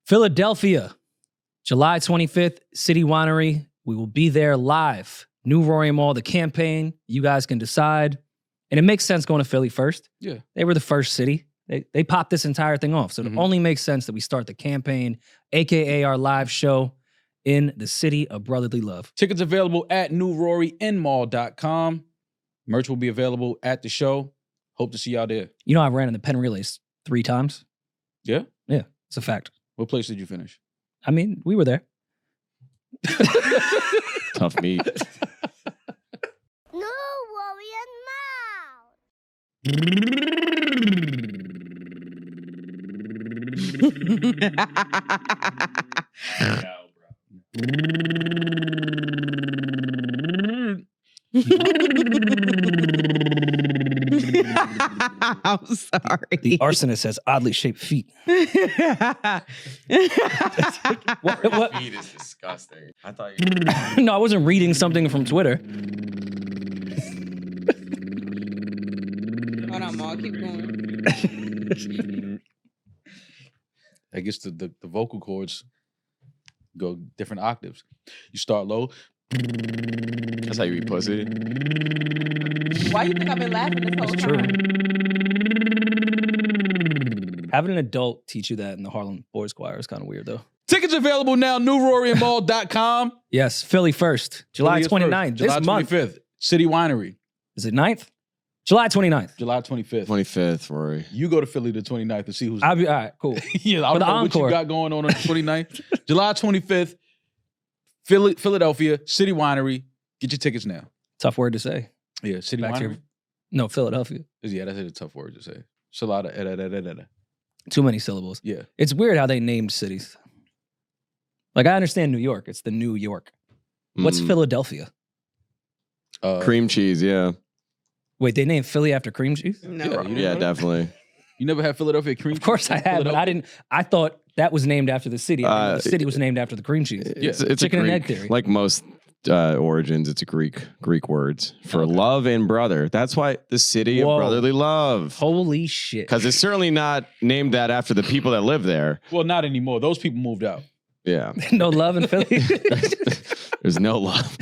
Philadelphia, July 25th, City Winery. We will be there live. New Rory Mall, the campaign. You guys can decide. And it makes sense going to Philly first. Yeah. They were the first city. They popped this entire thing off. So it only makes sense that we start the campaign, a.k.a. our live show in the city of brotherly love. Tickets available at newrorynmall.com. Merch will be available at the show. Hope to see y'all there. You know, I ran in the pen relays 3 times. Yeah? Yeah, it's a fact. What place did you finish? I mean, we were there. Tough meat. No worry and I'm sorry. The arsonist has oddly shaped feet. What? Feet is disgusting. I thought No, I wasn't reading something from Twitter. Hold on, Maul. Keep going. I guess the vocal cords go different octaves. You start low. That's how you eat pussy. Why you think I've been laughing this whole It's time? true. Having an adult teach you that in the Harlem Boys Choir is kind of weird, though. Tickets available now, newrorynmall.com. Yes, Philly first. July 29th. July This month. 25th. City Winery. Is it 9th? July 29th. July 25th. 25th, Rory. You go to Philly the 29th and see who's... I'll be, all right, cool. yeah, I For don't the know what encore. you got going on the 29th. July 25th, Philadelphia, City Winery. Get your tickets now. Tough word to say. Yeah, City Back to Winery. your- No, Philadelphia. Yeah, that's a tough word to say. Salada. Too many syllables. Yeah. It's weird how they named cities. Like, I understand New York. It's the New York. What's Philadelphia? Cream cheese, yeah. Wait, they named Philly after cream cheese? No. Yeah, definitely. You never had Philadelphia cream cheese? Of course I had, but I didn't. I thought that was named after the city. I didn't know the city was named after the cream cheese. It's Chicken a and Greek, egg theory. Like most origins, it's a Greek words for love and brother. That's why the city Whoa. of brotherly love. Holy shit. Because it's certainly not named that after the people that live there. Well, not anymore. Those people moved out. Yeah. No love in Philly? There's no love.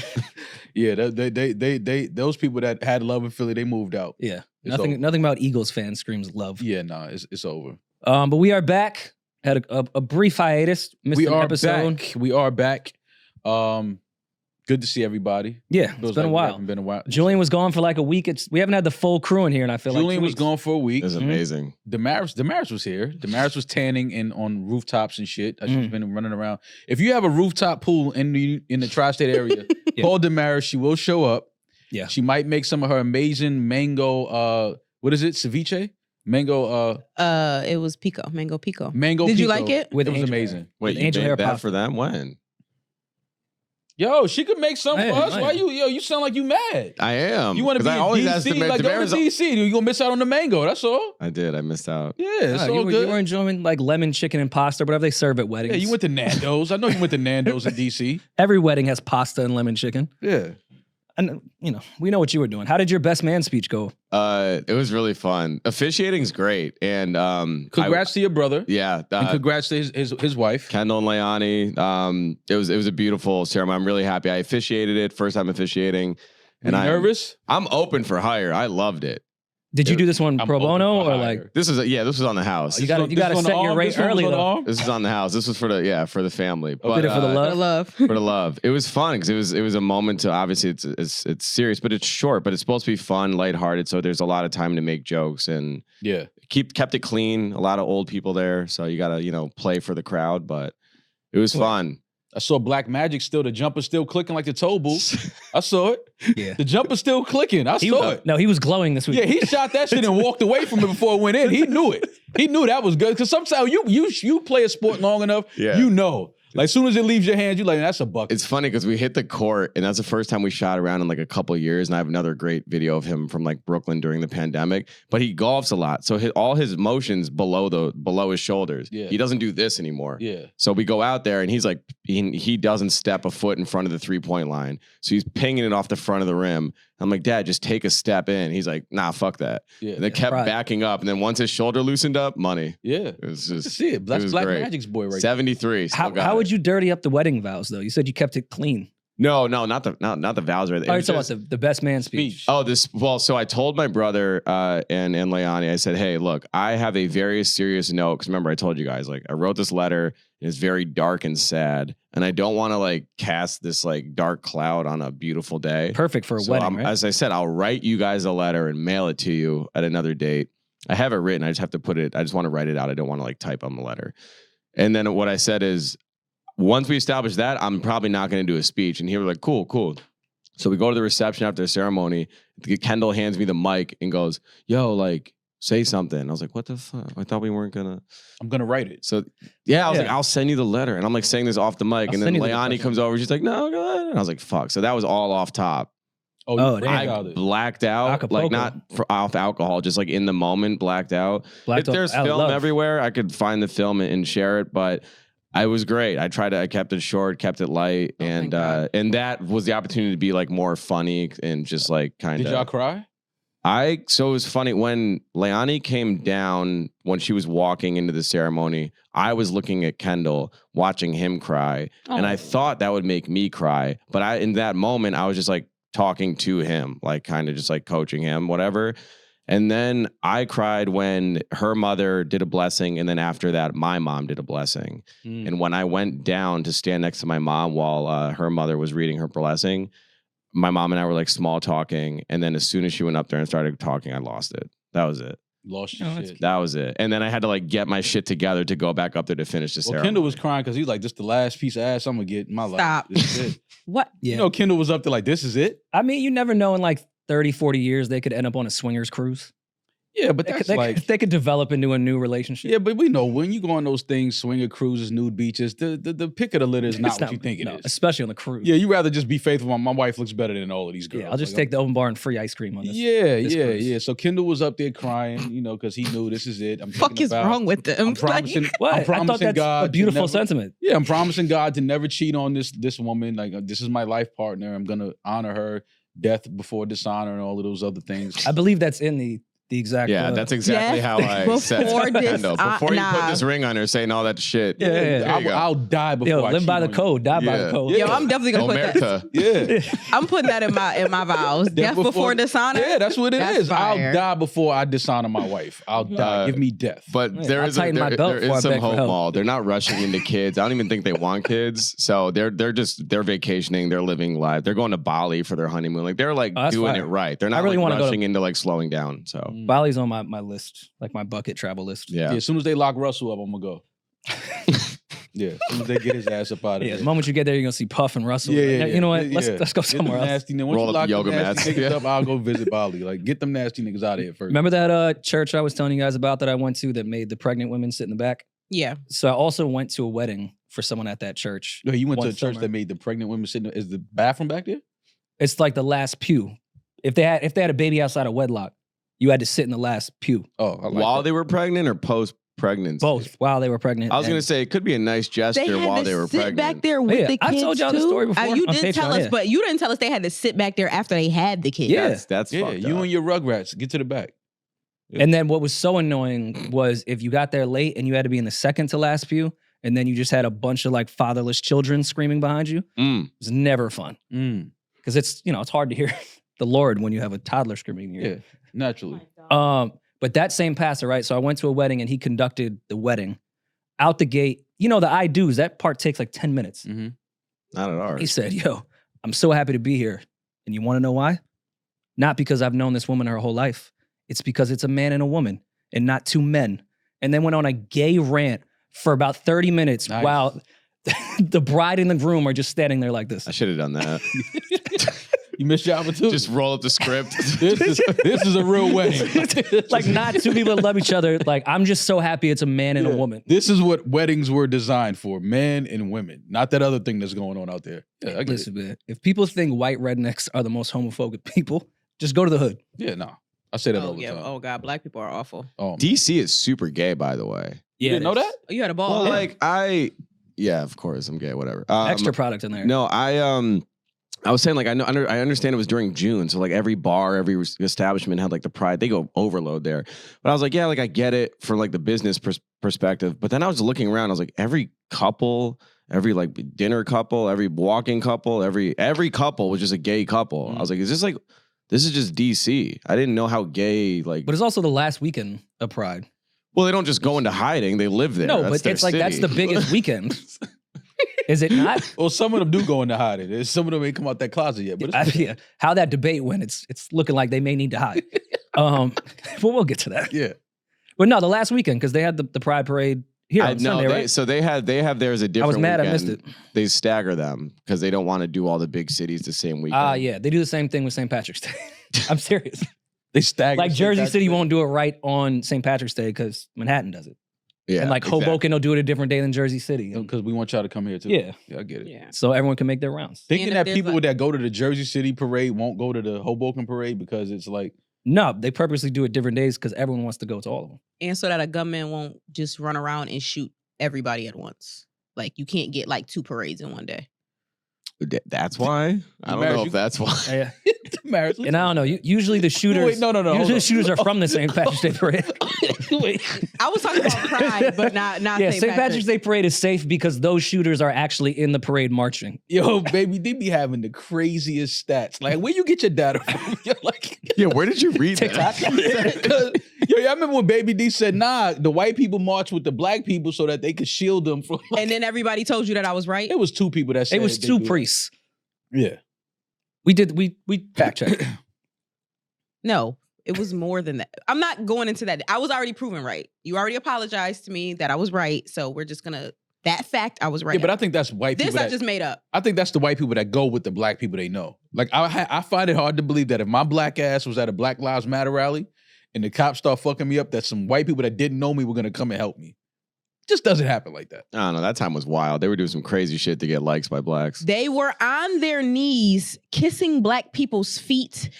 Yeah, they those people that had love in Philly, they moved out. Yeah. It's over. Nothing about Eagles fans screams love. Yeah, nah, it's over. But we are back. Had a brief hiatus. Missed We an are episode. back. We are back. Good to see everybody. Yeah, Feels it's been like a we while. haven't been a while. Julian was gone for like a week. We haven't had the full crew in here, and I feel Julian like was gone for a week. It was amazing. Demaris was here. Demaris was tanning on rooftops and shit. She's been running around. If you have a rooftop pool in the tri-state area, call Demaris. She will show up. Yeah. She might make some of her amazing mango, what is it, ceviche? Mango, It was pico, mango pico. mango Did you pico. like it? With It was angel amazing. hair. Wait, you Angel made hair that pasta. for them? When? Yo, she could make some Man, for us. man. Why you sound like you mad? I am. You want to be 'Cause in I always ask DC? the Like, go to Demaris- DC. You're going to miss out on the mango. That's all. I did. I missed out. Yeah, it's Oh, all you good. were enjoying like lemon chicken and pasta, whatever they serve at weddings. Yeah, you went to Nando's. I know you went to Nando's in DC. Every wedding has pasta and lemon chicken. Yeah. And, we know what you were doing. How did your best man speech go? It was really fun. Officiating's great. And Congrats to your brother. yeah. And congrats to his wife. Kendall and Leani. It was a beautiful ceremony. I'm really happy. I officiated it. First time officiating. And And nervous? I'm open for hire. I loved it. Did you do this one I'm pro open bono for or hire. like This was on the house. You gotta This was on set the your arm? rate This one was early on the though? arm? This was on the house. This was for the family. Oh, did it for the love? For love. For the love. It was fun because it was a moment to, obviously it's serious, but it's short, but it's supposed to be fun, lighthearted. So there's a lot of time to make jokes and Yeah. kept it clean. A lot of old people there. So you gotta, play for the crowd, but it was fun. I saw Black Magic still. The jumper's still clicking like the toe booth. I saw it. Yeah. The jumper's still clicking. I saw it. No, he was glowing this week. Yeah, he shot that shit and walked away from it before it went in. He knew it. He knew that was good. Because sometimes you play a sport long enough, Yeah. you know. Like, as soon as it leaves your hands, you're like, that's a bucket. It's funny because we hit the court, and that's the first time we shot around in like a couple of years. And I have another great video of him from like Brooklyn during the pandemic. But he golfs a lot, so all his motions below his shoulders. Yeah. He doesn't do this anymore. Yeah. So we go out there, and he's like, he doesn't step a foot in front of the 3-point line. So he's pinging it off the front of the rim. I'm like, Dad, just take a step in. He's like, nah, fuck that. Yeah. And they kept backing up, and then once his shoulder loosened up, money. Yeah. It was just. See it. That's Black great. Magic's boy right 73. How would you dirty up the wedding vows though? You said you kept it clean. No, not the vows right there. Oh, you're talking about the best man speech. Oh, so I told my brother and Leani, I said, hey, look, I have a very serious note. Because remember, I told you guys, like, I wrote this letter, and it's very dark and sad. And I don't want to like cast this like dark cloud on a beautiful day. Perfect for a wedding, right? As I said, I'll write you guys a letter and mail it to you at another date. I have it written. I just have to I just want to write it out. I don't want to like type on the letter. And then what I said is, once we establish that, I'm probably not going to do a speech. And he was like, cool. So we go to the reception after the ceremony. Kendall hands me the mic and goes, yo, like, say something. I was like, what the fuck? I thought we weren't going to. I'm going to write it. So, yeah, I was like, I'll send you the letter. And I'm like saying this off the mic. And then Leani comes over. She's like, no, go ahead. And I was like, fuck. So that was all off top. Oh, I blacked out, Acapulco. like not off alcohol, just like in the moment, blacked out. Blacked If there's out film love. everywhere, I could find the film and share it, but I was great. I kept it short, kept it light, and that was the opportunity to be like more funny and just like kind of. Did y'all cry? So it was funny when Leani came down, when she was walking into the ceremony, I was looking at Kendall, watching him cry, and I thought that would make me cry, but in that moment, I was just like talking to him, like kind of just like coaching him, whatever. And then I cried when her mother did a blessing. And then after that, my mom did a blessing. And when I went down to stand next to my mom while her mother was reading her blessing, my mom and I were like small talking. And then as soon as she went up there and started talking, I lost it. That was it. Lost your shit. That was it. And then I had to like get my shit together to go back up there to finish the ceremony. Kendall was crying because he's like, this is the last piece of ass I'm going to get in my life. Stop. This is it. What? Yeah. You know, Kendall was up there like, this is it? I mean, you never know in like 30, 40 years, they could end up on a swingers cruise. Yeah, but that's They could develop into a new relationship. Yeah, but we know when you go on those things, swinger cruises, nude beaches, the pick of the litter is not what you think it is. Especially on the cruise. Yeah, you rather just be faithful. My wife looks better than all of these girls. Yeah, I'll just take the open bar and free ice cream on this. this cruise. yeah. So Kendall was up there crying, you know, because he knew this is it. Fuck is wrong with them? I'm promising, What? I'm promising I thought that's God a beautiful to never, sentiment. Yeah, I'm promising God to never cheat on this woman. Like, this is my life partner. I'm gonna honor her, death before dishonor, and all of those other things. I believe that's in the exact. That's exactly how I said Kendall. Before you put this ring on her, saying all that shit. I'll die before. Yo, I live cheat by the on you. code. Die by the code. Yo, I'm definitely gonna put that. Yeah. I'm putting that in my vows. Death before dishonor. Yeah, that's what it That's is. fire. I'll die before I dishonor my wife. I'll die. Give me death. But there I'll is tighten my belt there before I is some beg for hope, help. Maul. They're not rushing into kids. I don't even think they want kids. So they're vacationing. They're living life. They're going to Bali for their honeymoon. Like they're like doing fire. it right. They're not I really like wanna go rushing into like slowing down. So Bali's on my list, like my bucket travel list. yeah. As soon as they lock Russell up, I'm gonna go. Yeah, as soon as they get his ass up out of Yeah, there. the moment you get there, you're gonna see Puff and Russell. Yeah, Like, yeah, you know what? yeah. Let's go Get somewhere them else. nasty, once Roll you up lock the yoga them nasty mats. niggas Yeah. up, I'll go visit Bali. Like, get them nasty niggas out of here first. Remember that church I was telling you guys about that I went to that made the pregnant women sit in the back? Yeah. So I also went to a wedding for someone at that church. No, you went to one a church summer. that made the pregnant women sit. Is the bathroom back there? It's like the last pew. If they had a baby outside of wedlock, you had to sit in the last pew. Oh, I like While that. they were pregnant or post pregnancy? Both while they were pregnant. I was and- gonna say it could be a nice They gesture had while to they were sit pregnant. back there with Yeah, the kids I've told y'all the too? story before You on did tell Patreon, us, yeah. but you didn't tell us they had to sit back there after they had the kids. Yeah. That's Yeah, fucked you up. and your Rugrats get to the back. And then what was so annoying was if you got there late and you had to be in the second to last pew, and then you just had a bunch of like fatherless children screaming behind you. It was never fun because it's hard to hear the Lord when you have a toddler screaming in your Yeah, ear. naturally. But that same pastor, right? So I went to a wedding and he conducted the wedding. Out the gate, the I do's, that part takes like 10 minutes. Mm-hmm. Not at ours. He said, yo, I'm so happy to be here. And you want to know why? Not because I've known this woman her whole life. It's because it's a man and a woman and not two men. And then went on a gay rant for about 30 minutes Nice. while the bride and the groom are just standing there like this. I should have done that. You missed your opportunity. Just roll up the script. This is a real wedding. Like not two people that love each other. Like I'm just so happy it's a man and a woman. This is what weddings were designed for, men and women. Not that other thing that's going on out there. Yeah, I get Listen, man, if people think white rednecks are the most homophobic people, just go to the hood. Yeah, no. I say that all the time. Oh God, black people are awful. Oh, DC is super gay, by the way. you didn't know that? Oh, you had a ball. Well, like yeah, of course, I'm gay, whatever. Extra product in there. No, I was saying, like, I understand it was during June, so like every bar, every establishment had like the pride. They go overload there, but I was like, yeah, like I get it from like the business perspective. But then I was looking around, I was like, every couple, every like dinner couple, every walking couple, every couple was just a gay couple. I was like, this is just DC. I didn't know how gay like. But it's also the last weekend of Pride. Well, they don't just go into hiding; they live there. No, that's but it's like that's the city. biggest weekend. Is it not? Well, some of them do go into hiding. Some of them ain't come out that closet yet. But Yeah. How that debate went, it's looking like they may need to hide. But we'll get to that. yeah. But no, the last weekend because they had the Pride Parade here on Sunday, right? So they have theirs a different. I was mad weekend. I missed it. They stagger them because they don't want to do all the big cities the same weekend. Yeah, they do the same thing with St. Patrick's Day. I'm serious. They stagger. Like Jersey City won't do it right on St. Patrick's Day because Manhattan does it. Yeah, And like Hoboken will do it a different day than Jersey City. Because we want y'all to come here too. Yeah. Yeah, I get it. Yeah. So everyone can make their rounds. Thinking And if that there's people like- that go to the Jersey City parade won't go to the Hoboken parade because it's like, No, they purposely do it different days because everyone wants to go to all of them. And so that a gunman won't just run around and shoot everybody at once. Like you can't get like 2 parades in one day. That's why. I don't know if that's why. Yeah. Demaris, And I don't know. Usually the shooters. Wait, no. hold Usually on. the shooters are from the St. Patrick's Day parade. Wait. I was talking about Pride, but not Yeah, St. St. Patrick's Day parade is safe because those shooters are actually in the parade marching. Yo, baby, they be having the craziest stats. Like, where you get your data from? You're like, Yeah, where did you read TikTok. that? yo, I remember when Baby D said, nah, the white people march with the black people so that they could shield them from. And then everybody told you that I was right. It was 2 people that said It was they 2 do that. priests. Yeah. We fact checked. No, it was more than that. I'm not going into that. I was already proven right. You already apologized to me that I was right. So we're just gonna that fact I was right. Yeah, but I think that's white this people. I that, just made up. I think that's the white people that go with the black people they know. Like, I find it hard to believe that if my black ass was at a Black Lives Matter rally and the cops start fucking me up, that some white people that didn't know me were gonna come and help me. Just doesn't happen like that. I don't know. That time was wild. They were doing some crazy shit to get likes by blacks. They were on their knees kissing black people's feet.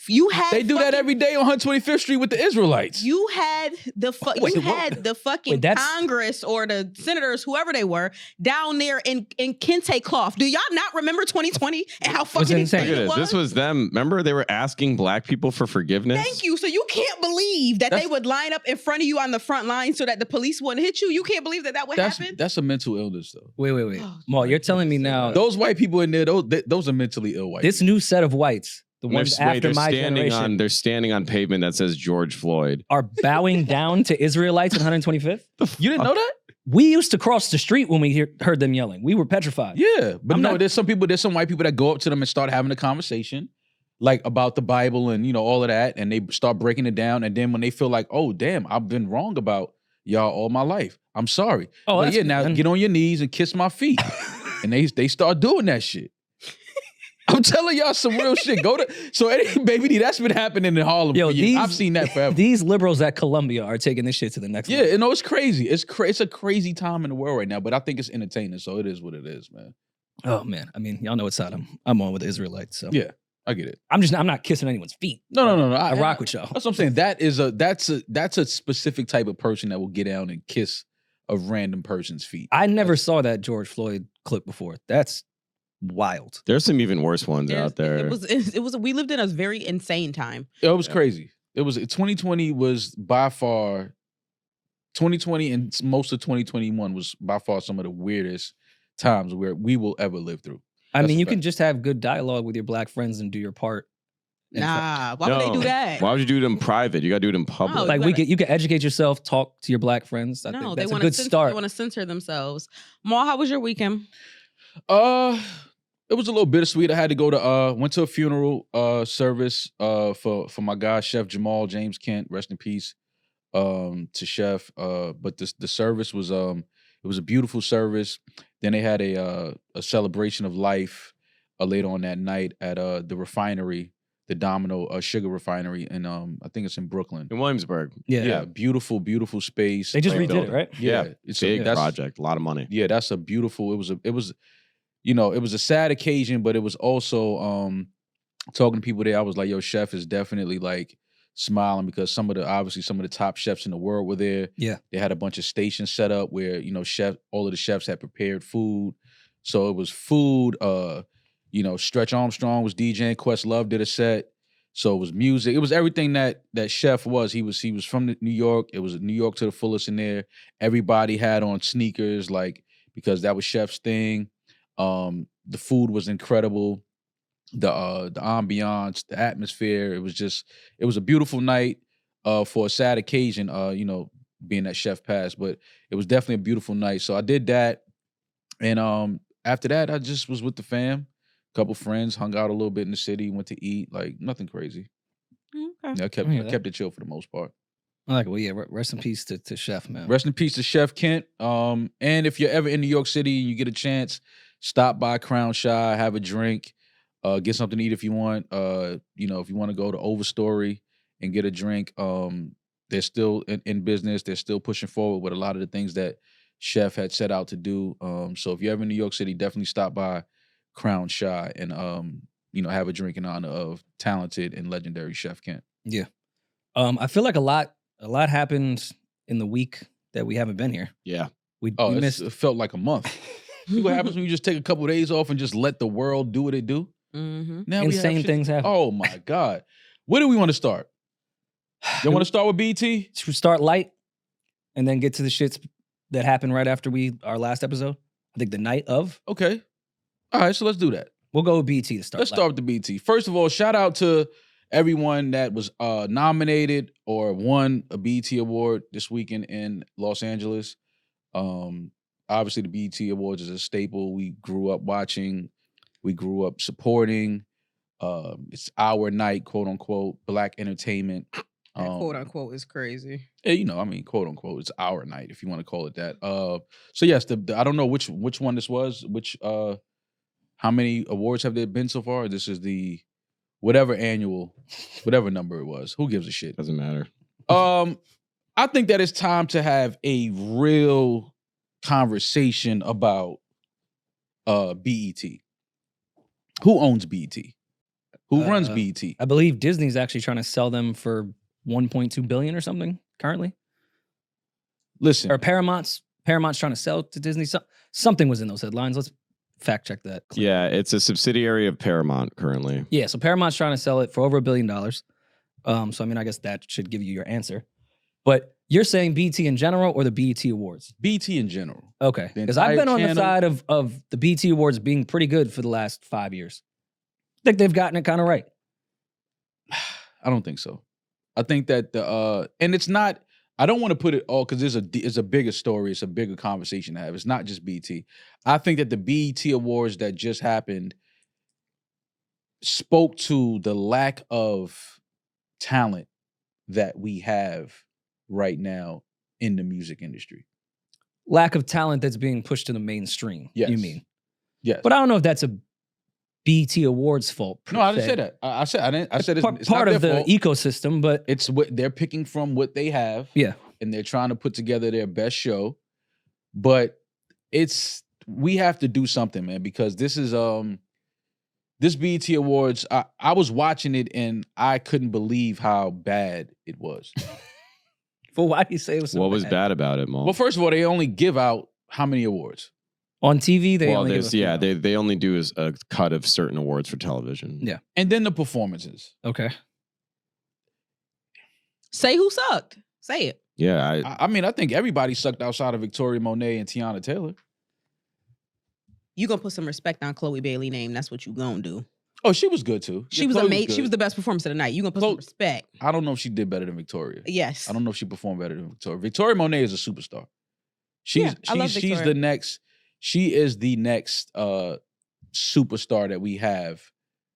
You had They do that every day on 125th Street with the Israelites. You had the fucking Wait, that's- Congress or the senators, whoever they were, down there in kente cloth. Do y'all not remember 2020 and how fucking insane. insane Look at it it. was? This was them. Remember, they were asking black people for forgiveness. Thank you. So you can't believe that they would line up in front of you on the front line so that the police wouldn't hit you. You can't believe that would happen. That's a mental illness, though. Wait. Oh, Maul, you're telling me now Those white people in there, those are mentally ill white. this new set of whites, the And ones they're after my generation, they're standing on pavement that says George Floyd. are bowing down to Israelites in 125th? You didn't know that? We used to cross the street when we heard them yelling. We were petrified. Yeah, but I'm no, not- there's some white people that go up to them and start having a conversation, like about the Bible and all of that, and they start breaking it down. And then when they feel like, oh damn, I've been wrong about y'all all my life, I'm sorry. Oh, But that's yeah, good, now man. get on your knees and kiss my feet, and they start doing that shit. I'm telling y'all some real shit. Baby D, that's been happening in Harlem Yo, for years. I've seen that forever. These liberals at Columbia are taking this shit to the next level. Yeah, it's crazy. It's a crazy time in the world right now, but I think it's entertaining, so it is what it is, man. Oh man, I mean, y'all know what side I'm on with the Israelites. So Yeah, I get it. I'm not kissing anyone's feet. No. I rock with y'all. That's what I'm saying. That's a specific type of person that will get down and kiss a random person's feet. I never saw that George Floyd clip before. That's wild. There's some even worse ones out there. It was. We lived in a very insane time. It was crazy. It was 2020 was by far 2020 and most of 2021 was by far some of the weirdest times where we will ever live through. I That's mean, a you fact. can just have good dialogue with your black friends and do your part. Nah, why would they do that? Why would you do it in private? You got to do it in public. No, Like you can educate yourself, talk to your black friends. I No, think they that's a want good to start. They want to censor themselves. Ma, how was your weekend? It was a little bittersweet. I had to go to went to a funeral service for my guy Chef Jamal James Kent, rest in peace, to Chef. But the service was it was a beautiful service. Then they had a celebration of life later on that night at the refinery, the Domino Sugar Refinery, and I think it's in Brooklyn. In Williamsburg. Yeah, beautiful, beautiful space. They just Great redid it, building. right? Yeah, It's a a big project, a lot of money. Yeah, that's a beautiful. It was, you know, it was a sad occasion, but it was also talking to people there. I was like, yo, Chef is definitely like smiling because some of the top chefs in the world were there. Yeah, they had a bunch of stations set up where all of the chefs had prepared food, so it was food. You know, Stretch Armstrong was DJing. Questlove did a set. So it was music. It was everything that Chef was. He was from New York. It was New York to the fullest in there. Everybody had on sneakers, like, because that was Chef's thing. The food was incredible. The ambiance, the atmosphere. It was a beautiful night for a sad occasion, you know, being that Chef passed. But it was definitely a beautiful night. So I did that. And after that, I just was with the fam. Couple friends, hung out a little bit in the city, went to eat, like nothing crazy. Okay. Yeah, I kept it chill for the most part. I like it. Well, yeah, rest in peace to Chef, man. Rest in peace to Chef Kent. And if you're ever in New York City and you get a chance, stop by Crown Shy, have a drink, get something to eat if you want. You know, if you want to go to Overstory and get a drink, they're still in business. They're still pushing forward with a lot of the things that Chef had set out to do. So if you're ever in New York City, definitely stop by Crown Shy and you know, have a drink in honor of talented and legendary Chef Kent. Yeah. I feel like a lot happened in the week that we haven't been here. Yeah. We missed. It felt like a month. See what happens when you just take a couple of days off and just let the world do what it do? Mm-hmm. Now Insane things happen. Oh my God. Where do we want to start? You want to start with BT? Should we start light and then get to the shits that happened right after our last episode? I think the night of. Okay. All right, so let's do that. We'll go with BT to start. Let's start with the BT. First of all, shout out to everyone that was nominated or won a BT award this weekend in Los Angeles. Obviously, the BT Awards is a staple. We grew up watching. We grew up supporting. It's our night, quote unquote, Black entertainment. That quote unquote is crazy. Yeah, you know, I mean, quote unquote, it's our night if you want to call it that. So yes, I don't know which one this was. How many awards have there been so far? This is the whatever number it was. Who gives a shit? Doesn't matter. I think that it's time to have a real conversation about BET. Who owns BET? Who runs BET? I believe Disney's actually trying to sell them for $1.2 billion or something currently. Listen, or Paramount's trying to sell to Disney. Something was in those headlines. Let's fact check that. Yeah, it's a subsidiary of Paramount currently. Yeah, so Paramount's trying to sell it for over $1 billion. So I mean, I guess that should give you your answer. But you're saying BT in general or the BET Awards? BT in general. Okay, The because I've been entire on the side of the BT Awards being pretty good for the last 5 years. I think they've gotten it kind of right. I don't think so. I think that and it's not. I don't want to put it all because it's a bigger story. It's a bigger conversation to have. It's not just BT. I think that the BET Awards that just happened spoke to the lack of talent that we have right now in the music industry. Lack of talent that's being pushed to the mainstream. Yes. You mean? Yes. But I don't know if that's a BET Awards fault. No, I didn't say that. I said it's part not of their the fault. ecosystem, but It's what they're picking from what they have. yeah. And they're trying to put together their best show. But we have to do something, man, because this is this BET Awards, I was watching it and I couldn't believe how bad it was. Well, why do you say it was so What was bad about it, Mo? Well, first of all, they only give out how many awards? On TV, they well, only give a few. they only do a cut of certain awards for television. Yeah. And then the performances. Okay. Say who sucked. Say it. Yeah, I mean, I think everybody sucked outside of Victoria Monet and Tiana Taylor. You gonna put some respect on Chloe Bailey's name. That's what you gonna do. Oh, she was good too. She was amazing. She was the best performance of the night. You gonna put some respect. I don't know if she did better than Victoria. Yes. I don't know if she performed better than Victoria. Victoria Monet is a superstar. She's the next. She is the next superstar that we have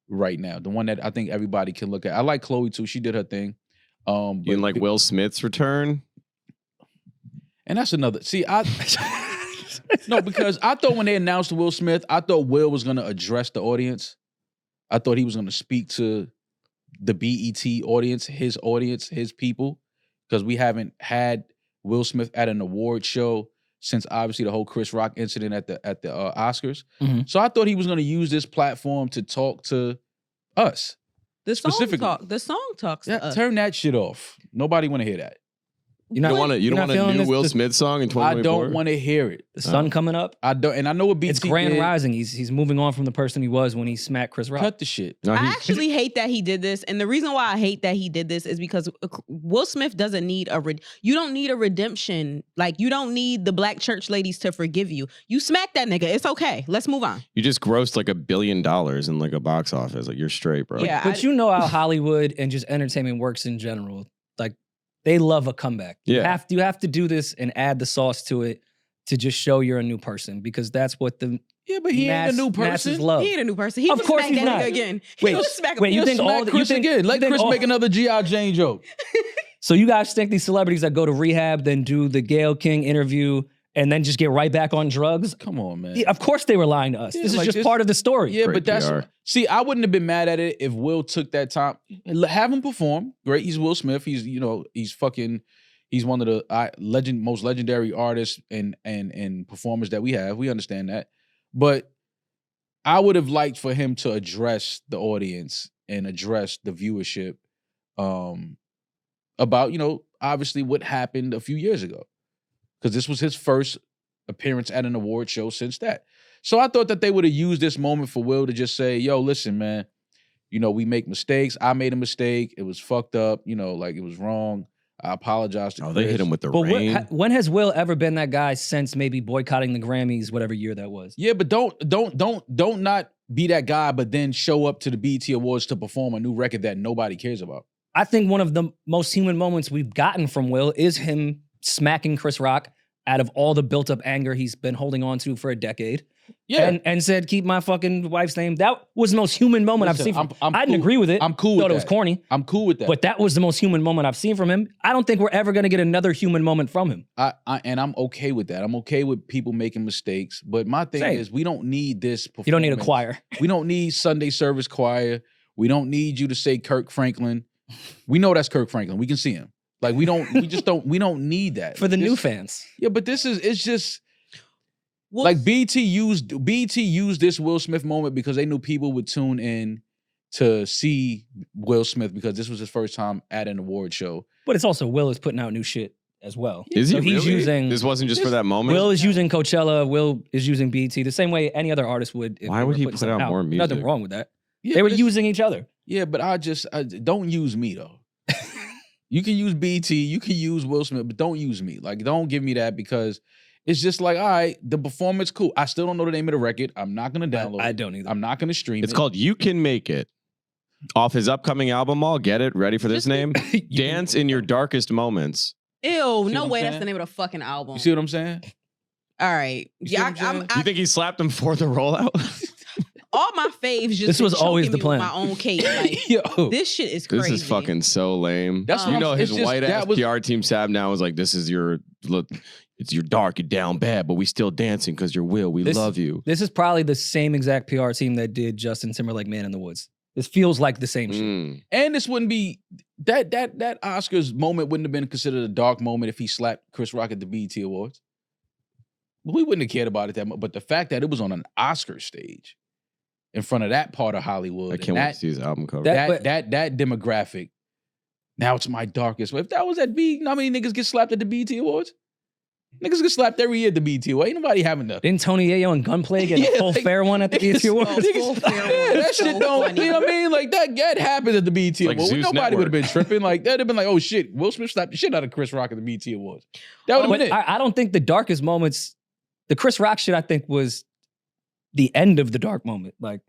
right now. The one that I think everybody can look at. I like Chloe too. She did her thing. You didn't like Will Smith's return? And that's another. See, no, because I thought when they announced Will Smith, I thought Will was gonna address the audience. I thought he was going to speak to the BET audience, his people, because we haven't had Will Smith at an award show since obviously the whole Chris Rock incident at the Oscars. Mm-hmm. So I thought he was going to use this platform to talk to us. The song specifically. The song talks to us. Turn that shit off. Nobody want to hear that. You don't want a new Will Smith song in 2024? I don't want to hear it. The sun coming up. I don't, and I know what BT It's Grand did. Rising. He's moving on from the person he was when he smacked Chris Rock. Cut the shit. No, I actually hate that he did this, and the reason why I hate that he did this is because Will Smith doesn't need you don't need a redemption. Like, you don't need the black church ladies to forgive you. You smack that nigga. It's okay. Let's move on. You just grossed like $1 billion in like a box office. Like, you're straight, bro. Yeah. But you know how Hollywood and just entertainment works in general. Like, they love a comeback. Yeah. You have to do this and add the sauce to it to just show you're a new person, because that's what the but he ain't a new masses person. love. He ain't a new person. He Of would course smack he's that not. nigga again. Wait, He would smack him. wait, you He'll think all smack the, Chris again? Let Chris make another G.I. Jane joke. So you guys think these celebrities that go to rehab, then do the Gayle King interview, and then just get right back on drugs? Come on, man. Yeah, of course they were lying to us. Yeah, this is like just this- part of the story. Yeah, Great but that's PR. see, I wouldn't have been mad at it if Will took that time. Have him perform. Great, he's Will Smith. He's he's one of the most legendary artists and performers that we have. We understand that, but I would have liked for him to address the audience and address the viewership about obviously what happened a few years ago, because this was his first appearance at an award show since that. So I thought that they would have used this moment for Will to just say, yo, listen, man, we make mistakes. I made a mistake. It was fucked up. Like, it was wrong. I apologize to Chris. They hit him with the But rain. when has Will ever been that guy since maybe boycotting the Grammys, whatever year that was? Yeah, but don't not be that guy, but then show up to the BET Awards to perform a new record that nobody cares about. I think one of the most human moments we've gotten from Will is him smacking Chris Rock out of all the built-up anger he's been holding on to for a decade. Yeah. And said, keep my fucking wife's name. That was the most human moment Listen, I've seen from I'm I didn't cool. agree with it. I'm cool with Thought that. it was corny. I'm cool with that. But that was the most human moment I've seen from him. I don't think we're ever going to get another human moment from him. And I'm okay with that. I'm okay with people making mistakes. But my thing Same. is, we don't need this performance. You don't need a choir. We don't need Sunday service choir. We don't need you to say Kirk Franklin. We know that's Kirk Franklin. We can see him. Like, we don't need that. For the new fans. Yeah, but it's just Well, like BT used this Will Smith moment because they knew people would tune in to see Will Smith because this was his first time at an award show. But it's also Will is putting out new shit as well. Is he So he's really? using This wasn't just for that moment? Will is using Coachella. Will is using BT the same way any other artist would. If Why they would were he putting put something out more music? Nothing wrong with that. Yeah, They were but it's- using each other. Yeah, but I don't use me though. You can use BT, you can use Will Smith, but don't use me. Like, don't give me that because it's just like, all right, the performance, cool. I still don't know the name of the record. I'm not gonna download I it. don't either. I'm not gonna stream It's it. called You Can Make It. Off his upcoming album, all get it ready for this name. Dance in your darkest moments. ew, See no what I'm way. That's saying? the name of the fucking album. You see what I'm saying? All right. You see Yeah, what I'm saying? You think he slapped him for the rollout? all my faves just This been was always choking the me plan. with my own cake. Like, Yo, this shit is crazy. This is fucking so lame. That's what you I'm- know, his it's just- white ass that was- PR team Sab now is like, this is your look. It's your dark, you're down bad, but we still dancing because you're Will. We This- love you. This is probably the same exact PR team that did Justin Timberlake Man in the Woods. This feels like the same shit. Mm. and this wouldn't be that Oscars moment wouldn't have been considered a dark moment if he slapped Chris Rock at the BET Awards. We wouldn't have cared about it that much. But the fact that it was on an Oscar stage in front of that part of Hollywood, I and can't wait to see his album cover. that demographic. Now it's my darkest. If that was at B, how many niggas get slapped at the BET Awards? Niggas get slapped every year at the BET Awards. Ain't nobody having the. Didn't Tony Yayo and Gunplay get Yeah, a full like- fair one at the BET Awards? Full fair Yeah, one. that So shit don't. funny. You know what I mean? Like that happens at the BET like Awards. Zeus Nobody would have been Network. tripping. Like that'd have been like, oh shit, Will Smith slapped the shit out of Chris Rock at the BET Awards. That would have But been it. I don't think the darkest moments, the Chris Rock shit, I think was the end of the dark moment. Like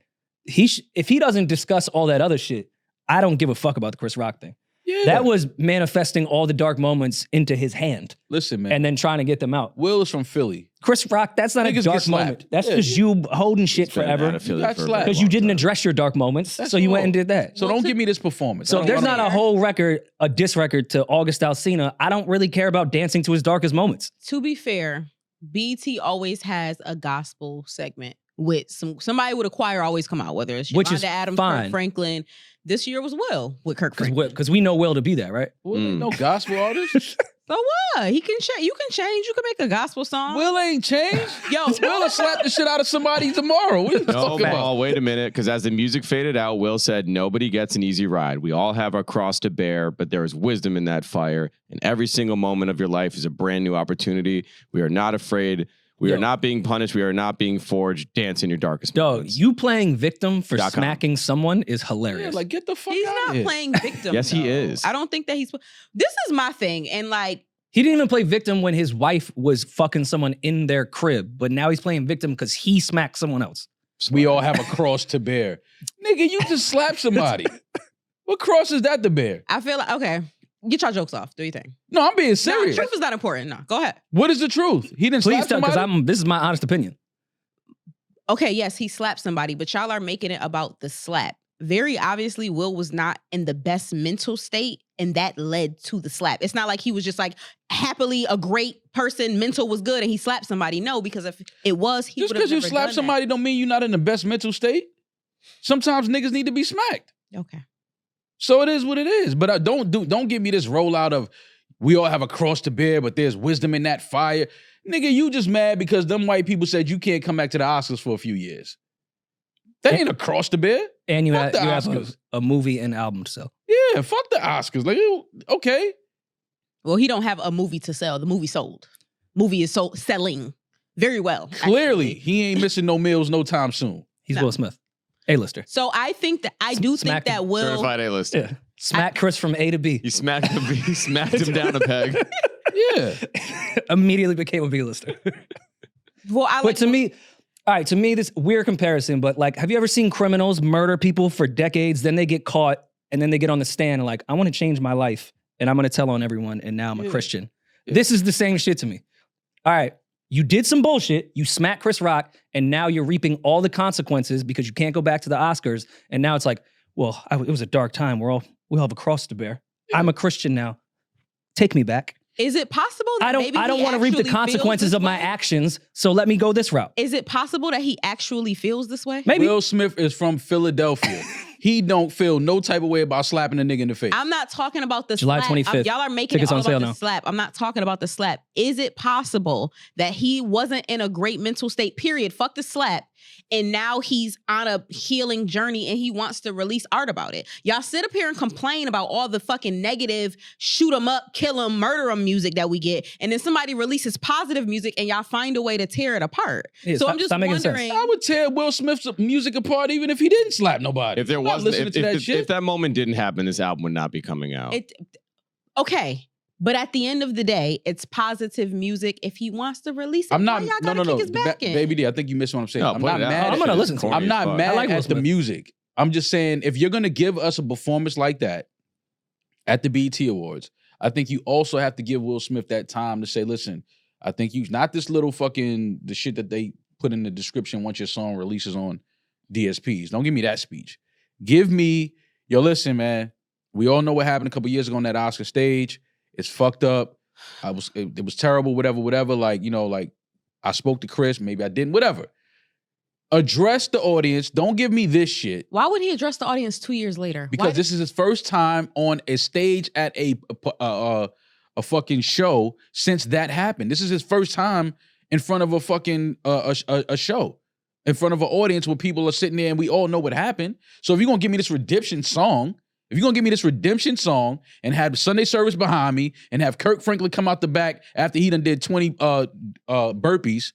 if he doesn't discuss all that other shit, I don't give a fuck about the Chris Rock thing. Yeah. That was manifesting all the dark moments into his hand Listen, man. and then trying to get them out. Will is from Philly. Chris Rock, that's not Niggas a get dark slapped. moment. That's Yeah. just you holding shit He's been forever out of Philly got for a slapped. because long you didn't time. address your dark moments. That's So you went all. and did that. So don't give me this performance. So I if don't there's wanna- not a whole record, a diss record to August Alsina, I don't really care about dancing to his darkest moments. To be fair, BT always has a gospel segment with somebody with a choir always come out, whether it's Which is Yolanda Adams, fine. Kirk Franklin. This year was Will with Kirk Franklin. Because we know Will to be that, right? Will ain't no gospel artist. So what? He can change. You can change. You can make a gospel song. Will ain't changed. Yo, Will will slap the shit out of somebody tomorrow. What are you No, talking about? Paul, wait a minute. Because as the music faded out, Will said, nobody gets an easy ride. We all have our cross to bear, but there is wisdom in that fire. And every single moment of your life is a brand new opportunity. We are not afraid. We are not being punished. We are not being forged. Dance in your darkest moments. You playing victim for .com. smacking someone is hilarious. Yeah, like get the fuck he's out not of here. playing victim. Yes, he though. is. I don't think that he's. This is my thing, and like. He didn't even play victim when his wife was fucking someone in their crib, but now he's playing victim because he smacked someone else. We all have a cross to bear. Nigga, you just slapped somebody. What cross is that to bear? I feel like okay. Get your jokes off. Do you think? No, I'm being No, serious. truth is not important. No, go ahead. What is the truth? He didn't Please slap tell, somebody? because this is my honest opinion. Okay, yes, he slapped somebody, but y'all are making it about the slap. Very obviously, Will was not in the best mental state, and that led to the slap. It's not like he was just like happily a great person, mental was good, and he slapped somebody. No, because if it was, he Just would have because you slap somebody don't mean you're not in the best mental state. Sometimes niggas need to be smacked. Okay. So it is what it is. But don't give me this rollout of we all have a cross to bear, but there's wisdom in that fire. Nigga, you just mad because them white people said you can't come back to the Oscars for a few years. That ain't a cross to bear. And you Fuck have, the you have Oscars. a movie and album to sell. Yeah, fuck the Oscars. Like, okay. Well, he don't have a movie to sell. The movie sold. Movie is selling very well. Clearly, actually. he ain't missing no meals no time soon. He's No. Will Smith. A-lister. So I think that I do think Smack him. that Will. Certified A-list. Yeah. Smack Chris from A to B. He smacked him. He smacked him down a peg. Yeah. Immediately became a B-lister. Well, I But like to me, all right, to me, this weird comparison, but like, have you ever seen criminals murder people for decades, then they get caught, and then they get on the stand and like, I want to change my life, and I'm going to tell on everyone, and now I'm a Christian. Yeah. This is the same shit to me. All right, you did some bullshit, you smacked Chris Rock, and now you're reaping all the consequences because you can't go back to the Oscars, and now it's like, well, it was a dark time. We all have a cross to bear. I'm a Christian now. Take me back. Is it possible that I don't maybe want to reap the actually feels consequences this of my way? actions, so let me go this route. Is it possible that he actually feels this way? Maybe. Will Smith is from Philadelphia. He don't feel no type of way about slapping a nigga in the face. I'm not talking about the July slap. 25th. Y'all are making Tickets it all on sale about now. the slap. I'm not talking about the slap. Is it possible that he wasn't in a great mental state, period? Fuck the slap. And now he's on a healing journey and he wants to release art about it. Y'all sit up here and complain about all the fucking negative shoot 'em up, kill 'em, murder 'em music that we get. And then somebody releases positive music and y'all find a way to tear it apart. Yeah, so stop- I'm just stop making sense. wondering. I would tear Will Smith's music apart even if he didn't slap nobody. If there I'm not wasn't, listening to that shit. if that moment didn't happen, this album would not be coming out. Okay. But at the end of the day, it's positive music. If he wants to release it, I'm not. why y'all gotta No. kick his back in? Baby D, I think you missed what I'm saying. No, I'm put not it out. mad. I'm at gonna you. listen to it. Corny I'm as not fuck. mad I like Will at the Smith. music. I'm just saying, if you're gonna give us a performance like that at the BET Awards, I think you also have to give Will Smith that time to say, listen, I think you not this little fucking the shit that they put in the description once your song releases on DSPs. Don't give me that speech. Give me, yo, listen, man. We all know what happened a couple years ago on that Oscar stage. It's fucked up. It was terrible, whatever. Like, you know, like I spoke to Chris, maybe I didn't, whatever. Address the audience. Don't give me this shit. Why would he address the audience 2 years later? Because this is his first time on a stage at a fucking show since that happened. This is his first time in front of a fucking a show, in front of an audience where people are sitting there and we all know what happened. So if you're gonna give me this redemption song, and have Sunday service behind me and have Kirk Franklin come out the back after he done did 20 burpees,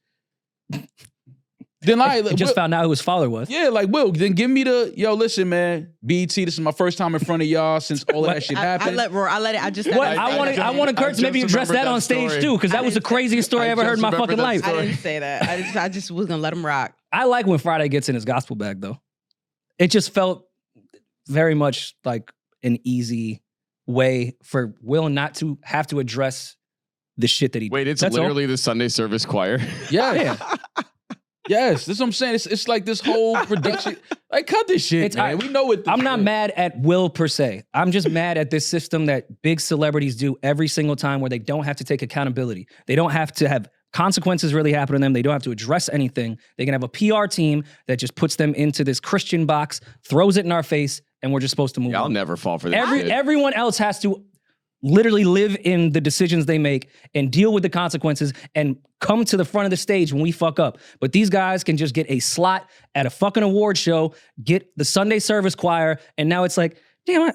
then I just found out who his father was. yeah, like, Will, then give me listen, man, BET, this is my first time in front of y'all since all of that shit I happened. let Rory. I let it. I just. What? I I wanted Kurt to maybe just address that remembered on that stage story. too, because that I was the didn't- craziest story I I ever heard in my just fucking remembered that life. I didn't say that. I just was gonna let him rock. I like when Friday gets in his gospel bag though. It just felt very much like an easy way for Will not to have to address the shit that he did. Wait, it's That's all. literally the Sunday service choir. Yeah. Yes, that's what I'm saying. It's like this whole production. Like, cut this shit, It's- man. We know it. I'm not mad at Will per se. I'm just mad at this system that big celebrities do every single time where they don't have to take accountability. They don't have to have consequences really happen to them. They don't have to address anything. They can have a PR team that just puts them into this Christian box, throws it in our face, and we're just supposed to move I'll on. never fall for this shit. Everyone else has to literally live in the decisions they make and deal with the consequences and come to the front of the stage when we fuck up. But these guys can just get a slot at a fucking award show, get the Sunday service choir, and now it's like, damn,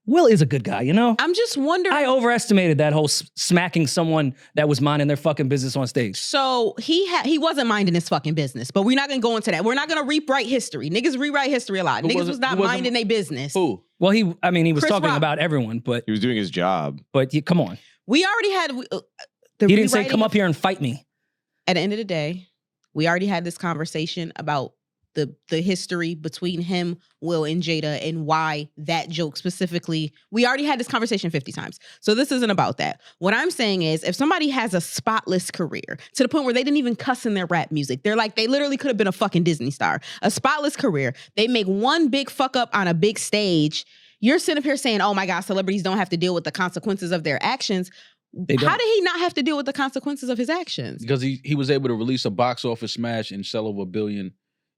Will is a good guy, you know? I'm just wondering. I overestimated that whole smacking someone that was minding their fucking business on stage. So he wasn't minding his fucking business, but we're not gonna go into that. We're not gonna rewrite history. Niggas rewrite history a lot. Niggas was not minding their business. Who? Well, he was Chris talking Rock. about everyone, but He was doing his job. come on. We already had the He didn't say, rewriting come up here and fight me. At the end of the day, we already had this conversation about the history between him, Will, and Jada, and why that joke specifically. We already had this conversation 50 times. So this isn't about that. What I'm saying is, if somebody has a spotless career to the point where they didn't even cuss in their rap music, they literally could have been a fucking Disney star. A spotless career. They make one big fuck up on a big stage. You're sitting up here saying, oh my God, celebrities don't have to deal with the consequences of their actions. How did he not have to deal with the consequences of his actions? Because he was able to release a box office smash and sell over $1 billion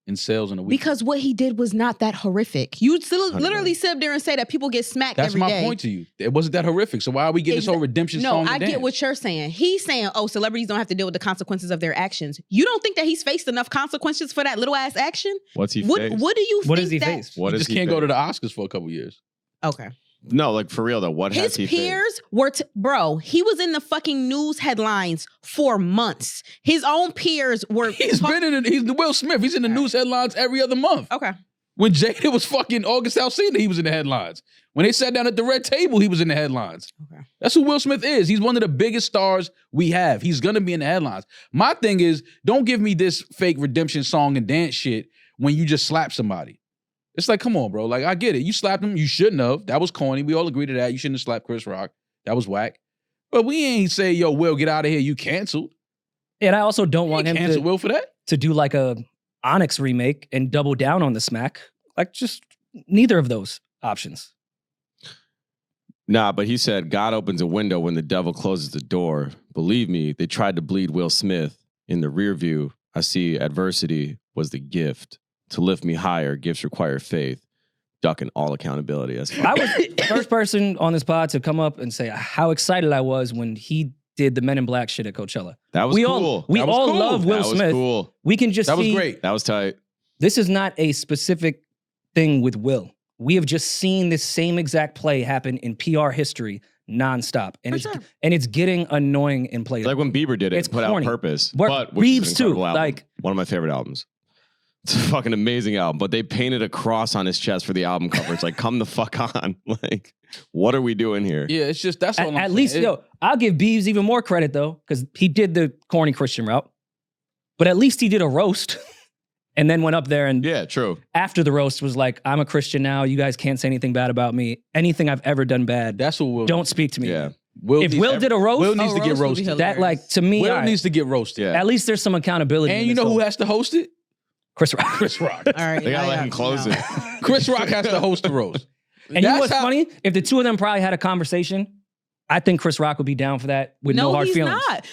in sales in a week. Because what he did was not that horrific. You literally sit up there and say that people get smacked every day. That's my point to you. It wasn't that horrific. So why are we getting this whole redemption song? No, I get what you're saying. He's saying, oh, celebrities don't have to deal with the consequences of their actions. You don't think that he's faced enough consequences for that little ass action? What's he What faced? do you think What has he faced? What He does just can't go to the Oscars for a couple years. Okay. No, like for real though. What has he His faced? peers were, bro, he was in the fucking news headlines for months. His own peers were. He's the Will Smith. He's in the news headlines every other month. Okay. When Jada was fucking August Alsina, he was in the headlines. When they sat down at the red table, he was in the headlines. Okay. That's who Will Smith is. He's one of the biggest stars we have. He's gonna be in the headlines. My thing is, don't give me this fake redemption song and dance shit when you just slap somebody. It's like, come on, bro. Like, I get it. You slapped him. You shouldn't have. That was corny. We all agree to that. You shouldn't have slapped Chris Rock. That was whack. But we ain't say, yo, Will, get out of here. You canceled. And I also don't want him cancel Will for that. to do like a Onyx remake and double down on the smack. Like, just neither of those options. Nah, but he said God opens a window when the devil closes the door. Believe me, they tried to bleed Will Smith. In the rear view, I see adversity was the gift. To lift me higher, gifts require faith. Ducking all accountability. That's fine. I was the first person on this pod to come up and say how excited I was when he did the Men in Black shit at Coachella. That was cool. We That was all cool. love Will That was Smith. cool. We can just That was see great. That was tight. this is not a specific thing with Will. We have just seen this same exact play happen in PR history nonstop. And it's getting annoying in places. Like when Bieber did it, It's put corny. out Purpose. But which is an Reeves too. incredible album. Like one of my favorite albums. It's a fucking amazing album, but they painted a cross on his chest for the album cover. It's like, come the fuck on. Like, what are we doing here? Yeah, it's just, that's all I'm saying. At least, I'll give Beeves even more credit though, because he did the corny Christian route. But at least he did a roast and then went up there and Yeah, true. after the roast was like, I'm a Christian now. You guys can't say anything bad about me. Anything I've ever done bad, That's what Will. don't speak to me. Yeah. If Will did a roast, Will needs to get roast would be roasted. hilarious. that like to me, Will all right, needs to get roasted. Yeah. at least there's some accountability. And in you this know who whole- has to host it? Chris Rock. Chris Rock. All right. They gotta let him close it. Chris Rock has to host the roast. And you know what's That's how- funny? If the two of them probably had a conversation, I think Chris Rock would be down for that with no hard he's feelings. not.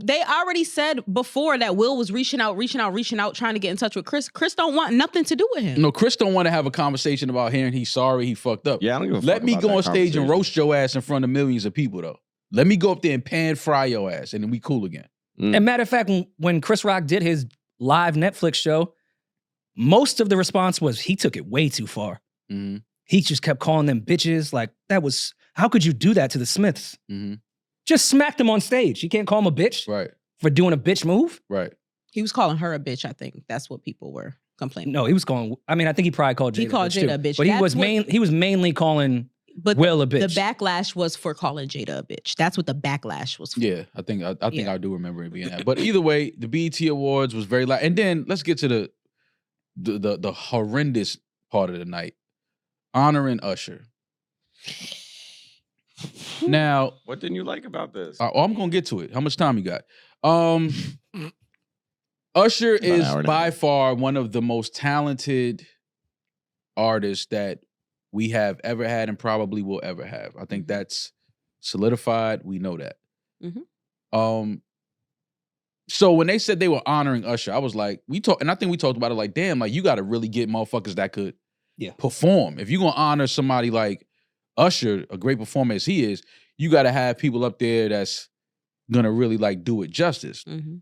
They already said before that Will was reaching out, trying to get in touch with Chris. Chris don't want nothing to do with him. No, Chris don't want to have a conversation about hearing he's sorry he fucked up. Yeah, I don't give a fuck Let me about go that on stage and conversation. roast your ass in front of millions of people, though. Let me go up there and pan fry your ass, and then we cool again. And matter of fact, when Chris Rock did his live Netflix show, most of the response was he took it way too far. Mm-hmm. He just kept calling them bitches. Like, how could you do that to the Smiths? Mm-hmm. Just smack them on stage. You can't call him a bitch Right, for doing a bitch move. right. He was calling her a bitch. I think that's what people were complaining. No, he was calling. I mean, I think he probably called Jada. He called Jada a bitch. But he That's was what- he was mainly calling But Will a bitch. the backlash was for calling Jada a bitch. That's what the backlash was for. Yeah, I think Yeah. I do remember it being that. But either way, the BET Awards was very loud. And then let's get to the horrendous part of the night, honoring Usher. Now, What didn't you like about this? I'm gonna get to it. How much time you got? Usher About an is hour and a by half. far one of the most talented artists that we have ever had and probably will ever have. I think that's solidified. We know that. Mhm. So when they said they were honoring Usher, I was like, and I think we talked about it like, damn, like you got to really get motherfuckers that could perform. If you're going to honor somebody like Usher, a great performer as he is, you got to have people up there that's going to really like do it justice. Mm-hmm.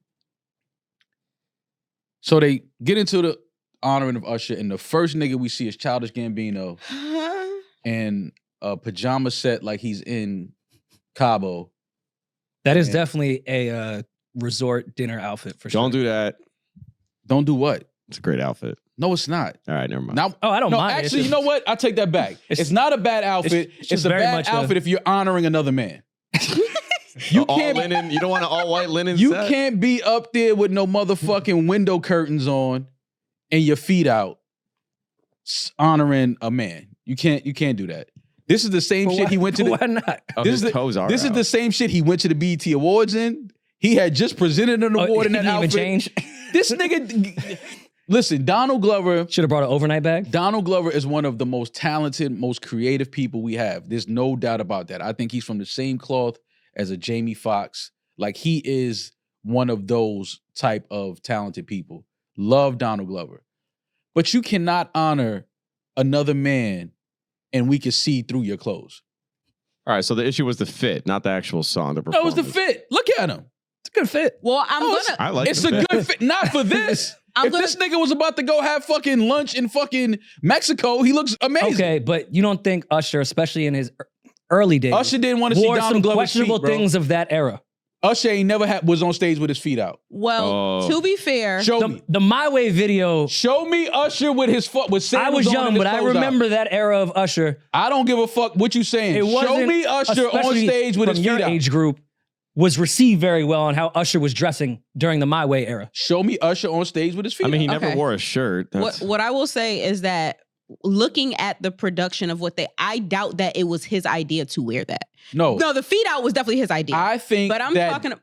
So they get into the honoring of Usher, and the first nigga we see is Childish Gambino and a pajama set like he's in Cabo. That is definitely a resort dinner outfit for sure. Don't do that. Don't do what? It's a great outfit. No, it's not. All right, never mind. Now, I don't mind. Actually, you know what? I take that back. It's not a bad outfit. It's a bad outfit if you're honoring another man. You can't linen. You don't want an all white linen. You set? can't be up there with no motherfucking window curtains on and your feet out honoring a man. You can't do that. This is the same shit he went to. Why not? This is the same shit he went to the BET Awards in. He had just presented an award in that outfit. Change? This nigga, listen, Donald Glover should have brought an overnight bag. Donald Glover is one of the most talented, most creative people we have. There's no doubt about that. I think he's from the same cloth as a Jamie Foxx. Like he is one of those type of talented people. Love Donald Glover. But you cannot honor another man and we can see through your clothes. All right, so the issue was the fit, not the actual song. The performance. That was the fit. Look at him. It's a good fit. Well, I like it's a good fit. Not for this. This nigga was about to go have fucking lunch in fucking Mexico, he looks amazing. Okay, but you don't think Usher, especially in his early days, Usher didn't want to see Donald Glover's questionable feet, bro. things of that era. Usher ain't never was on stage with his feet out. Well, to be fair, show me the My Way video. Show me Usher with his foot with sandals. I was young, but I remember that era of Usher. I don't give a fuck what you saying. Show me Usher on stage with his feet out. Your age group was received very well on how Usher was dressing during the My Way era. Show me Usher on stage with his feet out. I mean, he never wore a shirt. What I will say is that looking at the production of I doubt that it was his idea to wear that. No, the feet out was definitely his idea. I think but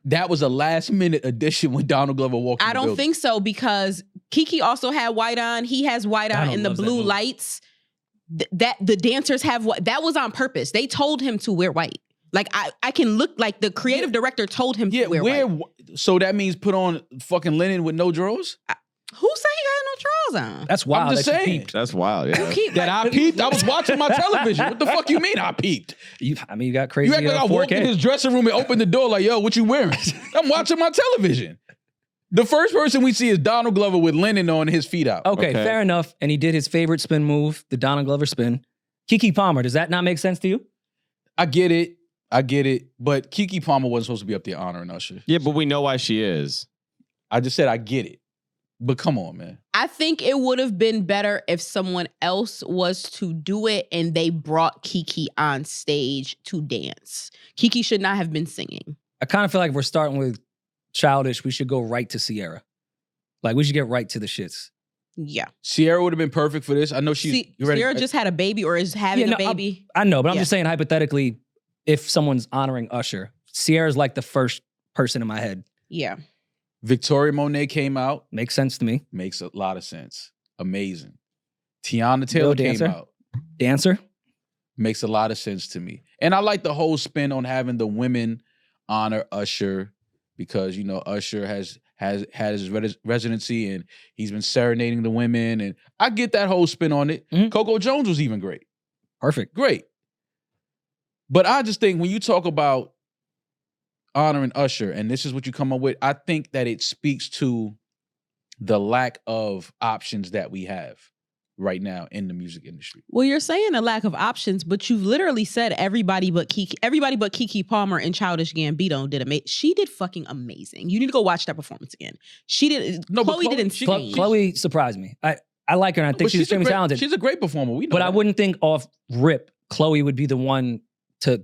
that was a last minute addition when Donald Glover walked in the building. I don't think so because Kiki also had white on. He has white on in the blue lights. That the dancers have what that was on purpose. They told him to wear white. Like I can look like the creative director told him to wear white. So that means put on fucking linen with no drawers? Who said he got no drawers on? That's wild. I'm just saying. That's wild. Yeah. I peeped. I was watching my television. What the fuck you mean I peeped? You got crazy. You act like I walked in his dressing room and opened the door like, yo, what you wearing? I'm watching my television. The first person we see is Donald Glover with linen on his feet out. Okay, fair enough. And he did his favorite spin move, the Donald Glover spin. Keke Palmer, does that not make sense to you? I get it. But Keke Palmer wasn't supposed to be up there honoring Usher. Yeah, but we know why she is. I just said I get it. But come on, man. I think it would have been better if someone else was to do it and they brought Keke on stage to dance. Keke should not have been singing. I kind of feel like if we're starting with Childish, we should go right to Sierra. Like, we should get right to the shits. Yeah. Sierra would have been perfect for this. I know she's... Sierra just had a baby or is having a baby. I know, but I'm just saying hypothetically, if someone's honoring Usher, Sierra's like the first person in my head. Yeah. Victoria Monet came out. Makes sense to me. Makes a lot of sense. Amazing. Tiana Taylor came out. Dancer. Makes a lot of sense to me. And I like the whole spin on having the women honor Usher because, you know, Usher has had his residency and he's been serenading the women. And I get that whole spin on it. Mm-hmm. Coco Jones was even great. Perfect. Great. But I just think when you talk about honoring Usher, and this is what you come up with, I think that it speaks to the lack of options that we have right now in the music industry. Well, you're saying a lack of options, but you've literally said everybody but Keke Palmer and Childish Gambino did amazing. She did fucking amazing. You need to go watch that performance again. She did. No, Chloe did insane. Chloe surprised me. I like her, and I think she's extremely talented. She's a great performer. We know but that. I wouldn't think off rip Chloe would be the one to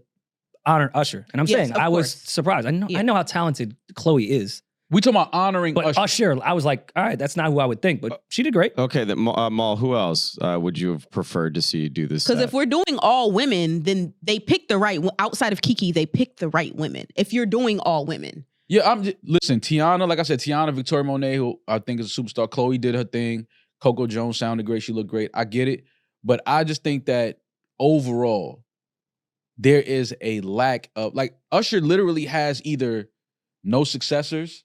honor Usher. And I'm saying I was surprised. I know how talented Chloe is. We talking about honoring Usher. I was like, all right, that's not who I would think, but she did great. Okay, Maul, who else would you have preferred to see do this? Because if we're doing all women, then they pick the right, outside of Keke, they pick the right women. If you're doing all women. Yeah, listen, Tiana, like I said, Victoria Monet, who I think is a superstar. Chloe did her thing. Coco Jones sounded great. She looked great. I get it. But I just think that overall, there is a lack of, like, Usher literally has either no successors.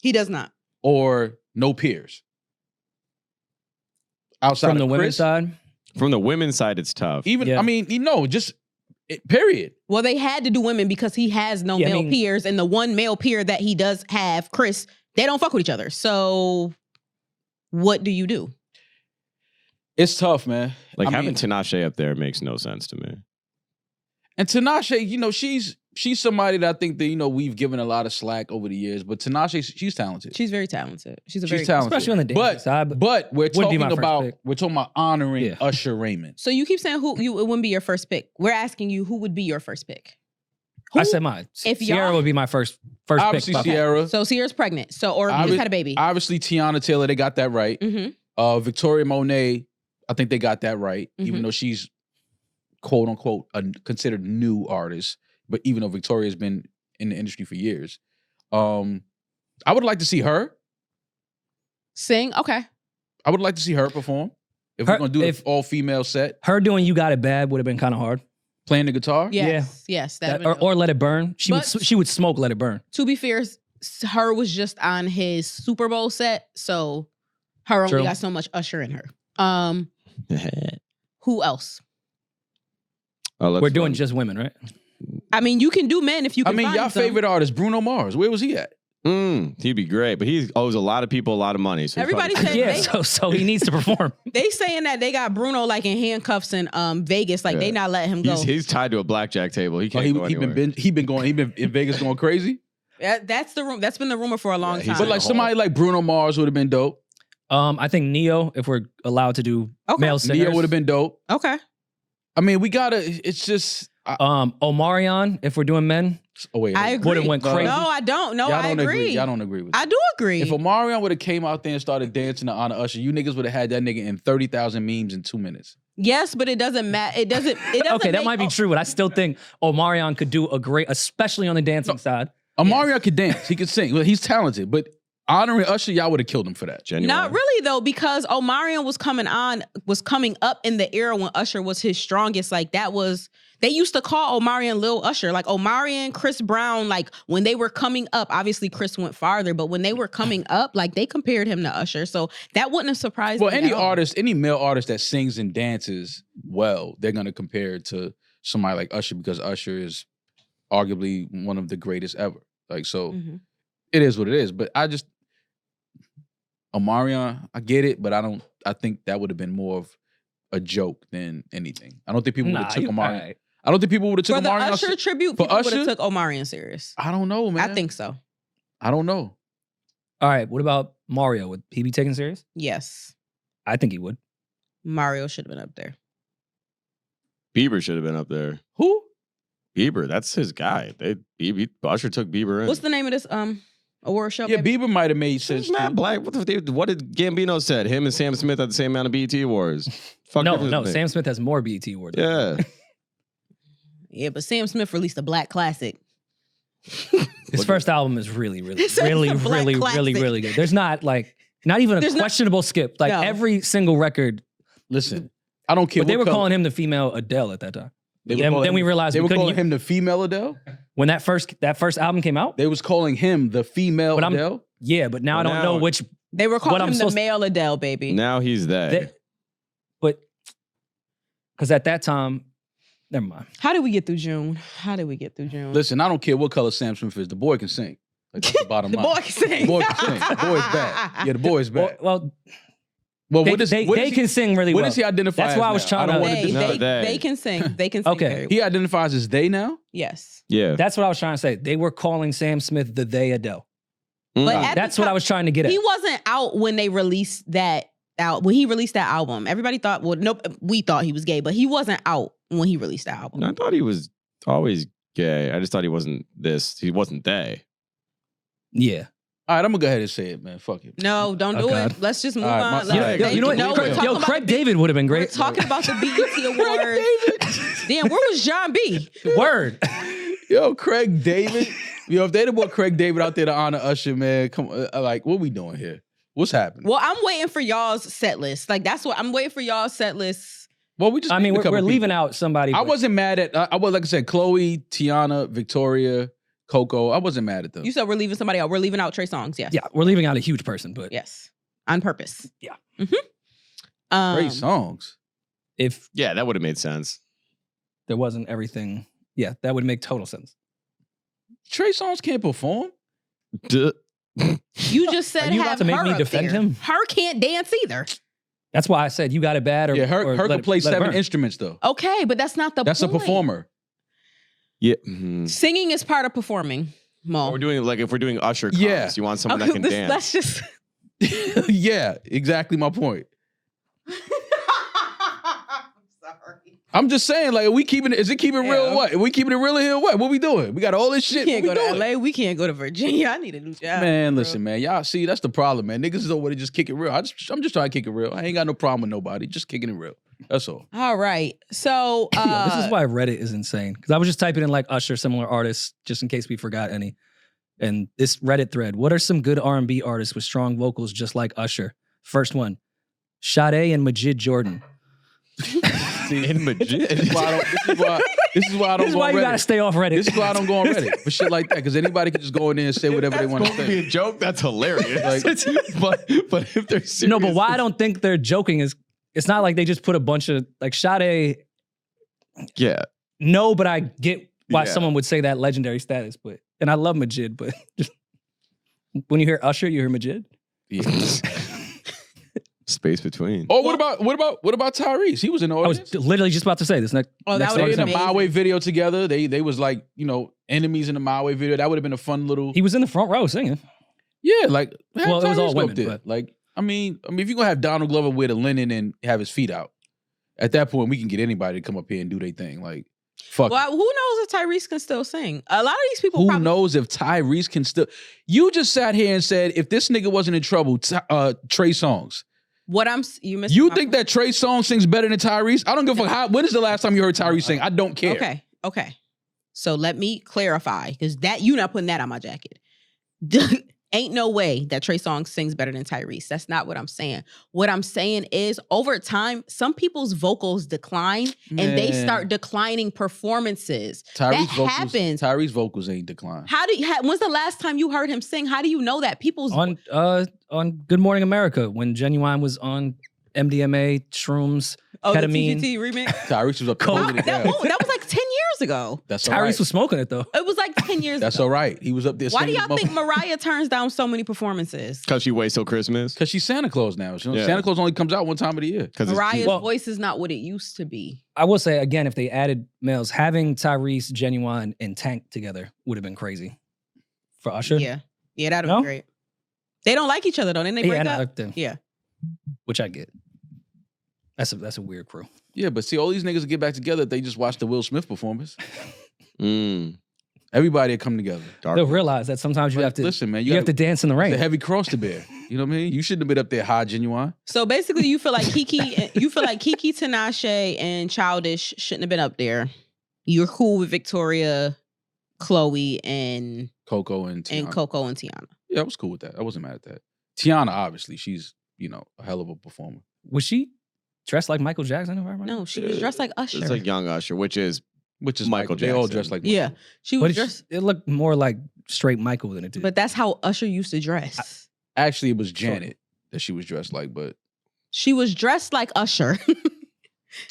He does not. or no peers? Outside From the of women's Chris, side, From the women's side, it's tough. even Yeah. I mean, just period. Well, they had to do women because he has no Yeah, I male mean- peers, and the one male peer that he does have, Chris, they don't fuck with each other. So, what do you do? It's tough, man. Like I having mean, Tinashe up there makes no sense to me. and Tinashe, she's somebody that I think that we've given a lot of slack over the years, but Tinashe, she's talented. She's very talented. She's She's very talented. especially on the dancing side. But we're Would be talking my first about pick. honoring Yeah. Usher Raymond. So you keep saying it wouldn't be your first pick. We're asking you who would be your first pick. Who? I said mine. If Sierra y'all- would be my first Obviously, pick. Sierra. So Sierra's pregnant. So or Obvi- just had a baby. Obviously, Tiana Taylor, they got that right. Mm-hmm. Victoria Monet, I think they got that right, Mhm. even though she's quote unquote considered new artist. But even though Victoria's been in the industry for years, I would like to see her. Sing. Okay. I would like to see her perform. If Her- we're gonna do if- an all female set, Her doing "You Got It Bad" would have been kind of hard. playing the guitar. Yes. Yes. That- That, or "Let It Burn." She But- would smoke "Let It Burn." to be fair, her was just on his Super Bowl set, so her only True. got so much Usher in her. Who else? We're doing just women, right? I mean, you can do men if you I can. mean, find y'all some. favorite artist Bruno Mars. Where was he at? He'd be great, but he owes a lot of people a lot of money. So he's Everybody probably- said- Yeah, they- so he needs to perform. They saying that they got Bruno like in handcuffs in Vegas, like they Yeah. not letting him go. he's tied to a blackjack table. He Oh, can't go anywhere. he been in Vegas going crazy. That's the room. That's been the rumor for a long Yeah, he's time. But like somebody like Bruno Mars would have been dope. I think Neo, if we're allowed to do Okay. male singers. Neo would have been dope. Okay. I mean, we gotta. It's just. Omarion, if we're doing men. Oh wait, I hold on. agree. Would've went No, crazy. I don't. No, Y'all I don't agree. Y'all don't agree with I that. do agree. If Omarion would have came out there and started dancing to honor Usher, you niggas would have had that nigga in 30,000 memes in 2 minutes. Yes, but it doesn't matter. It doesn't. Okay, that make- might be true, but I still think Omarion could do a great, especially on the dancing side. Omarion could dance. He could sing. Well, he's talented. But honoring Usher, y'all would have killed him for that. Genuine. Not really though, because Omarion was coming up in the era when Usher was his strongest. Like that was. They used to call Omarion Lil Usher. Like Omarion, Chris Brown, like when they were coming up, obviously Chris went farther, but when they were coming up, like they compared him to Usher. So that wouldn't have surprised Well, me. any at all. artist, any male artist that sings and dances well, they're gonna compare it to somebody like Usher because Usher is arguably one of the greatest ever. Like so, Mhm. it is what it is. But Omarion, I get it, but I think that would have been more of a joke than anything. I don't think people would have took Omarion. alright. I don't think people would have took For the Omarion. Usher tribute, For people would have Usher? took Omarion serious. I don't know, man. I think so. I don't know. All right, what about Mario? Would he be taken serious? Yes. I think he would. Mario should have been up there. Bieber should have been up there. Who? Bieber, that's his guy. Usher took Bieber in. What's the name of this award show? Yeah, baby? Bieber might have made sense. It's Matt too. Black. What did Gambino said? Him and Sam Smith had the same amount of BET awards. Fuck No, difference no. make? Sam Smith has more BET awards. Yeah. Yeah, but Sam Smith released a black classic. His first album is really, really, It's a really, black really, classic. really, really good. There's not even a There's not- questionable skip. Like No. every single record. Listen, I don't care. But they what were color- calling him the female Adele at that time. They were Then calling we him- realized they we were couldn't calling him the female Adele. When that first album came out. They was calling him the female But Adele. Yeah, but now Well, I don't know now- which. They were What calling I'm him the supposed- male Adele, baby. Now he's that. They, but because at that time, never mind. How did we get through June? Listen, I don't care what color Sam Smith is. The boy can sing. Like, that's the bottom The line. boy can sing. The boy can sing. The boy is bad. Yeah, the boy is bad. Well, Well, they, what is they can sing really what well. does he identify That's as why I was now? trying I don't to- wanna dis- No, They can sing. They can sing. Okay. Very well. He identifies as they now. Yes. Yeah. That's what I was trying to say. They were calling Sam Smith the they Adele. But at That's the what I time, was trying to get at. He wasn't out when they released that out. When he released that album, everybody thought. Well, nope. We thought he was gay, but he wasn't out when he released that album. I thought he was always gay. I just thought he wasn't this. He wasn't they. Yeah. All right, I'm gonna go ahead and say it, man. Fuck it. No, don't Oh, do God. it. Let's just move All right, on. my- Let's- Yeah, they- You know what? no, we're talking about Craig the David would have been We're great. talking about the BET Awards. Damn, where was John B? Word. Yo, Craig David. Yo, if they'd have brought Craig David out there to honor Usher, man, come on. Like, what we doing here? What's happening? Well, I'm waiting for y'all's set list. Like that's what I'm waiting for y'all's set list. Well, we just. I mean, named a we're couple leaving people. out somebody. I but- wasn't mad at. I was like I said, Chloe, Tiana, Victoria, Coco. I wasn't mad at them. You said we're leaving somebody out. We're leaving out Trey Songz. Yes. Yeah, we're leaving out a huge person, but Yes. On purpose. Yeah. Trey Songz. if Yeah, that would have made sense. there wasn't everything, yeah, that would make total sense. Trey Songz can't perform. Duh. You just said Are you about have to make her me up defend there. him? Her can't dance either. That's why I said you got it bad. Or Yeah, her or can play let it 7 burn. instruments though. Okay, but that's not the That's point. a performer. Yeah. Singing is part of performing, Mo. We're doing like if we're doing Usher comps, Yeah. you want someone that can dance. Let's just... Yeah, exactly my point. I'm sorry. I'm just saying, like, are we keeping it? Is it keeping it real? Or what? Are we keeping it real in here? Or what? What we doing? We got all this We shit. can't What go we to doing? LA. We can't go to Virginia. I need a new job. Man, bro. listen, man. Y'all see, that's the problem, man. Niggas don't want to just kick it real. I'm just trying to kick it real. I ain't got no problem with nobody. Just kicking it real. That's all. All right. So Yo, this is why Reddit is insane. Because I was just typing in like Usher, similar artists, just in case we forgot any. And this Reddit thread, what are some good R&B artists with strong vocals just like Usher? First one, Sade and Majid Jordan. In Majid. This is why I don't This is go on why you gotta Reddit. stay off Reddit. This is why I don't go on Reddit for shit like that. Because anybody can just go in there and say whatever they want to say. a joke. That's hilarious. Like, but if they're serious, No, but why I don't think they're joking is it's not like they just put a bunch of like Sade. Yeah. No, but I get why Yeah. someone would say that legendary status. But and I love Majid, but just, when you hear Usher, you hear Majid. yeah. Space between. Oh, what about Tyrese? He was in the I was audience. literally just about to say this. Next, Oh, that next would They have in been a episode. My amazing. Way video together. They was like, enemies in the My Way video. That would have been a fun little. He was in the front row singing. Yeah, like Well, it was all Tyrese women, go up there. but- Like, I mean, if you're gonna have Donald Glover wear the linen and have his feet out, at that point we can get anybody to come up here and do their thing. Like, fuck. Well, who knows if Tyrese can still sing? A lot of these people Who probably knows if Tyrese can still? You just sat here and said if this nigga wasn't in trouble, Trey Songz. you missed. You my think point. that Trey Songz sings better than Tyrese? I don't give a fuck. When is the last time you heard Tyrese sing? I don't care. Okay. So let me clarify because that you not putting that on my jacket. Ain't no way that Trey Songz sings better than Tyrese. That's not what I'm saying. What I'm saying is over time, some people's vocals decline and they Man. start declining performances. That happens. Tyrese vocals ain't declined. How do you? When's the last time you heard him sing? How do you know that people's On Good Morning America when Genuine was on MDMA, shrooms, ketamine. the TGT remix? Tyrese was up Coke. holding it that down. was like 10 years ago. That's all Tyrese right. was smoking it though. It was like 10 years That's ago. all right. He was up there. Why do singing y'all think Mariah turns down so many performances? Because she waits till Christmas. Because she's Santa Claus now. Yeah. Santa Claus only comes out one time of the year. Because Mariah's Well- voice is not what it used to be. I will say again, if they added males, having Tyrese, Genuine, and Tank together would have been crazy for Usher. Yeah, that'd No? be great. They don't like each other though. Didn't they break and I up? like them, Yeah. which I get. That's a weird crew. Yeah, but see, all these niggas get back together if they just watch the Will Smith performance. Everybody will come together. They'll realize that sometimes you Like, have to listen, man. you have to dance in the It's rain. a heavy cross to bear. You know what I mean? You shouldn't have been up there high, Genuine. So basically, you feel like Kiki, Tinashe, and Childish shouldn't have been up there. You're cool with Victoria, Chloe, and Coco and Tiana. Coco and Tiana. Yeah, I was cool with that. I wasn't mad at that. Tiana, obviously, she's, a hell of a performer. Was she dressed like Michael Jackson? If I remember? No, she was dressed like Usher. It's like young Usher, which is Michael They all Jackson. dress like Yeah, she was But dressed, it looked more like straight Michael than it did. but that's how Usher used to dress. Actually, it was Janet that she was dressed like, but She was dressed like Usher.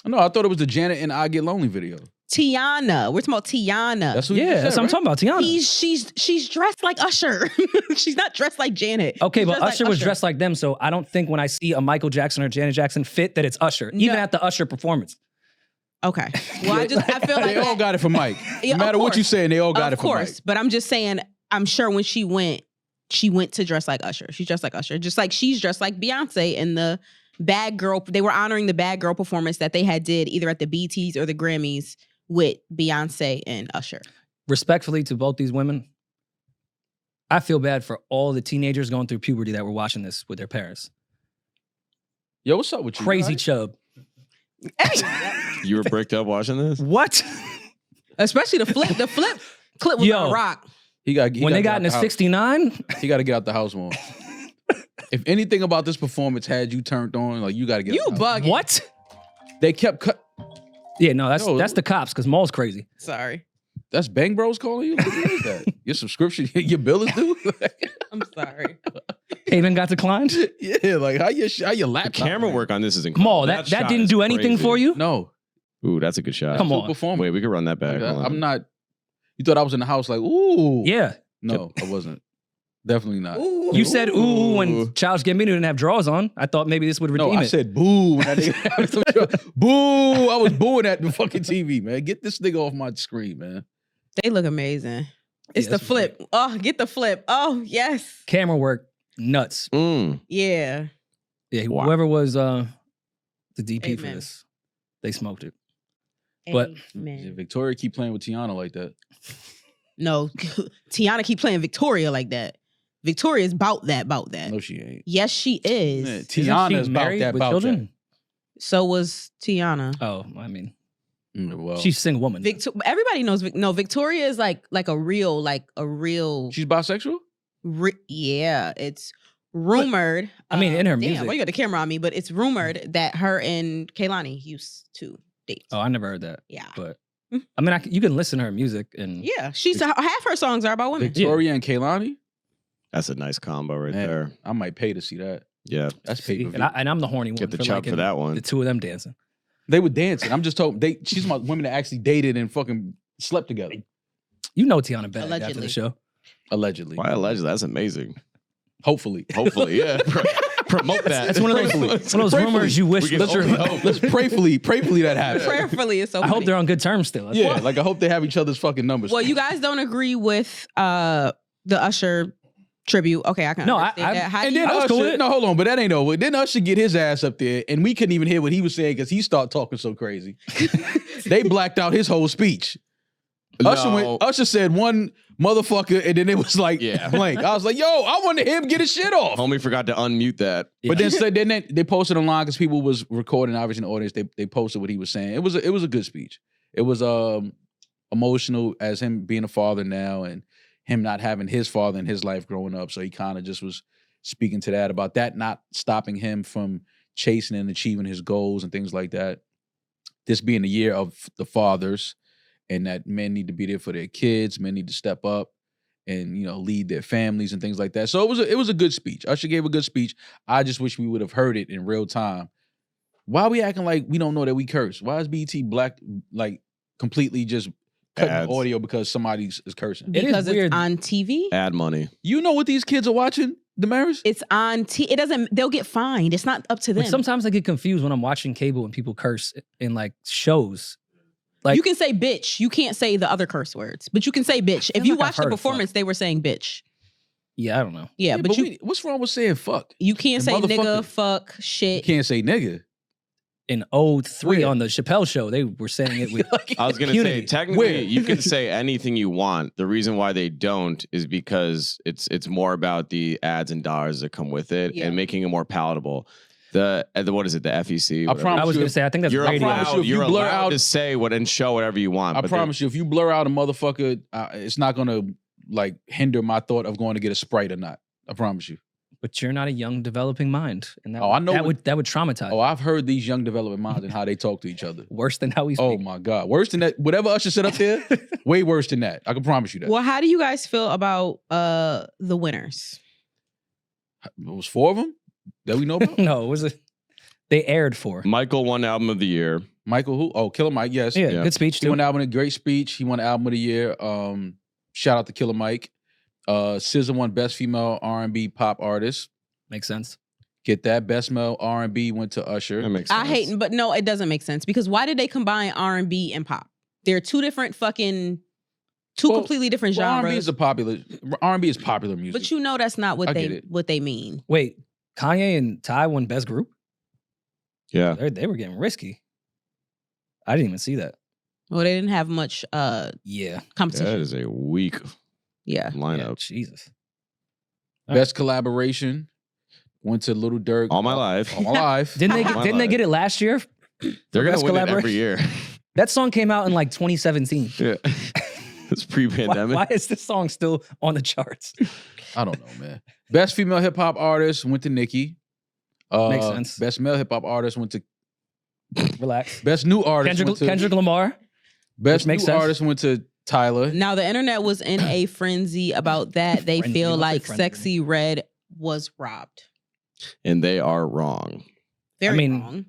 no, I thought it was the Janet and I Get Lonely video. Tiana, we're talking about Tiana. That's what you yeah, just that's said, what I'm right? talking about. Tiana. She's dressed like Usher. She's not dressed like Janet. Okay, She's but dressed like Usher was dressed like them, so I don't think when I see a Michael Jackson or Janet Jackson fit that it's Usher, even No. at the Usher performance. Okay. Well, I feel like They all got it from Mike. Yeah, No matter of what you course. saying, they all got it Of from Mike. course, but I'm just saying. I'm sure when she went to dress like Usher. She's dressed like Usher, just like she's dressed like Beyonce in the Bad Girl. They were honoring the Bad Girl performance that they had did either at the BETs or the Grammys with Beyonce and Usher. Respectfully to both these women, I feel bad for all the teenagers going through puberty that were watching this with their parents. Yo, what's up with you? Crazy right? chub. You were bricked up watching this? What? Especially the flip clip was Yo. on rock. When they got into 69, he got to get out the house more. If anything about this performance had you turned on, like you got to get. You out the house. bugging. what? They kept cut. Yeah, no, No. that's the cops because Maul's crazy. Sorry. That's Bang Bros calling you? What is that? Your subscription, your bill is due? I'm sorry. Payment got declined? Yeah, like how your The laptop? camera ran? work on this is Come incredible. on, that shot didn't is do anything crazy. for you? No. Ooh, that's a good shot. Come Full on. performance. Wait, we could run that back. Like, Hold on. I'm not. You thought I was in the house like, ooh. Yeah. No, I wasn't. Definitely not. Ooh. You said ooh when Ooh. Childish Gambino didn't have drawers on. I thought maybe this would redeem No, I it. said boo. When that nigga- boo. I was booing at the fucking TV, man. Get this nigga off my screen, man. They look amazing. It's Yeah, the that's flip. Oh, get the flip. Oh, yes. Camera work, nuts. Yeah. Yeah, Wow. whoever was the DP for Amen. this, they smoked it. But- Yeah, Amen. Victoria keep playing with Tiana like that. No, Tiana keep playing Victoria like that. Victoria's about that. No, she ain't. Yes, she is. Man, Isn't she Tiana's about married that, with about children? So was Tiana. Oh, I mean, that. Well, she's a single woman. Everybody knows. No, Victoria is like a real. she's bisexual? Yeah, it's rumored. I mean, in her damn, music. why you got the camera on me? But it's rumored that her and Kehlani used to date. Oh, I never heard that. Yeah. But I mean, you can listen to her music and Yeah, she's half her songs are about women. Victoria and Kehlani? That's a nice combo right Man, there. I might pay to see that. Yeah. That's See, pay per and, view. and I'm the horny one. Get the for chub liking for that one. The two of them dancing. They were dancing. I'm just told she's my women that actually dated and fucking slept together. You know Tiana Bennett after Allegedly. the show. Allegedly. Why allegedly? That's amazing. Hopefully. Hopefully, yeah. Promote that. That's one of those rumors you wish. We can Let's, only hope. let's prayfully that happens. Prayerfully, it's so. I hope funny. they're on good terms still. That's Yeah, why. like I hope they have each other's fucking numbers. Well, you guys don't agree with the Usher tribute. Okay, I can No, understand that. How and do you- then I was cool with Usher, it. no, hold on, but that ain't over. Then Usher get his ass up there, and we couldn't even hear what he was saying because he started talking so crazy. They blacked out his whole speech. No. Usher said one motherfucker, and then it was like Yeah. blank. I was like, yo, I wanted him to get his shit off. Homie forgot to unmute that. But then they posted online because people was recording, obviously in the audience. They posted what he was saying. It was a good speech. It was emotional as him being a father now and him not having his father in his life growing up. So he kind of just was speaking to that about that not stopping him from chasing and achieving his goals and things like that. This being the year of the fathers, and that men need to be there for their kids. Men need to step up and lead their families and things like that. So it was a good speech. Usher gave a good speech. I just wish we would have heard it in real time. Why are we acting like we don't know that we curse? Why is BET black like completely just cutting Ads. the audio because somebody is cursing? It is because weird. it's on TV. Ad money. You know what these kids are watching, Demaris? It's on T. It doesn't. They'll get fined. It's not up to them. But sometimes I get confused when I'm watching cable and people curse in like shows. Like you can say bitch. You can't say the other curse words, but you can say bitch. If feel you like I've watch the heard of performance, they were saying bitch. yeah, I don't know. Yeah, but you what's wrong with saying fuck? you can't say And nigga, motherfucker. fuck, You shit. can't say nigga. In 03 Where? on the Chappelle show, they were saying it with I was going to say, Unity. technically, Where? you can say anything you want. The reason why they don't is because it's more about the ads and dollars that come with it Yeah. and making it more palatable. The what is it? The FEC. I whatever. promise I was you, going to say, I think that's You're radio. promise you, allowed, if you you're blur allowed out- to say what and show whatever you want. I but promise you, if you blur out a motherfucker, it's not gonna like hinder my thought of going to get a Sprite or not. I promise you. But you're not a young developing mind. And that, Oh, I know that what- would traumatize. Oh, I've heard these young development minds and how they talk to each other. Worse than how we speak. Oh my God. Worse than that. Whatever Usher said up there, way worse than that. I can promise you that. Well, how do you guys feel about the winners? It was 4 of them that we know about? No, it was they aired for. Michael won album of the year. Michael who? Oh, Killer Mike, yes. Yeah, Yeah. good speech He too. won album, a great speech. He won album of the year. Shout out to Killer Mike. SZA won Best Female R&B Pop Artist. Makes sense. Get that. Best Male R&B went to Usher. That makes sense. I hate, but no, it doesn't make sense because why did they combine R&B and pop? They're two different fucking, Well, completely different Well, genres. R&B is popular music. But you know that's not what I get they it. mean. Wait, Kanye and Ty won Best Group? Yeah. They were getting risky. I didn't even see that. Well, they didn't have much Yeah. competition. That is a weak Yeah. Yeah, lineup. Jesus. Best collaboration went to Little Durk. All my life. All my life. Didn't they My get life. it last year? They're going Best to win it every collaboration? year. That song came out in like 2017. Yeah. It's Why, pre-pandemic. why is this song still on the charts? I don't know, man. Best female hip hop artist went to Nicki. Makes sense. Best male hip hop artist went to. Relax. Best new artist went to. Kendrick Lamar. Best which makes new sense. artist went to Tyla. Now the internet was in a frenzy about that. They Frenzy, feel don't say like frenzy. Sexyy Red was robbed. And they are wrong. Very mean, wrong.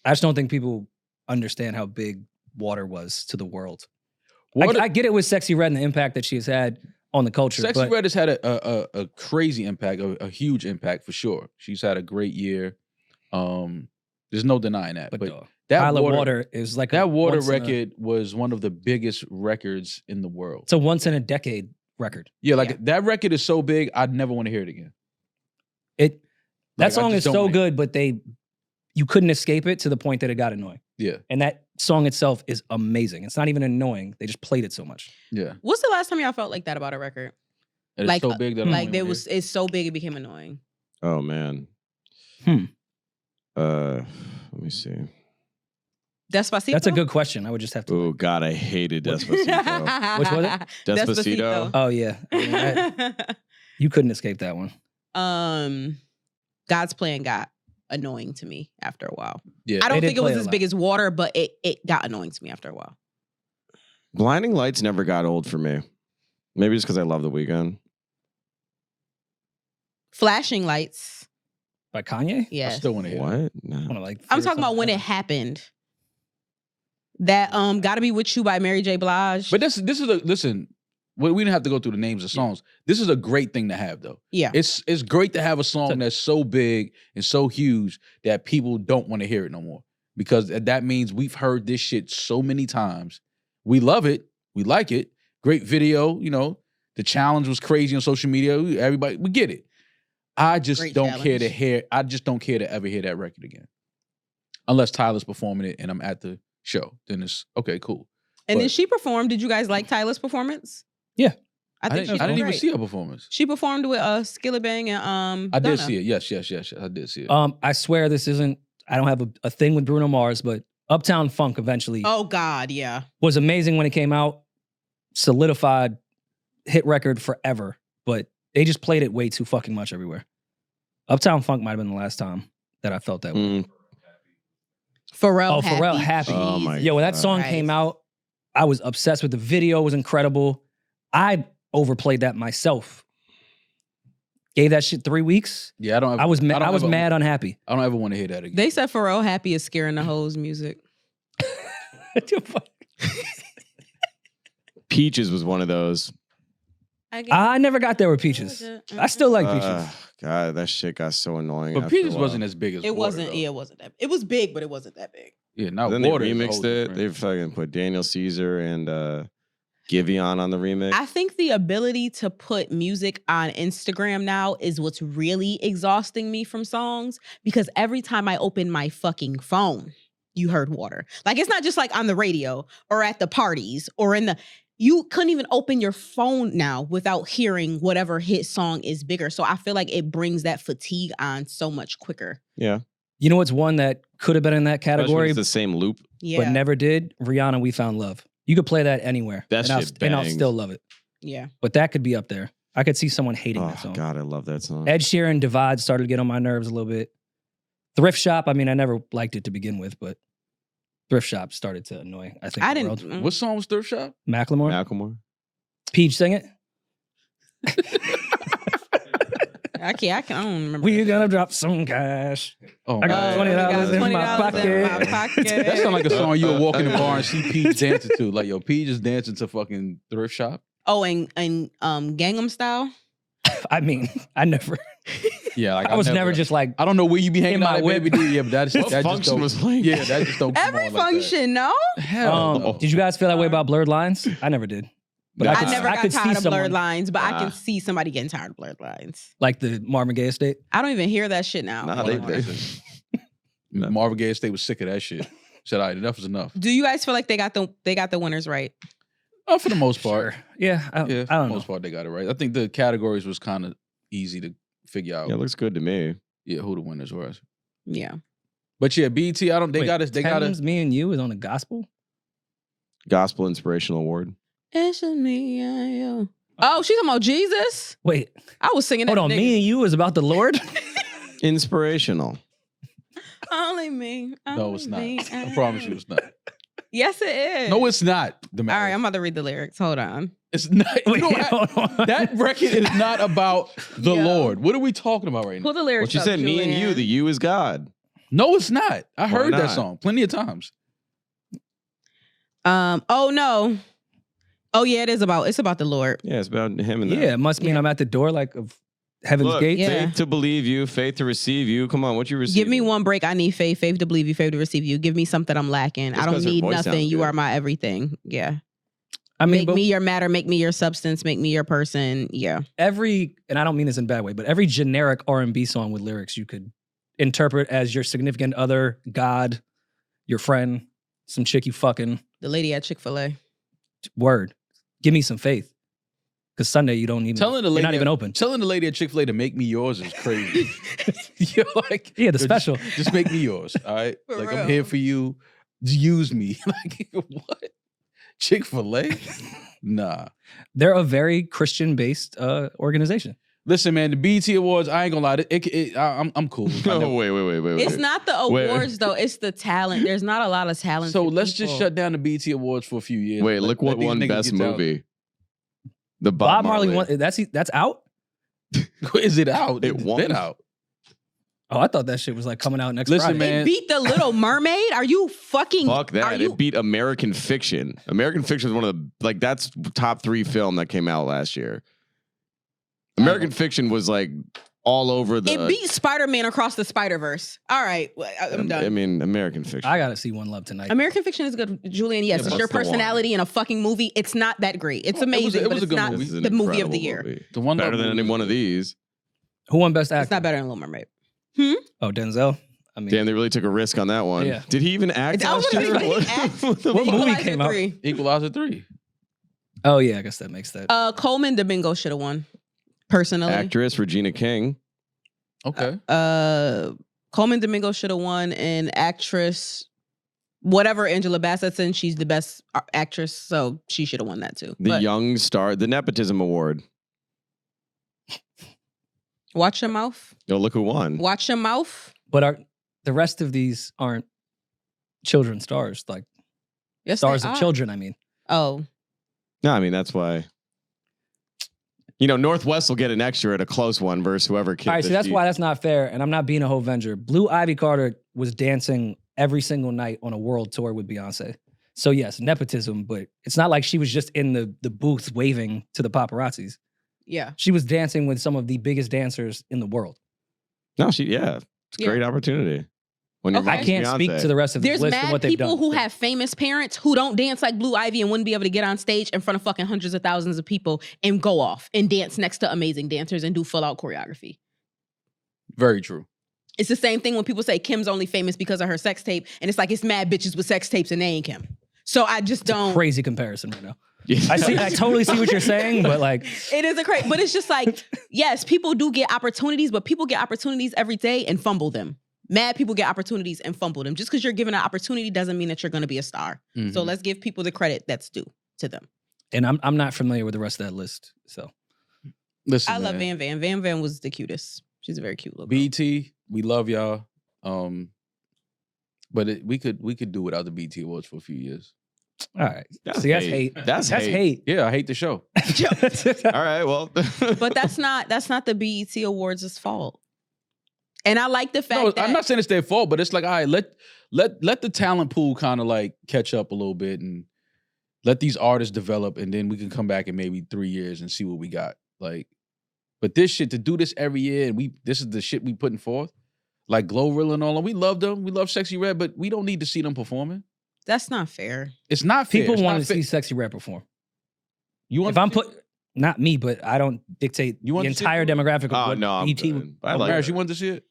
I just don't think people understand how big water was to the world. Water- I get it with Sexyy Red and the impact that she has had on the culture. Sexyy but Red has had a crazy impact, a huge impact for sure. She's had a great year. There's no denying that. But dog, that Tyla water, Water is like that a water once in a- record was one of the biggest records in the world. It's a once in a decade record. Yeah, like Yeah. that record is so big, I'd never want to hear it again. That Like, I song just is don't so like it. good, but you couldn't escape it to the point that it got annoying. Yeah, And that song itself is amazing. It's not even annoying. They just played it so much. yeah. What's the last time y'all felt like that about a record? And Like, it's so big that I don't Like wanna there hear was, it. it's so big it became annoying. Oh man. Let me see. Despacito. That's a good question. I would just have to. Oh God, I hated Despacito. Which was it? Despacito. Oh, yeah. I mean, you couldn't escape that one. God's Plan got annoying to me after a while. Yeah. I don't They did think it play was a as lot. big as Water, but it got annoying to me after a while. Blinding Lights never got old for me. Maybe just because I love The Weeknd. Flashing Lights. By Kanye? I Yes. still want to hear it. What? No. Wanna, like, I'm figure talking about something when out. it happened. That Gotta Be With You by Mary J. Blige. But this is a listen. We didn't have to go through the names of songs. This is a great thing to have, though. yeah. It's great to have a song that's so big and so huge that people don't want to hear it no more, because that means we've heard this shit so many times. We love it. We like it. Great video. You know, the challenge was crazy on social media. Everybody, we get it. I just Great don't care to challenge. hear. I just don't care to ever hear that record again, unless Tyler's performing it and I'm at the show. Then it's okay, cool. And then but- she performed. Did you guys like Tyla's performance? Yeah. I think didn't even see her performance. She performed with Skillet Bang and I did Donna. see it. Yes, I did see it. I swear this isn't, I don't have a thing with Bruno Mars, but Uptown Funk eventually Oh God, yeah. was amazing when it came out. Solidified hit record forever, but they just played it way too fucking much everywhere. Uptown Funk might have been the last time that I felt that way. Mm. Pharrell. Pharrell Happy. Oh my Yo, when that God. song Right. came out, I was obsessed with the video. It was incredible. I overplayed that myself. Gave that shit 3 weeks. Yeah, I don't. Ever, I was don't ever- mad unhappy. I don't ever want to hear that again. They said Pharrell Happy is scaring the hoes music. Peaches was one of those. I never got there with Peaches. I still like Peaches. God, that shit got so annoying. But after a Peaches while. wasn't as big as It Water, wasn't. though. Yeah, it wasn't that. It was big, but it wasn't that big. Yeah, now Then they Water is a whole remixed it. different- They fucking put Daniel Caesar and Giveon on the remix. I think the ability to put music on Instagram now is what's really exhausting me from songs, because every time I open my fucking phone, you heard Water. Like, it's not just like on the radio or at the parties or in the. You couldn't even open your phone now without hearing whatever hit song is bigger. So I feel like it brings that fatigue on so much quicker. yeah. You know what's one that could have been in that Especially when category, it's the same loop. Yeah. but never did? Rihanna, We Found Love. You could play that anywhere. That and shit I'll bangs. still love it. Yeah. But that could be up there. I could see someone hating Oh that song. God, I love that song. Ed Sheeran, Divide started to get on my nerves a little bit. Thrift Shop, I mean, I never liked it to begin with, but Thrift Shop stared to annoy, I think, I the didn't. world. What song was Thrift Shop? Macklemore? Macklemore. Peach, sing it. I don't remember. We're gonna drop some cash. Oh, I got man. $20 in my pocket. That sounds like a song you would walk in the bar and see Peach dancing to. Like, yo, Peach is dancing to fucking Thrift Shop. Oh, and Gangnam Style. I mean, I never, Yeah, like I was never just like, I don't know where you be hanging in my out at, whip. baby. Yeah, but that What just function don't, was playing? Yeah, that just don't. come Every on like that. function, no? Hell no. did you guys feel that way about Blurred Lines? I never did. But Nah. I, could, I never I got could see tired of blurred someone, lines, but I Nah. can see somebody getting tired of blurred lines. like the Marvin Gaye estate. I don't even hear that shit now. Nah, anymore. Marvin Gaye Estate was sick of that shit. Said, all right, enough is enough. Do you guys feel like they got the winners right? For the most part. Sure. Yeah, I Yeah, for don't the know. most part, they got it right. I think the categories was kind of easy to figure out. Yeah, it looks good to me. Yeah, who the winners was. Yeah. But yeah, BET, I don't. They Wait, got us. They got us. Tems, Me and You is on the gospel. Gospel Inspirational Award. It's just me and you. Oh, she's talking about Jesus? Wait, I was singing hold that. on. nigga. Me and You is about the Lord. Inspirational. Only me. No, it's not. I promise you, it's not. Yes, it is. No, it's not. All right, I'm about to read the lyrics. Hold on. It's not. Hold on. That record is not about the Yo. Lord. What are we talking about right now? Pull the lyrics What you up, said, me and you, Julian. the you is God. No, it's not. I heard that not? song plenty of times. Oh, no. Oh, yeah, it's about the Lord. Yeah, it's about him and Yeah, it must mean I'm at the door like of heaven's Look, gates. Yeah. faith to believe you, faith to receive you. Come on, what you receive? Give me one break. I need faith to believe you, faith to receive you. Give me something I'm lacking. Just I don't 'cause her need voice nothing. sounds You good. are my everything. Yeah. I mean, Make but me your matter. Make me your substance. Make me your person. Yeah. every, and I don't mean this in a bad way, but every generic R&B song with lyrics you could interpret as your significant other, God, your friend, some chick you fucking, The lady at Chick-fil-A. word. Give me some faith. Because Sunday you don't even, Telling the you're lady, not even open. Telling the lady at Chick-fil-A to make me yours is crazy. You're like, Yeah, the yo, special. Just make me yours. All right. For like real. I'm here for you. Just use me. Like what? Chick-fil-A? Nah. They're a very Christian-based organization. Listen, man, the BET Awards, I ain't gonna lie. I'm cool. I Oh, never- wait. It's not the Wait. awards, though. It's the talent. There's not a lot of talent. So let's just shut down the BET Awards for a few years. Wait, look what these won niggas best get talented. movie. The Bob Marley won. That's out? Is it out? It It's won. been out. Oh, I thought that shit was like coming out next Listen, Friday. man. It beat The Little Mermaid? Are you fucking... Fuck Are that. you... It beat American Fiction. American Fiction is one of the, like, that's top 3 film that came out last year. American Fiction was like all over the. It beat Spider-Man Across the Spider-Verse. All right. I'm done. I mean, American Fiction. I gotta see One Love tonight. American Fiction is good, Julian. Yes, Yeah, it's but your that's the one. personality in a fucking movie. It's not that great. It's amazing, it but was a it's good not movie. This is an the movie of the incredible year. movie. The one Better than any one of these. Who won Best Actor? It's not better than Little Mermaid. Oh, Denzel. I mean, Damn, they really took a risk on that one. Yeah. Did he even act I was last gonna year? say, did he act? What the What fuck? movie Equalizer came out? 3. Equalizer 3. oh yeah, I guess that makes that. Coleman Domingo should have won. Personally, Actress Regina King. Okay. Coleman Domingo should have won, and actress, whatever Angela Bassett's in, she's the best actress, so she should have won that too. The But Young Star, the Nepotism Award. watch your mouth. Yo, look who won. Watch your mouth. But the rest of these aren't children stars, like Yes, stars they of are. children. I mean, Oh, No, I mean, that's why. You know, Northwest will get an extra at a close one versus whoever kid. all right, so that that's she- why that's not fair. And I'm not being a Hovenger. Blue Ivy Carter was dancing every single night on a world tour with Beyonce. So yes, nepotism, but it's not like she was just in the booth waving to the paparazzis. yeah. She was dancing with some of the biggest dancers in the world. No, it's a Yeah. great opportunity. When you're Okay. I watching can't speak Beyonce. to the rest of the There's list and mad what they've people done. who have famous parents who don't dance like Blue Ivy and wouldn't be able to get on stage in front of fucking hundreds of thousands of people and go off and dance next to amazing dancers and do full out choreography. Very true. It's the same thing when people say Kim's only famous because of her sex tape, and it's like it's mad bitches with sex tapes and they ain't Kim. So I just don't. crazy comparison right now. Yeah. I totally see what you're saying, but like, It is a crazy, but it's just like, yes, people do get opportunities, but people get opportunities every day and fumble them. Mad people get opportunities and fumble them. Just because you're given an opportunity doesn't mean that you're going to be a star. Mm-hmm. So let's give people the credit that's due to them. and I'm not familiar with the rest of that list. So Listen, I love man. Van Van. Van Van was the cutest. She's a very cute little girl. BT, we love y'all. But we could do without the BT Awards for a few years. all right, That's see, that's hate. hate. That's hate. Yeah, I hate the show. All right, well. But that's not the BET Awards' fault. And I like the fact No, that I'm not saying it's their fault, but it's like, all right, let the talent pool kind of like catch up a little bit and let these artists develop, and then we can come back in maybe 3 years and see what we got. Like, but this shit, to do this every year, and this is the shit we putting forth, like Glorilla and all of them. We love them. We love Sexyy Red, but we don't need to see them performing. that's not fair. It's not fair. People It's want not to fair. see Sexyy Red perform. You want If I'm not me, but I don't dictate You want the to see entire it? demographic of Oh, what no, I'm BET. good. I like Demaris, it. you want to see it?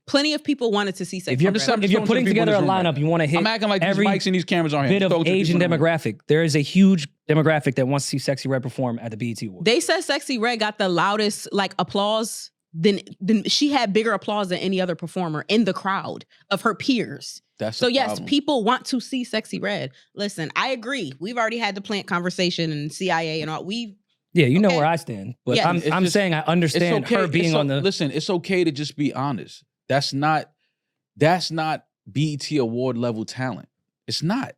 Plenty of people wanted to see Sexyy If you're, Red. I'm just if you're talking to putting the people in together a this room right lineup, now. you want to hit I'm acting like these every mics and these cameras aren't here. bit I'm of talking to the Asian people in the room. demographic. There is a huge demographic that wants to see Sexyy Red perform at the BET Awards. They said Sexyy Red got the loudest like applause. Than she had bigger applause than any other performer in the crowd of her peers. That's So the yes, problem. people want to see Sexyy Red. Listen, I agree. We've already had the plant conversation and CIA and all. Yeah, you know Okay. where I stand. But Yeah. I'm It's just- saying I understand her being on the. Listen, it's okay to just be honest. That's not BET award level talent. It's not.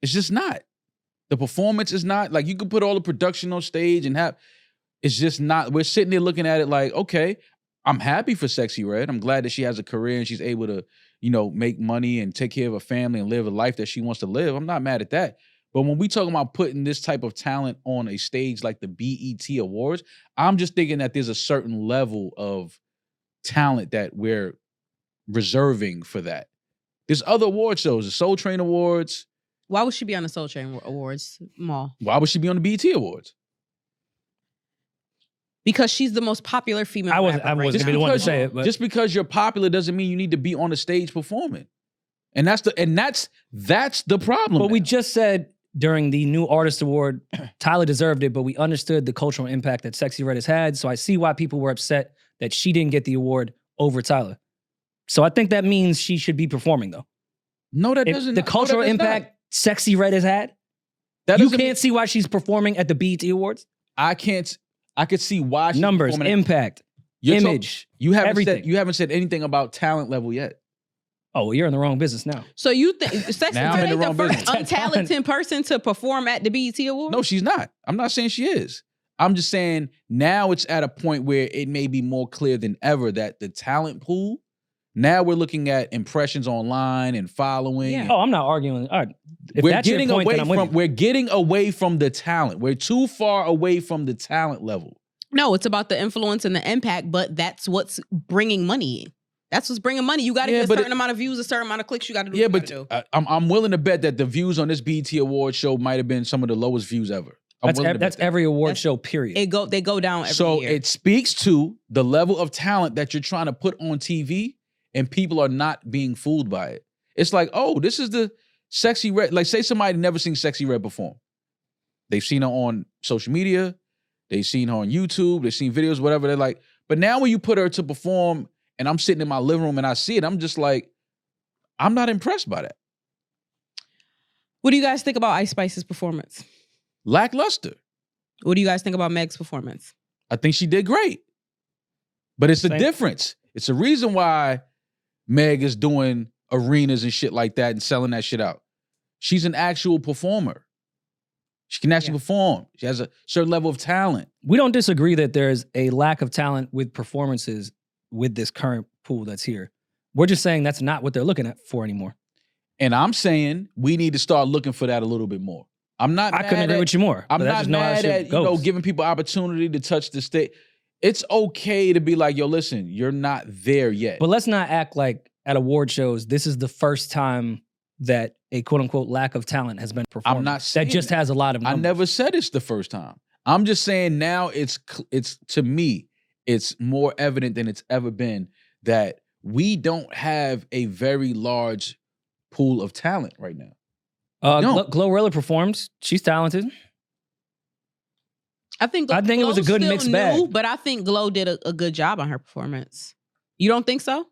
It's just not. The performance is not. Like, you could put all the production on stage and have, it's just not. We're sitting there looking at it like, okay, I'm happy for Sexyy Red. I'm glad that she has a career and she's able to, make money and take care of her family and live a life that she wants to live. I'm not mad at that. But when we talking about putting this type of talent on a stage like the BET Awards, I'm just thinking that there's a certain level of talent that we're reserving for that. There's other award shows, the Soul Train Awards. Why would she be on the Soul Train Awards, Maul? Why would she be on the BET Awards? Because she's the most popular female. I wasn't going to be the one to say it, but just because you're popular doesn't mean you need to be on the stage performing. And that's the problem. But now. we just said during the New Artist Award, Tyla deserved it, but we understood the cultural impact that Sexyy Red has had. So I see why people were upset that she didn't get the award over Tyla. So I think that means she should be performing, though. No, that doesn't. The cultural impact Sexyy Red has had, you can't see why she's performing at the BET Awards? I can't. I could see why she's numbers, performing impact, image, everything. You haven't said anything about talent level yet. Oh, well, you're in the wrong business now. So you think Sexyy Red ain't the first business. untalented person to perform at the BET Awards? No, she's not. I'm not saying she is. I'm just saying now it's at a point where it may be more clear than ever that the talent pool, now we're looking at impressions online and following. Yeah. And Oh, I'm not arguing. All right. If we're that's your getting point, away then I'm with from you. we're getting away from the talent. We're too far away from the talent level. No, it's about the influence and the impact, but that's what's bringing money in. That's what's bringing money. You got to get a certain amount of views, a certain amount of clicks. You got to do. Yeah, what but you gotta do. I'm willing to bet that the views on this BET Award show might have been some of the lowest views ever. That's every award show, period. They go down every so year. it speaks to the level of talent that you're trying to put on TV, and people are not being fooled by it. It's like, oh, this is the Sexyy Red. Like, say somebody never seen Sexyy Red perform. They've seen her on social media. They've seen her on YouTube. They've seen videos, whatever. They're like, but now when you put her to perform and I'm sitting in my living room and I see it, I'm just like, I'm not impressed by that. What do you guys think about Ice Spice's performance? Lackluster. What do you guys think about Meg's performance? I think she did great. But it's a difference. It's a reason why Meg is doing arenas and shit like that and selling that shit out. She's an actual performer. She can actually perform. She has a certain level of talent. We don't disagree that there's a lack of talent with performances with this current pool that's here. We're just saying that's not what they're looking at for anymore. And I'm saying we need to start looking for that a little bit more. I'm not I couldn't agree with you more. I'm not mad at, giving people opportunity to touch the stage. It's okay to be like, yo, listen, you're not there yet. But let's not act like at award shows, this is the first time that a quote unquote lack of talent has been performed. I'm not saying that just has a lot of numbers. I never said it's the first time. I'm just saying now it's to me, it's more evident than it's ever been that we don't have a very large pool of talent right now. Glorilla performs. She's talented. I think it was a good mixed bag. But I think Glow did a good job on her performance. You don't think so?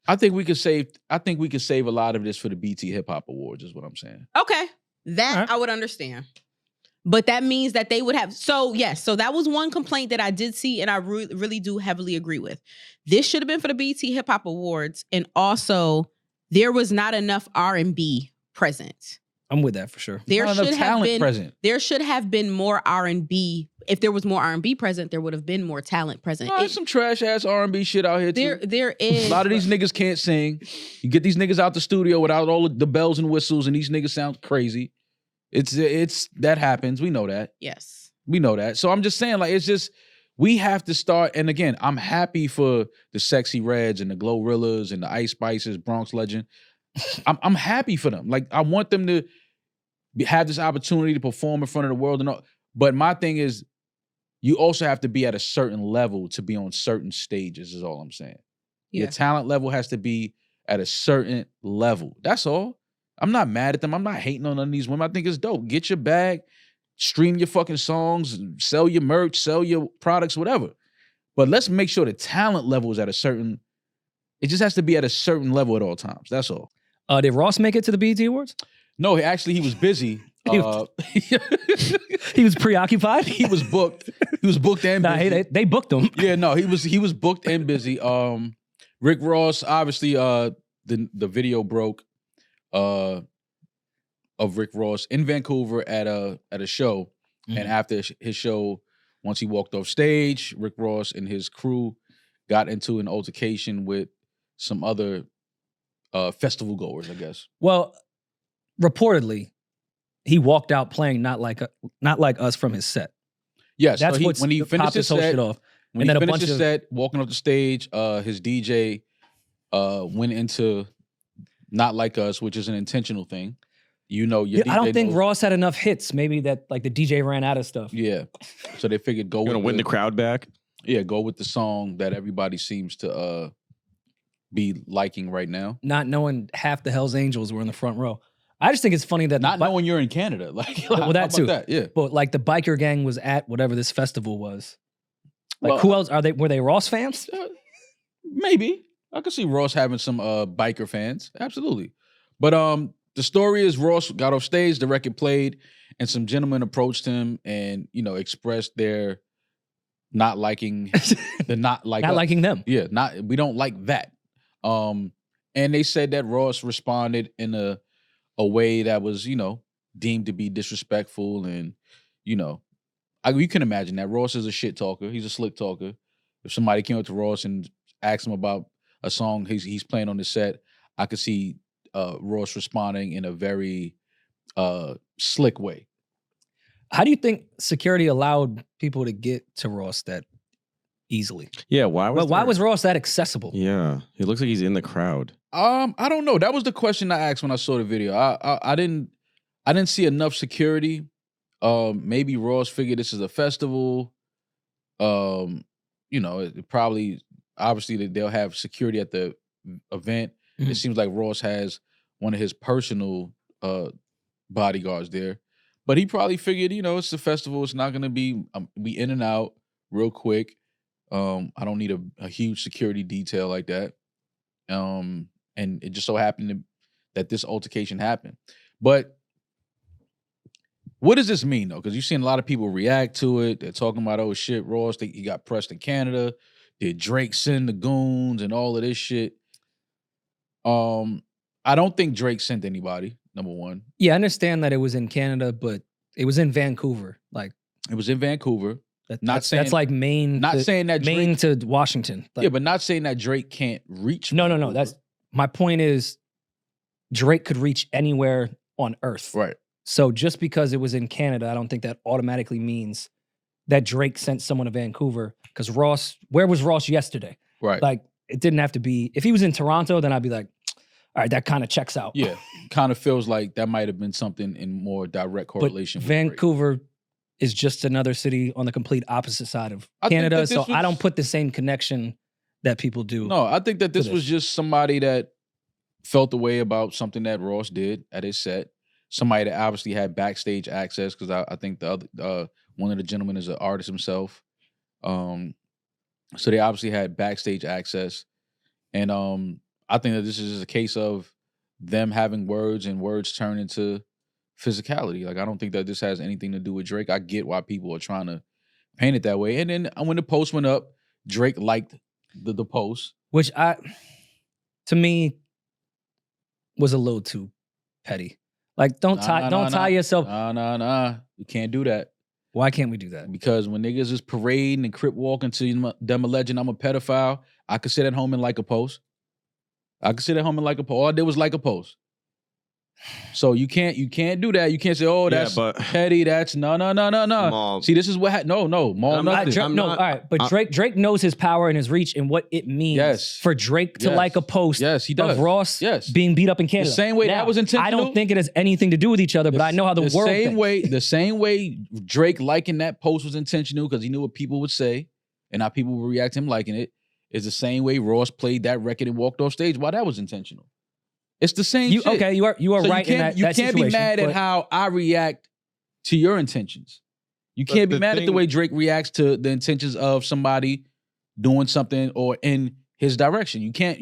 I think we could save a lot of this for the BT Hip Hop Awards, is what I'm saying. Okay. That I would understand. But that means that they would have. So, yes. So that was one complaint that I did see, and I really do heavily agree with. This should have been for the BT Hip Hop Awards. And also, there was not enough R&B present. I'm with that for sure. There should have been more R&B. If there was more R&B present, there would have been more talent present. There's some trash ass R&B shit out here too. There is. A lot of these niggas can't sing. You get these niggas out the studio without all the bells and whistles, and these niggas sound crazy. It's that happens. We know that. Yes. We know that. So I'm just saying, like, it's just, we have to start. And again, I'm happy for the Sexyy Reds and the Glorrillas and the Ice Spices, Bronx Legend. I'm happy for them. Like, I want them to have this opportunity to perform in front of the world and all. But my thing is, you also have to be at a certain level to be on certain stages, is all I'm saying. Yeah. Your talent level has to be at a certain level. That's all. I'm not mad at them. I'm not hating on none of these women. I think it's dope. Get your bag, stream your fucking songs, sell your merch, sell your products, whatever. But let's make sure the talent level is at a certain, it just has to be at a certain level at all times. That's all. Did Ross make it to the BET Awards? No, he was busy. He was preoccupied. He was booked. He was booked and busy. They booked him. Yeah, no, he was booked and busy. Rick Ross, obviously, the video broke. of Rick Ross in Vancouver at a show, and after his show, once he walked off stage, Rick Ross and his crew got into an altercation with some other festival goers, I guess. Well, reportedly, he walked out playing Not Like Us from his set. Yes, That's so what when he finished his set, off. When he finished his set, walking off the stage, his DJ went into Not Like Us, which is an intentional thing. You know, your DJ I don't think knows. Ross had enough hits. Maybe that like the DJ ran out of stuff. Yeah, so they figured go. You're gonna win the crowd back. Yeah, go with the song that everybody seems to be liking right now. Not knowing half the Hells Angels were in the front row. I just think it's funny that not knowing you're in Canada, like well, that too. That? Yeah, but like the biker gang was at whatever this festival was. Like well, who else are they? Were they Ross fans? Maybe I could see Ross having some biker fans. Absolutely, but the story is Ross got off stage, the record played, and some gentlemen approached him and expressed their not liking liking them. Yeah, we don't like that. And they said that Ross responded in a way that was, deemed to be disrespectful. And, you can imagine that Ross is a shit talker. He's a slick talker. If somebody came up to Ross and asked him about a song he's playing on the set, I could see Ross responding in a very slick way. How do you think security allowed people to get to Ross that easily? Yeah, why was Ross that accessible? Yeah, he looks like he's in the crowd. I don't know. That was the question I asked when I saw the video. I didn't see enough security. Maybe Ross figured this is a festival. It probably obviously they'll have security at the event. It seems like Ross has one of his personal bodyguards there. But he probably figured, it's a festival. It's not going to be in and out real quick. I don't need a huge security detail like that. And it just so happened that this altercation happened. But what does this mean, though? Because you've seen a lot of people react to it. They're talking about, oh, shit, Ross, he got pressed in Canada. Did Drake send the goons and all of this shit? I don't think Drake sent anybody. Number one. Yeah, I understand that it was in Canada, but it was in Vancouver. Like it was in Vancouver. That's like Maine. Not saying that Maine to Washington. Like, yeah, but not saying that Drake can't reach. No. That's my point. Is Drake could reach anywhere on Earth. Right. So just because it was in Canada, I don't think that automatically means that Drake sent someone to Vancouver. Because where was Ross yesterday? Right. Like it didn't have to be. If he was in Toronto, then I'd be like, all right, that kind of checks out. Yeah, kind of feels like that might have been something in more direct correlation. But Vancouver is just another city on the complete opposite side of Canada, so I don't put the same connection that people do. No, I think that this was just somebody that felt the way about something that Ross did at his set. Somebody that obviously had backstage access, because I think the other one of the gentlemen is an artist himself. So they obviously had backstage access, and I think that this is just a case of them having words and words turn into physicality. Like, I don't think that this has anything to do with Drake. I get why people are trying to paint it that way. And then when the post went up, Drake liked the post. Which to me, was a little too petty. Like, don't tie yourself. Nah. You can't do that. Why can't we do that? Because when niggas is parading and crip walking to them a legend, I'm a pedophile, I could sit at home and like a post. All I did was like a post. So you can't do that. You can't say, oh, that's petty. That's no. See, this is what no, Maul nothing. All right, but Drake knows his power and his reach and what it means for Drake to like a post he does. of Ross being beat up in Canada. The same way that was intentional. I don't think it has anything to do with each other, but I know how the world thinks. The same way Drake liking that post was intentional because he knew what people would say and how people would react to him liking it, is the same way Ross played that record and walked off stage. Why that was intentional. It's the same shit. Okay, you are so right in that You can't be mad at how I react to your intentions. You can't be mad at the way Drake reacts to the intentions of somebody doing something or in his direction. We can't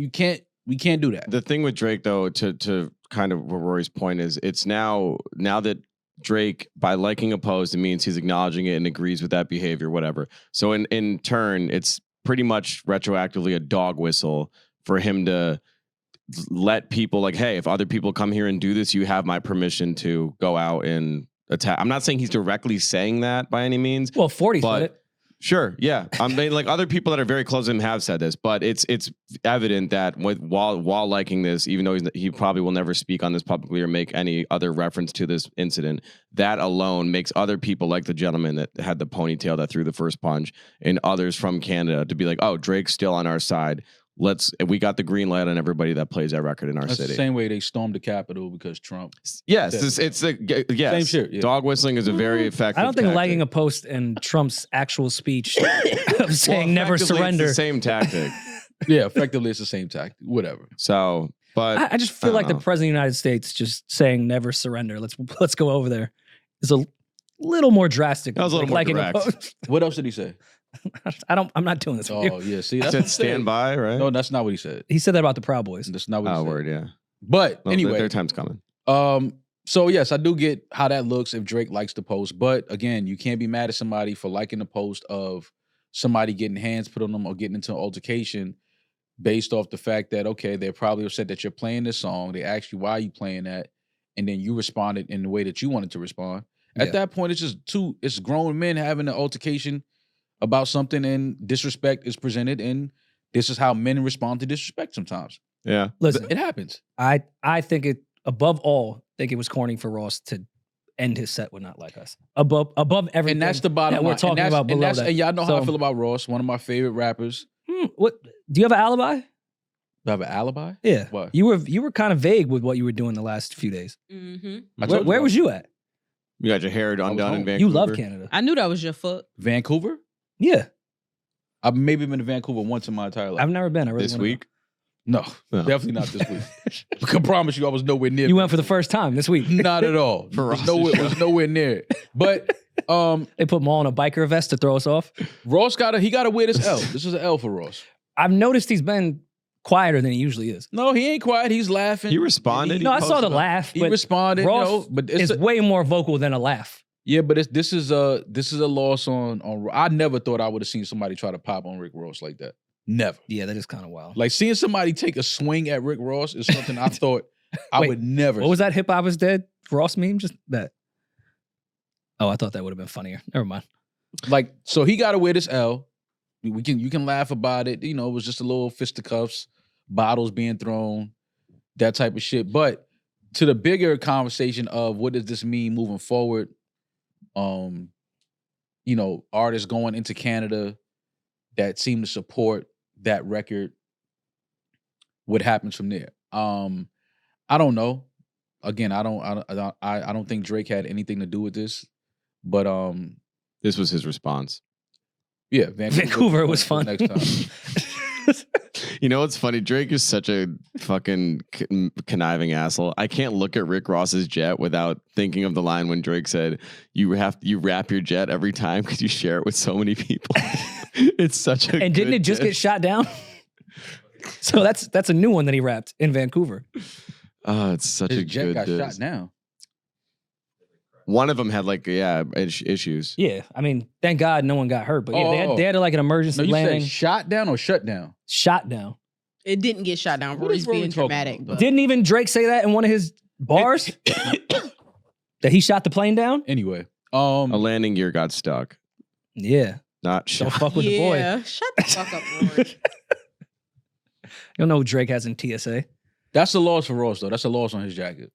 do that. The thing with Drake, though, to kind of what Rory's point is, it's now that Drake, by liking a post, it means he's acknowledging it and agrees with that behavior, whatever. So in turn, it's pretty much retroactively a dog whistle for him to let people like, hey, if other people come here and do this, you have my permission to go out and attack. I'm not saying he's directly saying that by any means. Well, 40 said it. Sure, yeah. I mean, like other people that are very close to him have said this, but it's evident that while liking this, even though he probably will never speak on this publicly or make any other reference to this incident, that alone makes other people like the gentleman that had the ponytail that threw the first punch and others from Canada to be like, oh, Drake's still on our side. We got the green light on everybody that plays that record in our city. The same way they stormed the Capitol because Trump. Yes, yes. Same shit. Yeah. Dog whistling is a very effective. I don't think tactic. liking a post and Trump's actual speech of saying never surrender. It's the same tactic. Yeah, effectively it's the same tactic. Whatever. So, but I just feel like the president of the United States just saying never surrender. Let's go over there is a little more drastic. That was a little more liking direct. a post. What else did he say? I'm not doing this. Oh yeah, see, he that's said what I'm saying. stand by, right? No, that's not what he said. He said that about the Proud Boys. That's not what he Oh, said. word, yeah. But Well, anyway, their time's coming. So yes, I do get how that looks if Drake likes the post. But again, you can't be mad at somebody for liking the post of somebody getting hands put on them or getting into an altercation based off the fact that, okay, they're probably upset that you're playing this song. They asked you why you playing that, and then you responded in the way that you wanted to respond. At that point, it's grown men having an altercation about something, and disrespect is presented, and this is how men respond to disrespect sometimes. Yeah. Listen, It happens. I think it above all, think it was corny for Ross to end his set with Not Like Us. Above everything. And that's the bottom that line. we're talking about below that. And y'all know how I So- feel about Ross, one of my favorite rappers. What do you have an alibi? Do I have an alibi? Yeah. What? You were kind of vague with what you were doing the last few days. Mm-hmm. Where was you at? You got your hair undone in home. Vancouver. You love Canada. I knew that was your foot. Vancouver? Yeah. I've maybe been to Vancouver once in my entire life. I've never been. I really This wanna go. week? No, No. definitely not this week. I can promise you I was nowhere near. You went for the first time this week. Not at all. For was Ross's show. was nowhere near it. But They put Maul in a biker vest to throw us off. Ross gotta wear this L. This is an L for Ross. I've noticed he's been quieter than he usually is. No, he ain't quiet. He's laughing. He responded. No, I saw the posted up. laugh. He But responded. Ross you know, but it's is way more vocal than a laugh. yeah, but this is a loss on. I never thought I would have seen somebody try to pop on Rick Ross like that. Never. Yeah, that is kind of wild. Like seeing somebody take a swing at Rick Ross is something I thought I Wait, would never. What was that hip hop is dead Ross meme? Just that. Oh, I thought that would have been funnier. Never mind. Like, so he got to wear this L. You can laugh about it. You know, it was just a little fisticuffs, bottles being thrown, that type of shit. But to the bigger conversation of what does this mean moving forward? You know, artists going into Canada that seem to support that record. What happens from there? I don't know. Again, I don't think Drake had anything to do with this. But This was his response. yeah, Vancouver was fun. Next time. You know what's funny? Drake is such a fucking conniving asshole. I can't look at Rick Ross's jet without thinking of the line when Drake said, "You wrap your jet every time because you share it with so many people." It's such a And didn't good it just diss. get shot down? So that's a new one that he rapped in Vancouver. Oh, it's such His a jet good got diss. shot down. One of them had like issues. Yeah, I mean, thank God no one got hurt, but yeah, they had like an emergency No, you landing, said shot down or shut down? shot down. It didn't get shot down. What Rory's is Rory being talking dramatic. about? But Didn't even Drake say that in one of his bars? That he shot the plane down? Anyway, A landing gear got stuck. Yeah. Not Don't shot. fuck with the boy. yeah, shut the fuck up, Rory. You don't know who Drake has in TSA. that's a loss for Ross though. That's a loss on his jacket.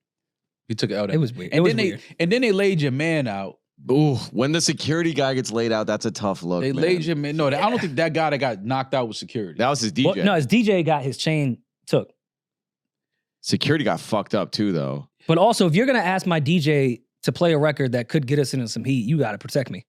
He took it out. It was weird. It And was then weird. then they laid your man out. Ooh, when the security guy gets laid out, that's a tough look. They man. laid your man. No, I don't think that guy that got knocked out was security. That was his DJ. Well, no, his DJ got his chain took. Security got fucked up too, though. But also, if you're gonna ask my DJ to play a record that could get us into some heat, you gotta protect me.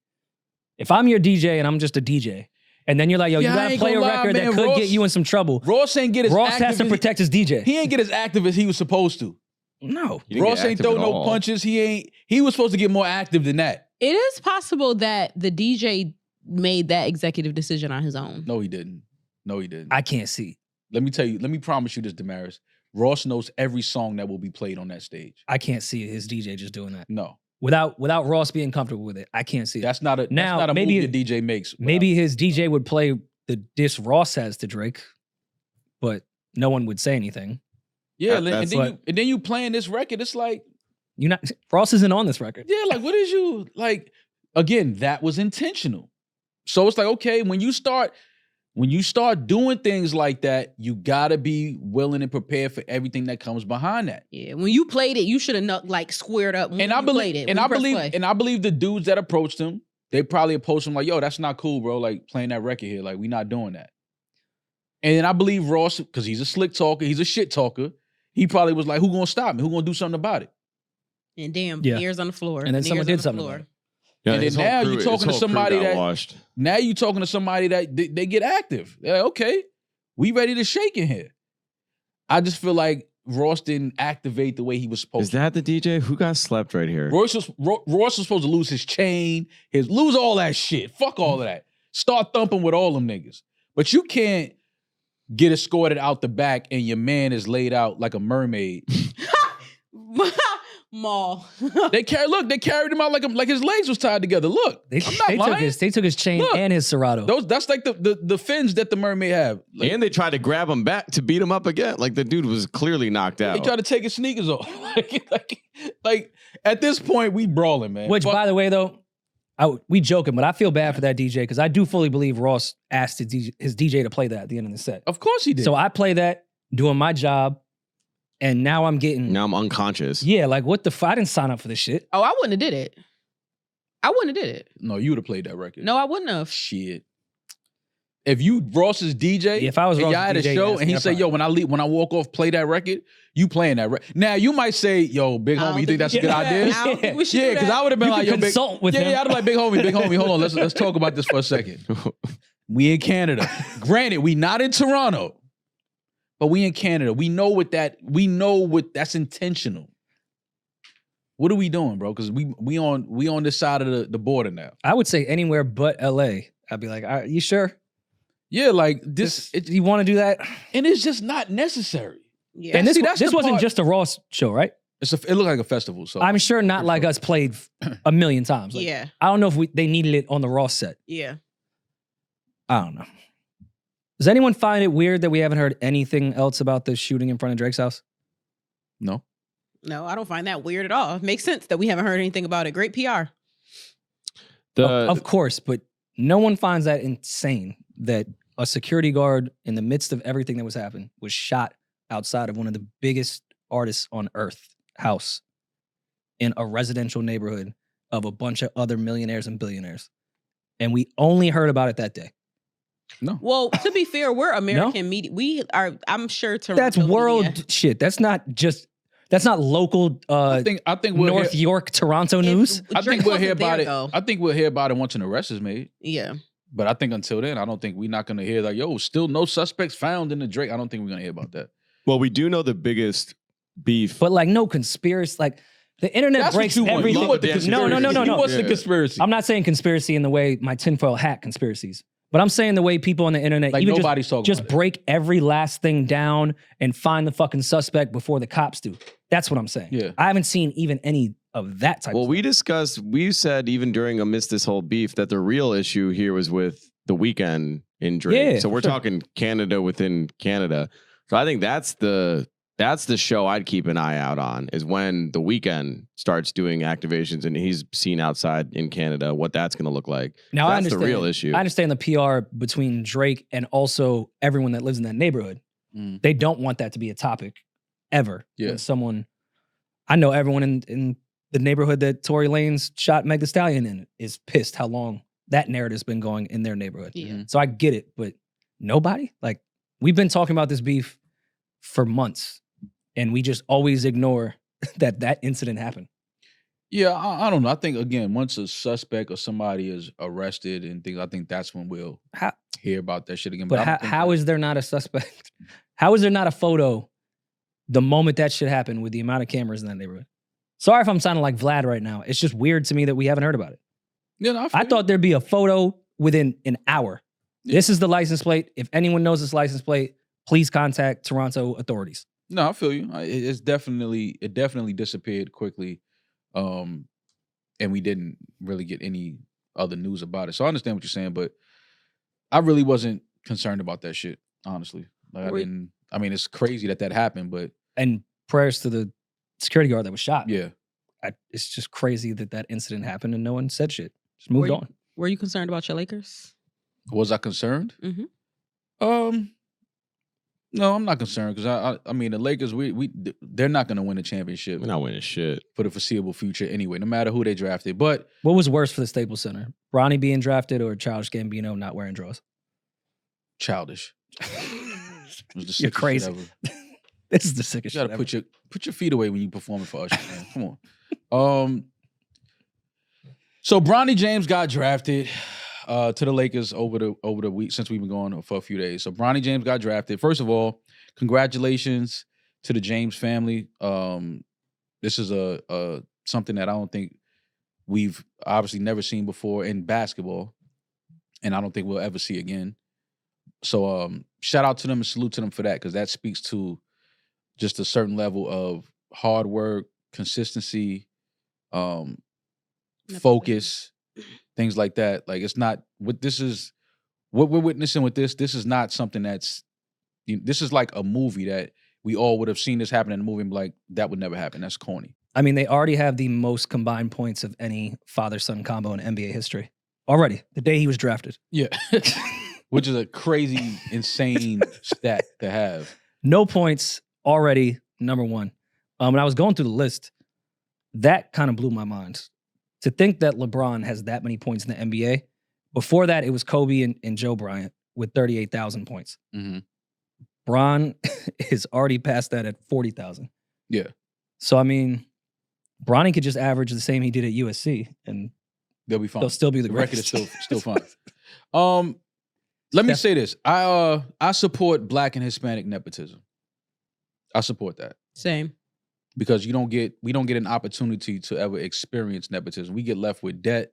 If I'm your DJ and I'm just a DJ, and then you're like, yo, Yeah, you I gotta ain't play a gonna lie, record man. that could Ross- get you in some trouble. Ross ain't get as Ross active has to as protect his DJ. He ain't get as active as he was supposed to. No. He didn't Ross get ain't active throw at no all. punches. He was supposed to get more active than that. It is possible that the DJ made that executive decision on his own. No, he didn't. No, he didn't. I can't see. Let me promise you this, Demaris. Ross knows every song that will be played on that stage. I can't see his DJ just doing that. No. Without Ross being comfortable with it. I can't see it. That's not a Now, that's not a maybe move the DJ makes. Maybe his DJ would play the diss Ross has to Drake, but no one would say anything. Yeah, That's and then you playing this record. It's like Ross isn't on this record. yeah, like what is you like? Again, that was intentional. So it's like okay, when you start doing things like that, you gotta be willing and prepared for everything that comes behind that. Yeah, when you played it, you should have like squared up. When I believe the dudes that approached him, they probably approached him like, "Yo, that's not cool, bro. Like playing that record here, like we not doing that." And then I believe Ross, because he's a slick talker, he's a shit talker. He probably was like, "Who gonna stop me? Who gonna do something about it?" And damn, Yeah. ears on the floor. And then someone did something about it. Yeah, and then his whole now crew- you're talking to his whole crew somebody got that washed. now you talking to somebody that they get active. They're like, okay, we ready to shake in here. I just feel like Ross didn't activate the way he was supposed Is that the DJ? Who got slept right here? Ross was supposed to lose his chain, lose all that shit. Fuck all of that. Start thumping with all them niggas. But you can't get escorted out the back and your man is laid out like a mermaid. Maul. They carried him out like his legs was tied together. Look, They took his chain Look, and his Serato. That's like the fins that the mermaid have. Like, And they tried to grab him back to beat him up again. Like the dude was clearly knocked out. they tried to take his sneakers off. like at this point, we brawling, man. Which, by the way, though, we joking, but I feel bad for that DJ because I do fully believe Ross asked his DJ to play that at the end of the set. Of course he did. So I play that, doing my job, and now I'm getting... Now I'm unconscious. Yeah, like what the... I didn't sign up for this shit. Oh, I wouldn't have did it. I wouldn't have did it. No, you would have played that record. No, I wouldn't have. Shit. If you Ross's DJ, Yeah, if I was and Ross's y'all had a DJ, show yes, and he yeah, say, probably. "Yo, when I walk off, play that record," you playing that record. Now you might say, "Yo, big I don't homie, you think that's a good we should do idea?" that. I don't think we should Yeah, do because that. I would have been You like, can "Yo, big, consult with yeah, him. yeah." I'd be like, "Big homie, hold on, let's talk about this for a second." We in Canada. Granted, we not in Toronto, but we in Canada. We know what that's intentional. What are we doing, bro? Because we on this side of the border now. I would say anywhere but LA. I'd be like, all right, you sure? Yeah, like this, You want to do that? and it's just not necessary. Yeah. And See, that's this the wasn't part- just a Ross show, right? It looked like a festival. So I'm sure not For like sure. us played a million times. Like, Yeah. I don't know if they needed it on the Ross set. Yeah. I don't know. Does anyone find it weird that we haven't heard anything else about the shooting in front of Drake's house? no. No, I don't find that weird at all. It makes sense that we haven't heard anything about it. Great PR. Of course, but no one finds that insane that a security guard in the midst of everything that was happening was shot outside of one of the biggest artists on earth house in a residential neighborhood of a bunch of other millionaires and billionaires. And we only heard about it that day. No. Well, to be fair, we're American media. We are, I'm sure Toronto That's world media. shit. That's not local I think we'll North hear, York, Toronto news. I Drake think we'll hear wasn't there, about it. though. I think we'll hear about it once an arrest is made. Yeah. But I think until then, I don't think we're not gonna hear like, yo, still no suspects found in the Drake. I don't think we're gonna hear about that. Well, we do know the biggest beef. But like no conspiracy, like the internet That's what breaks you want. everything. You want the No, conspiracy. no. You want the Yeah. conspiracy. I'm not saying conspiracy in the way my tinfoil hat conspiracies, but I'm saying the way people on the internet Like even nobody's talking just about it. break every last thing down and find the fucking suspect before the cops do. That's what I'm saying. Yeah. I haven't seen even any of that type Well, of we said even amidst this whole beef that the real issue here was with the weekend in Drake. Yeah, So we're sure. talking Canada within Canada. So I think that's the show I'd keep an eye out on is when the weekend starts doing activations and he's seen outside in Canada, what that's going to look like. Now, I That's understand the real issue. I understand the PR between Drake and also everyone that lives in that neighborhood. Mm. They don't want that to be a topic ever. Yeah. When I know everyone in the neighborhood that Tory Lanez shot Meg Thee Stallion in is pissed how long that narrative's been going in their neighborhood. Yeah. So I get it, but nobody? Like, we've been talking about this beef for months, and we just always ignore that incident happened. Yeah, I don't know. I think again, once a suspect or somebody is arrested and things, I think that's when we'll hear about that shit again. But I don't think how is there not a suspect? How is there not a photo the moment that shit happened with the amount of cameras in that neighborhood? Sorry if I'm sounding like Vlad right now. It's just weird to me that we haven't heard about it. Yeah, no, I thought there'd be a photo within an hour. Yeah. This is the license plate. If anyone knows this license plate, please contact Toronto authorities. No, I feel you. It definitely disappeared quickly, and we didn't really get any other news about it. So I understand what you're saying, but I really wasn't concerned about that shit. Honestly, like I mean, it's crazy that happened, but And prayers to the security guard that was shot. Yeah. It's just crazy that incident happened and no one said shit. Just moved on. Were you concerned about your Lakers? Was I concerned? No, I'm not concerned because I mean the Lakers they're not going to win a championship. We're not winning shit for the foreseeable future anyway, no matter who they drafted. But what was worse for the Staples Center? Bronny being drafted or Childish Gambino not wearing drawers? Childish. It was the You're crazy. shit ever. This is the sickest You shit gotta ever. put your feet away when you performing for Usher, man. Come on. So Bronny James got drafted to the Lakers over the week since we've been going for a few days. So Bronny James got drafted. First of all, congratulations to the James family. This is a something that I don't think we've obviously never seen before in basketball, and I don't think we'll ever see again. So shout out to them and salute to them for that, because that speaks to just a certain level of hard work, consistency, focus, things like that. Like it's not what we're witnessing with this. This is not something this is like a movie that we all would have seen this happen in a movie and be like, that would never happen. That's corny. I mean, they already have the most combined points of any father-son combo in NBA history. Already, the day he was drafted. Yeah. Which is a crazy, insane stat to have. No points, already number one. When I was going through the list, that kind of blew my mind. To think that LeBron has that many points in the NBA. Before that, it was Kobe and Joe Bryant with 38,000 points. Mm-hmm. Bron is already past that at 40,000. Yeah. So, I mean, Bronny could just average the same he did at USC, and they'll be fine. They'll still be the record greatest. is still fine. Let me say this. I support Black and Hispanic nepotism. I support that. Same. Because we don't get an opportunity to ever experience nepotism. We get left with debt.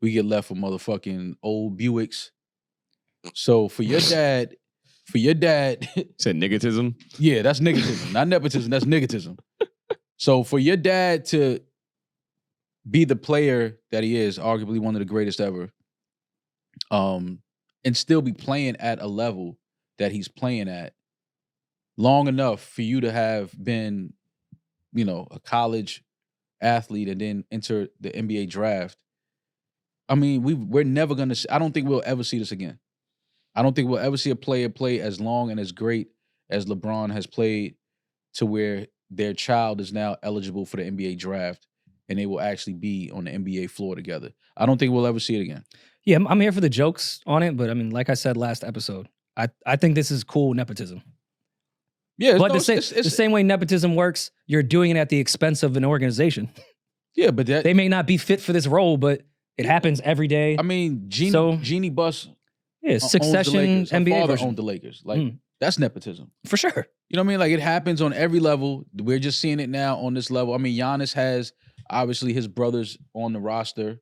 We get left with motherfucking old Buicks. So for your dad, said niggatism? Yeah, that's niggatism. Not nepotism, that's niggatism. So for your dad to be the player that he is, arguably one of the greatest ever, and still be playing at a level that he's playing at long enough for you to have been, a college athlete and then enter the NBA draft. I mean, we're never going to, I don't think we'll ever see this again. I don't think we'll ever see a player play as long and as great as LeBron has played, to where their child is now eligible for the NBA draft and they will actually be on the NBA floor together. I don't think we'll ever see it again. Yeah, I'm here for the jokes on it, but I mean, like I said last episode, I think this is cool nepotism. Yeah, but the same way nepotism works, you're doing it at the expense of an organization. Yeah, but they may not be fit for this role, but it happens every day. I mean, Jeannie Buss, Succession Her NBA father version. owned the Lakers. Like that's nepotism for sure. You know what I mean? Like it happens on every level. We're just seeing it now on this level. I mean, Giannis has obviously his brothers on the roster.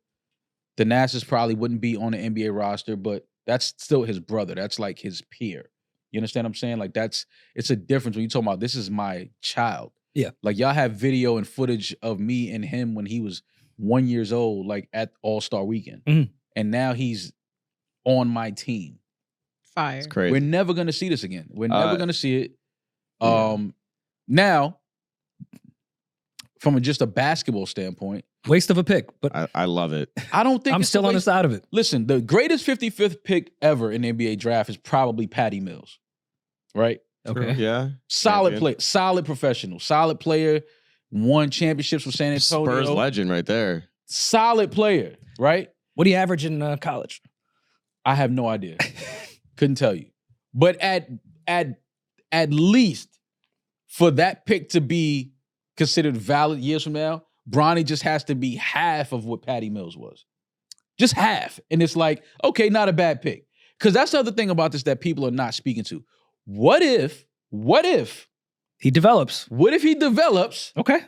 The Nasses probably wouldn't be on the NBA roster, but that's still his brother. That's like his peer. You understand what I'm saying? Like it's a difference when you talking about this is my child. Yeah. Like y'all have video and footage of me and him when he was 1 year old, like at All-Star Weekend. Mm-hmm. And now he's on my team. Fire. It's crazy. We're never going to see this again. We're never going to see it. Now, from just a basketball standpoint, waste of a pick, but I love it. I don't think I'm still on the side of it. Listen, the greatest 55th pick ever in the NBA draft is probably Patty Mills, right? Okay. Yeah. Solid player, solid professional, solid player, won championships with San Antonio. Spurs legend right there. Solid player, right? What do you average in college? I have no idea. Couldn't tell you. But at least for that pick to be considered valid years from now, Bronny just has to be half of what Patty Mills was. Just half. And it's like, okay, not a bad pick. Because that's the other thing about this that people are not speaking to. What if he develops? What if he develops? Okay.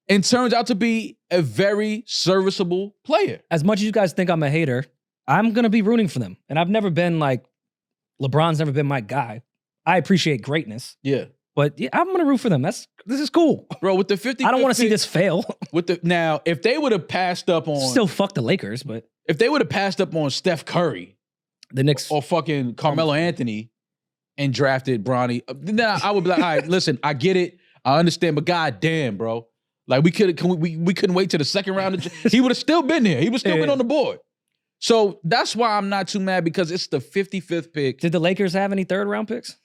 And turns out to be a very serviceable player. As much as you guys think I'm a hater, I'm going to be rooting for them. And I've never been like, LeBron's never been my guy. I appreciate greatness. Yeah. But yeah, I'm going to root for them. This is cool. Bro, with the 50, I don't want to see this fail. Now, if they would have passed up on... Still fuck the Lakers, but... If they would have passed up on Steph Curry... The Knicks... Or fucking Carmelo Anthony... and drafted Bronny, then I would be like, all right, listen, I get it. I understand, but goddamn, bro. Like we couldn't wait till the second round. He would have still been there. He would still been on the board. So that's why I'm not too mad because it's the 55th pick. Did the Lakers have any third round picks?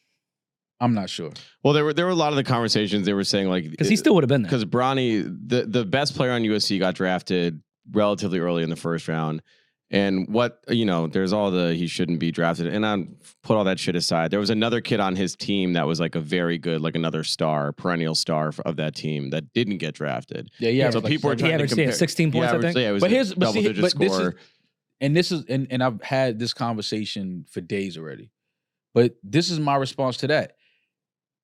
I'm not sure. Well, there were a lot of the conversations they were saying like Because he still would have been there. Because Bronny, the best player on USC, got drafted relatively early in the first round. And there's all the he shouldn't be drafted. And I put all that shit aside. There was another kid on his team that was like a very good, like another star, perennial star of that team that didn't get drafted. Yeah. So people were He trying to averaged compare. 16 points, I think. Yeah, it was But double-digit score. This is and I've had this conversation for days already. But this is my response to that.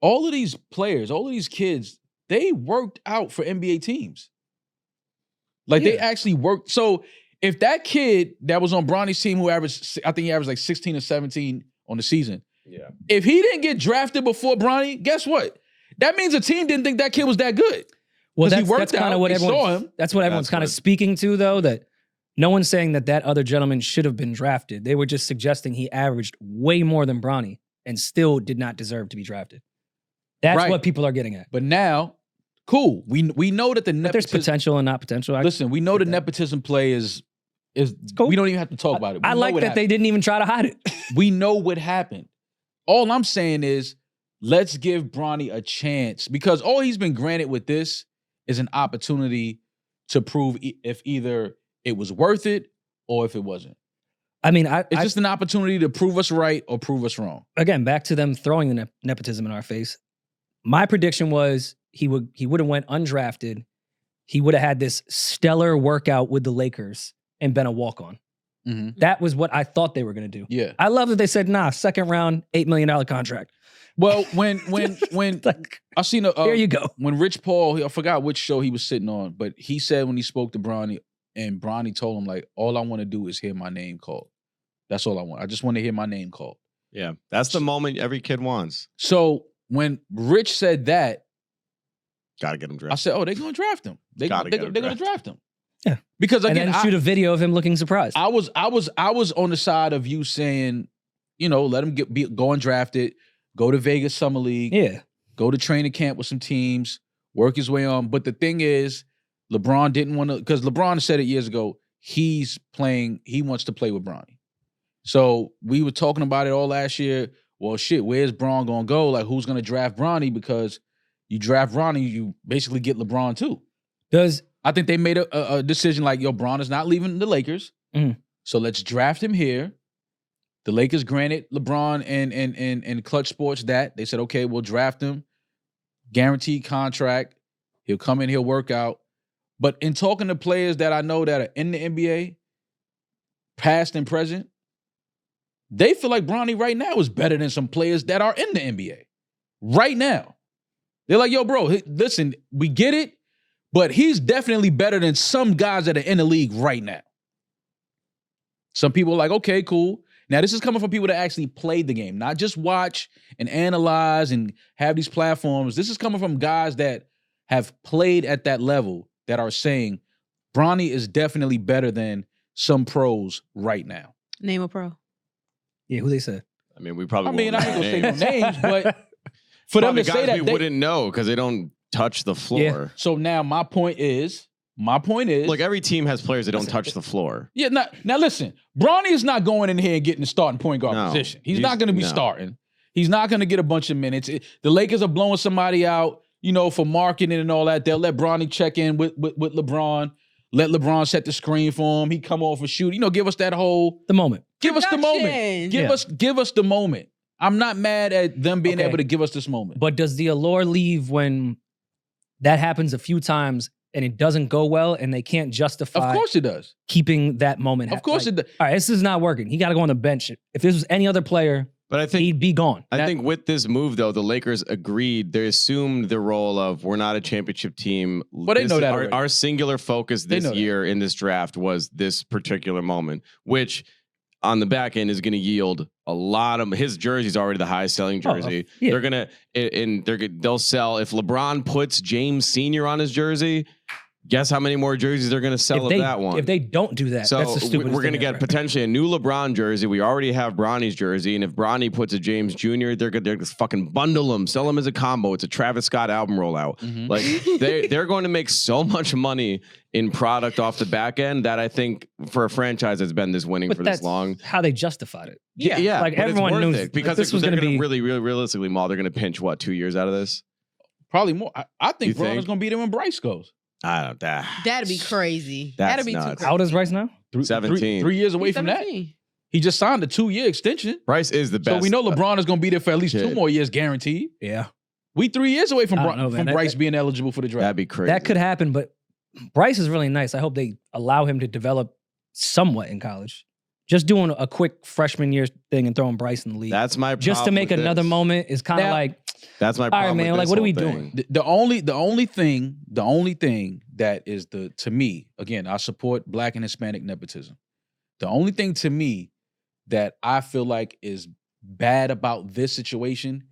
All of these players, all of these kids, they worked out for NBA teams. Like they actually worked. So if that kid that was on Bronny's team who averaged like 16 or 17 on the season, if he didn't get drafted before Bronny, guess what? That means a team didn't think that kid was that good. Well, he worked that's kind out, of what they saw everyone's. him. That's what everyone's kind of speaking to, though. That no one's saying that other gentleman should have been drafted. They were just suggesting he averaged way more than Bronny and still did not deserve to be drafted. That's what people are getting at. But now, cool. We know that But there's potential and not potential. Listen, we know the nepotism play is cool. We don't even have to talk about it. I like that they didn't even try to hide it. We know what happened. All I'm saying is let's give Bronny a chance because all he's been granted with this is an opportunity to prove if either it was worth it or if it wasn't. I mean, it's just an opportunity to prove us right or prove us wrong. Again, back to them throwing the nepotism in our face. My prediction was he would have went undrafted. He would have had this stellar workout with the Lakers and been a walk-on. Mm-hmm. That was what I thought they were going to do. Yeah. I love that they said, nah, second round, $8 million contract. Well, when Like, I seen there you go. When Rich Paul, I forgot which show he was sitting on, but he said when he spoke to Bronny, and Bronny told him, like, all I want to do is hear my name called. That's all I want. I just want to hear my name called. Yeah, that's the moment every kid wants. So when Rich said that, gotta get him drafted. I said, "Oh, they're gonna draft him. They're gonna draft him." Yeah, because again, and then shoot a video of him looking surprised. I was on the side of you saying, let him go undrafted, go to Vegas Summer League, go to training camp with some teams, work his way on. But the thing is, LeBron didn't want to because LeBron said it years ago. He wants to play with Bronny. So we were talking about it all last year. Well, shit, where's Bron gonna go? Like, who's gonna draft Bronny? Because you draft Bronny, you basically get LeBron too. I think they made a decision like, yo, Bron is not leaving the Lakers, so let's draft him here. The Lakers granted LeBron and Clutch Sports that. They said, okay, we'll draft him, guaranteed contract. He'll come in, he'll work out. But in talking to players that I know that are in the NBA, past and present, they feel like Bronny right now is better than some players that are in the NBA. Right now. They're like, yo, bro, listen, we get it, but he's definitely better than some guys that are in the league right now. Some people are like, okay, cool. Now, this is coming from people that actually played the game, not just watch and analyze and have these platforms. This is coming from guys that have played at that level that are saying Bronny is definitely better than some pros right now. Name a pro. Yeah, who they said? I mean, we probably. I ain't gonna say no names, but for them to say that, we wouldn't know because they don't touch the floor. Yeah. So now my point is, look, every team has players that don't touch the floor. Yeah. Now listen, Bronny is not going in here and getting the starting point guard position. He's not going to be starting. He's not going to get a bunch of minutes. The Lakers are blowing somebody out, for marketing and all that. They'll let Bronny check in with LeBron. Let LeBron set the screen for him. He come off and shoot. Give us that the moment. Give us the moment. Give us the moment. I'm not mad at them being able to give us this moment. But does the allure leave when that happens a few times and it doesn't go well and they can't justify? Of course it does. Keeping that moment. Of course it does. All right, this is not working. He got to go on the bench. If this was any other player, but I think he'd be gone. I think with this move, though, the Lakers agreed. They assumed the role of we're not a championship team. But they know that our singular focus this year in this draft was this particular moment, which on the back end is going to yield a lot of his jersey's already the highest selling jersey. They're gonna they'll sell if LeBron puts James Sr. on his jersey. Guess how many more jerseys they're going to sell of that one? If they don't do that, So that's the stupidest we're going to thing get ever. potentially a new LeBron jersey. We already have Bronny's jersey, and if Bronny puts a James Jr., they're going to fucking bundle them, sell them as a combo. It's a Travis Scott album rollout. Like they're going to make so much money in product off the back end that I think for a franchise that's been this winning But for this long, how they justified it. yeah, Like, but it's everyone worth knows it because this was they're gonna going to be- really realistically, Maul, they're going to pinch what 2 years out of this. Probably more. I think You Bron is think? going to be there when Bryce goes. I don't know. That'd be crazy. That's That'd be nuts. too crazy. How old is Bryce now? 17. 3 years away He's from that. 17. He just signed a 2-year extension. Bryce is the best. So we know LeBron is going to be there for at least Shit. 2 more years guaranteed. Yeah, We 3 years away from, I don't know, man. Bryce being eligible for the draft. That'd be crazy. that could happen. But Bryce is really nice. I hope they allow him to develop somewhat in college. Just doing a quick freshman year thing and throwing Bryce in the league. That's my problem just to make with another this. moment is kind of Now- like, That's my all problem. right, man. with Like, this what are we whole doing? thing. The only thing that is to me, again, I support Black and Hispanic nepotism. The only thing to me that I feel like is bad about this situation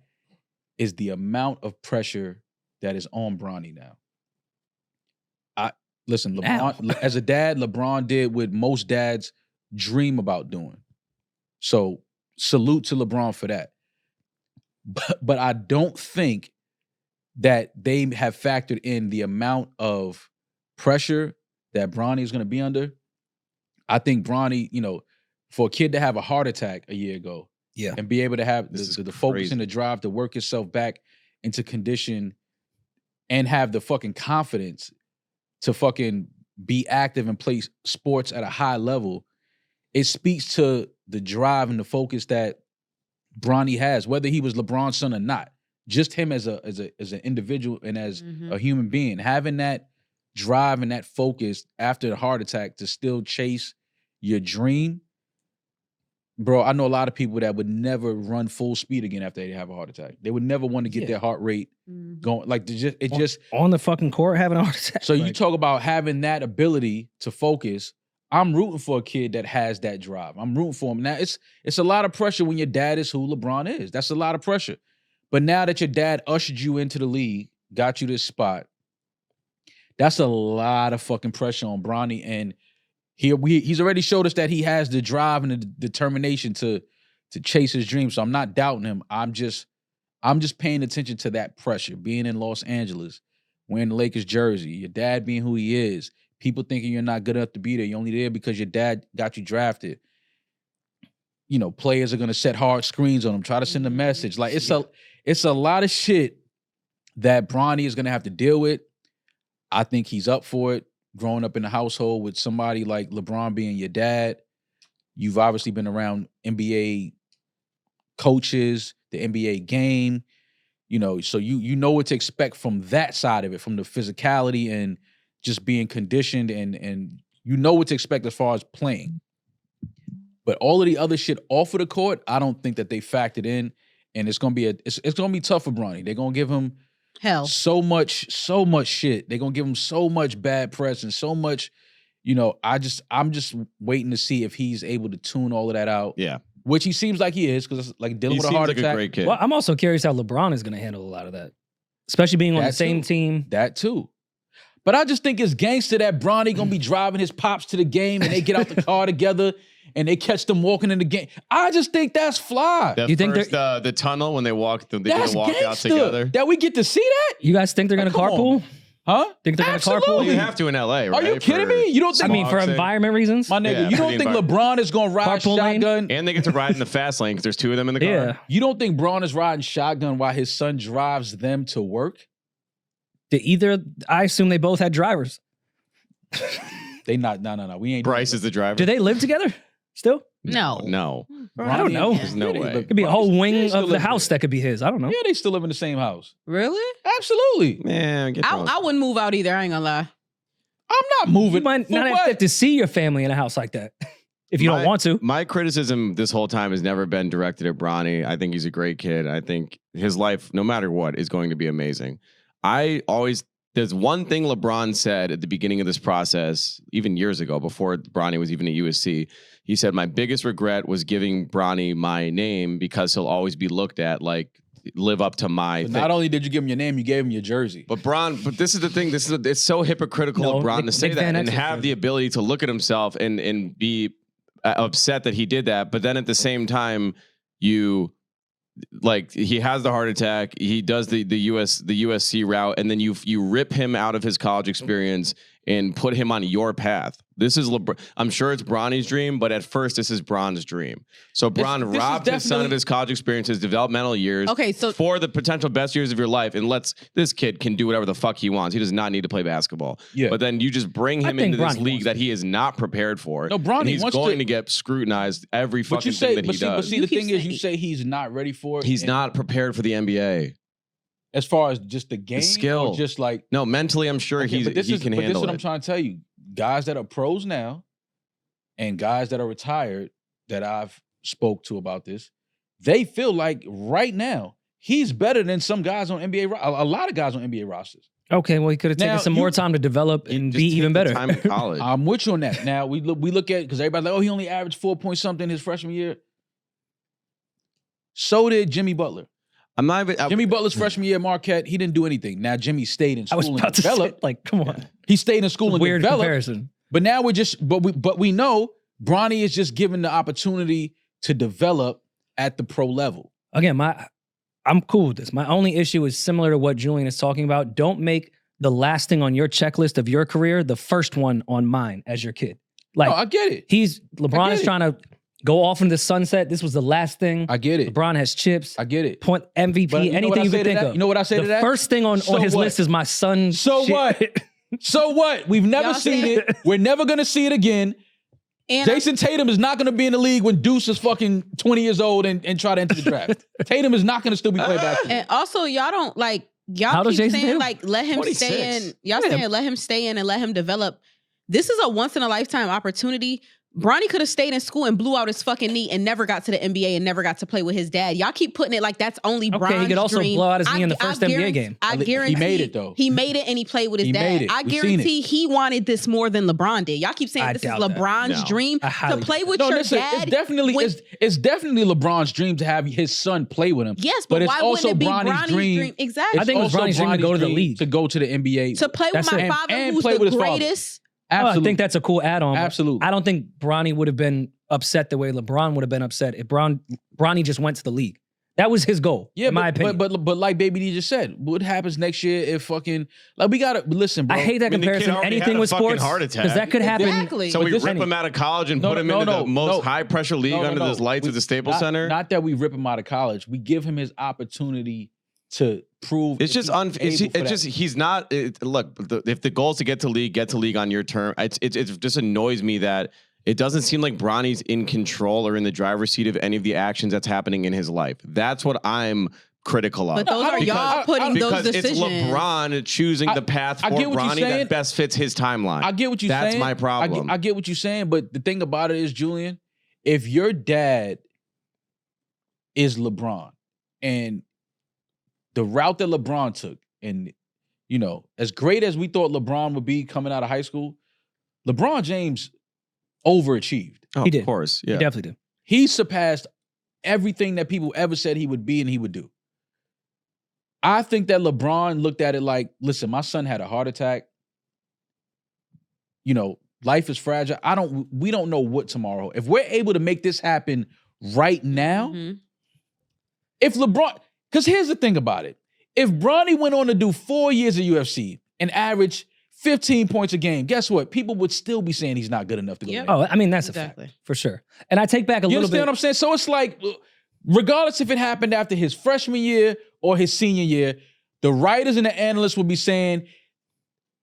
is the amount of pressure that is on Bronny now. Listen, LeBron, as a dad, LeBron did what most dads dream about doing. So salute to LeBron for that. But I don't think that they have factored in the amount of pressure that Bronny is going to be under. I think Bronny, for a kid to have a heart attack a year ago, Yeah. and be able to have This is the focus crazy. and the drive to work yourself back into condition and have the fucking confidence to fucking be active and play sports at a high level, it speaks to the drive and the focus that Bronny has, whether he was LeBron's son or not. Just him as an individual and as a human being, having that drive and that focus after the heart attack to still chase your dream. Bro, I know a lot of people that would never run full speed again after they have a heart attack. They would never want to get their heart rate going. Like on the fucking court having a heart attack. so you Like, talk about having that ability to focus. I'm rooting for a kid that has that drive. I'm rooting for him. Now it's a lot of pressure when your dad is who LeBron is. That's a lot of pressure. But now that your dad ushered you into the league, got you this spot, that's a lot of fucking pressure on Bronny. And he's already showed us that he has the drive and the determination to chase his dreams. So I'm not doubting him. I'm just paying attention to that pressure. Being in Los Angeles, wearing the Lakers jersey, your dad being who he is, people thinking you're not good enough to be there. You're only there because your dad got you drafted. Players are gonna set hard screens on him, try to send a message. Like it's a lot of shit that Bronny is gonna have to deal with. I think he's up for it. Growing up in a household with somebody like LeBron being your dad, you've obviously been around NBA coaches, the NBA game, so you know what to expect from that side of it, from the physicality and just being conditioned and you know what to expect as far as playing. But all of the other shit off of the court, I don't think that they factored in, and it's gonna be tough for Bronny. They're gonna give him Hell. so much shit. They're gonna give him so much bad press and so much, I'm just waiting to see if he's able to tune all of that out. Yeah. Which he seems like he is, because like dealing He with a seems heart like attack. a great kid. well, I'm also curious how LeBron is going to handle a lot of that, especially being on That the same too. team. That too. But I just think it's gangster that Bronny gonna be driving his pops to the game and they get out the car together and they catch them walking in the game. I just think that's fly. The You think first, the tunnel when they walk, they That's walk out gangster. together. That we get to see that? You guys think they're going to Come on, carpool? man. Huh? Think they're going to carpool? Absolutely. Well, you have to in LA, right? Are you kidding For- me? You don't I think mean, for Boxing. environment reasons. my nigga, Yeah, you for don't the think environment. LeBron is gonna ride Carpool lane? shotgun? And they get to ride in the fast lane because there's 2 of them in the car. Yeah. You don't think Bron is riding shotgun while his son drives them to work? I assume they both had drivers. They not, no. We ain't. Bryce is the driver. Do they live together still? No. No. I don't know. There's no way. It could be a whole wing still of the live house there. that could be his. I don't know. Yeah, they still live in the same house. Really? Absolutely. Man, get those. I wouldn't move out either. I ain't gonna lie. I'm not moving. You might For not what? have to see your family in a house like that if you don't want to. My criticism this whole time has never been directed at Bronny. I think he's a great kid. I think his life, no matter what, is going to be amazing. There's one thing LeBron said at the beginning of this process, even years ago, before Bronny was even at USC. He said, my biggest regret was giving Bronny my name because he'll always be looked at like live up to my But thing. not only did you give him your name, you gave him your jersey. But this is the thing. It's so hypocritical of Bron to say that and have the ability to look at himself and be upset that he did that. But then at the same time, he has the heart attack. He does the USC route, and then you rip him out of his college experience and put him on your path. This is I'm sure it's Bronny's dream, but at first this is Bron's dream. So Bron robbed his son of his college experience, his developmental years, for the potential best years of your life. And this kid can do whatever the fuck he wants. He does not need to play basketball. Yeah. But then you just bring him into this league that he is not prepared for. No, Bronny he's going to get scrutinized every fucking thing that he does. But see, the thing is, you say he's not ready for it. He's not prepared for the NBA. As far as just the game, skill, or just like no, mentally, I'm sure he can handle it. But this is what I'm trying to tell you: guys that are pros now, and guys that are retired that I've spoke to about this, they feel like right now he's better than some guys on NBA. A lot of guys on NBA rosters. Okay, well, he could have taken some more time to develop and be even better. Time in college. I'm with you on that. Now we look at, because everybody's like, oh, he only averaged 4 point something his freshman year. So did Jimmy Butler. Jimmy Butler's freshman year at Marquette, he didn't do anything. Now Jimmy stayed in school and developed. Come on, he stayed in school and weird developed. Comparison. But now we know Bronny is just given the opportunity to develop at the pro level. Again, I'm cool with this. My only issue is similar to what Julian is talking about. Don't make the last thing on your checklist of your career the first one on mine as your kid. Like, I get it. LeBron is trying to go off into the sunset. This was the last thing. I get it. LeBron has chips. I get it. Point MVP, anything you can think of. You know what I say to that? The first thing on his list is my son. So what? So what? We've never seen it. We're never going to see it again. And Jason Tatum is not going to be in the league when Deuce is fucking 20 years old and try to enter the draft. Tatum is not going to still be playing basketball. And also, y'all don't y'all keep saying Tatum? Let him 26. Stay in. Y'all saying let him stay in and let him develop. This is a once in a lifetime opportunity. Bronny could have stayed in school and blew out his fucking knee and never got to the NBA and never got to play with his dad. Y'all keep putting it like that's only Bron's dream. Okay, he could also blow out his knee in the first NBA game. I guarantee he made it though. He made it and he played with his dad. I guarantee he wanted this more than LeBron did. Y'all keep saying this is LeBron's dream to play with your dad. It's definitely LeBron's dream to have his son play with him. Yes, but why wouldn't it be Bronny's dream? Exactly. I think it was Bronny's dream to go to the league, to go to the NBA, to play with my father, who's the greatest. Absolutely. I think that's a cool add-on. Absolutely. I don't think Bronny would have been upset the way LeBron would have been upset if Bronny just went to the league. That was his goal, in my opinion. But like Baby D just said, what happens next year if fucking we gotta listen, bro. I hate that comparison. Anything with sports, because that could happen. Exactly. So we rip him out of college and put him into the most high pressure league under the lights at the Staples Center. Not that we rip him out of college. We give him his opportunity to prove. It's just he's not. Look, if the goal is to get to league on your term. It just annoys me that it doesn't seem like Bronny's in control or in the driver's seat of any of the actions that's happening in his life. That's what I'm critical of. But those are y'all putting those decisions. Because it's LeBron choosing the path for Bronny that best fits his timeline. I get what you're saying. That's my problem. I get what you're saying, but the thing about it is, Julian, if your dad is LeBron and the route that LeBron took, and as great as we thought LeBron would be coming out of high school, LeBron James overachieved. Oh, he did. Of course. Yeah. He definitely did. He surpassed everything that people ever said he would be and he would do. I think that LeBron looked at it like, listen, my son had a heart attack. Life is fragile. We don't know what tomorrow. If we're able to make this happen right now, if LeBron, because here's the thing about it. If Bronny went on to do 4 years of UFC and average 15 points a game, guess what? People would still be saying he's not good enough to go. Oh, I mean, that's a fact, for sure. And I take back a little bit. You understand what I'm saying? So it's like, regardless if it happened after his freshman year or his senior year, the writers and the analysts will be saying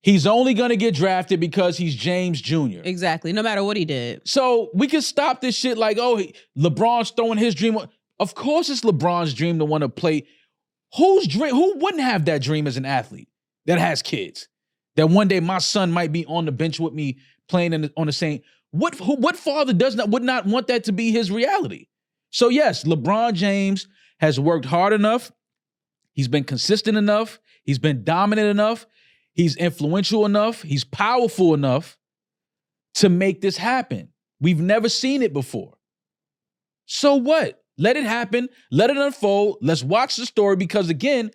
he's only going to get drafted because he's James Jr. Exactly. No matter what he did. So we can stop this shit like, LeBron's throwing his dream. Of course it's LeBron's dream to want to play. Who wouldn't have that dream as an athlete that has kids? That one day my son might be on the bench with me playing on the same. What father would not want that to be his reality? So yes, LeBron James has worked hard enough. He's been consistent enough. He's been dominant enough. He's influential enough. He's powerful enough to make this happen. We've never seen it before. So what? Let it happen. Let it unfold. Let's watch the story because, again,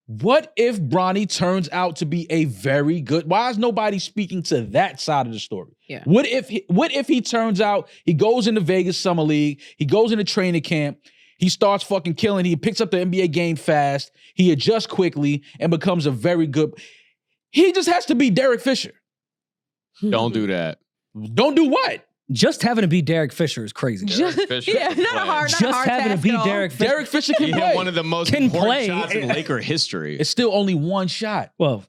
what if Bronny turns out to be a very good... Why is nobody speaking to that side of the story? Yeah. What if he turns out, he goes into Vegas Summer League, he goes into training camp, he starts fucking killing, he picks up the NBA game fast, he adjusts quickly, and becomes a very good... He just has to be Derek Fisher. Don't do that. Don't do what? Just having to beat Derek Fisher is crazy. Derek Fisher Yeah, can not a play. hard Just having to task beat at all. Derek Fisher. Derek Fisher can He play. hit one of the most Can important play. shots in Laker history. It's still only one shot. Well,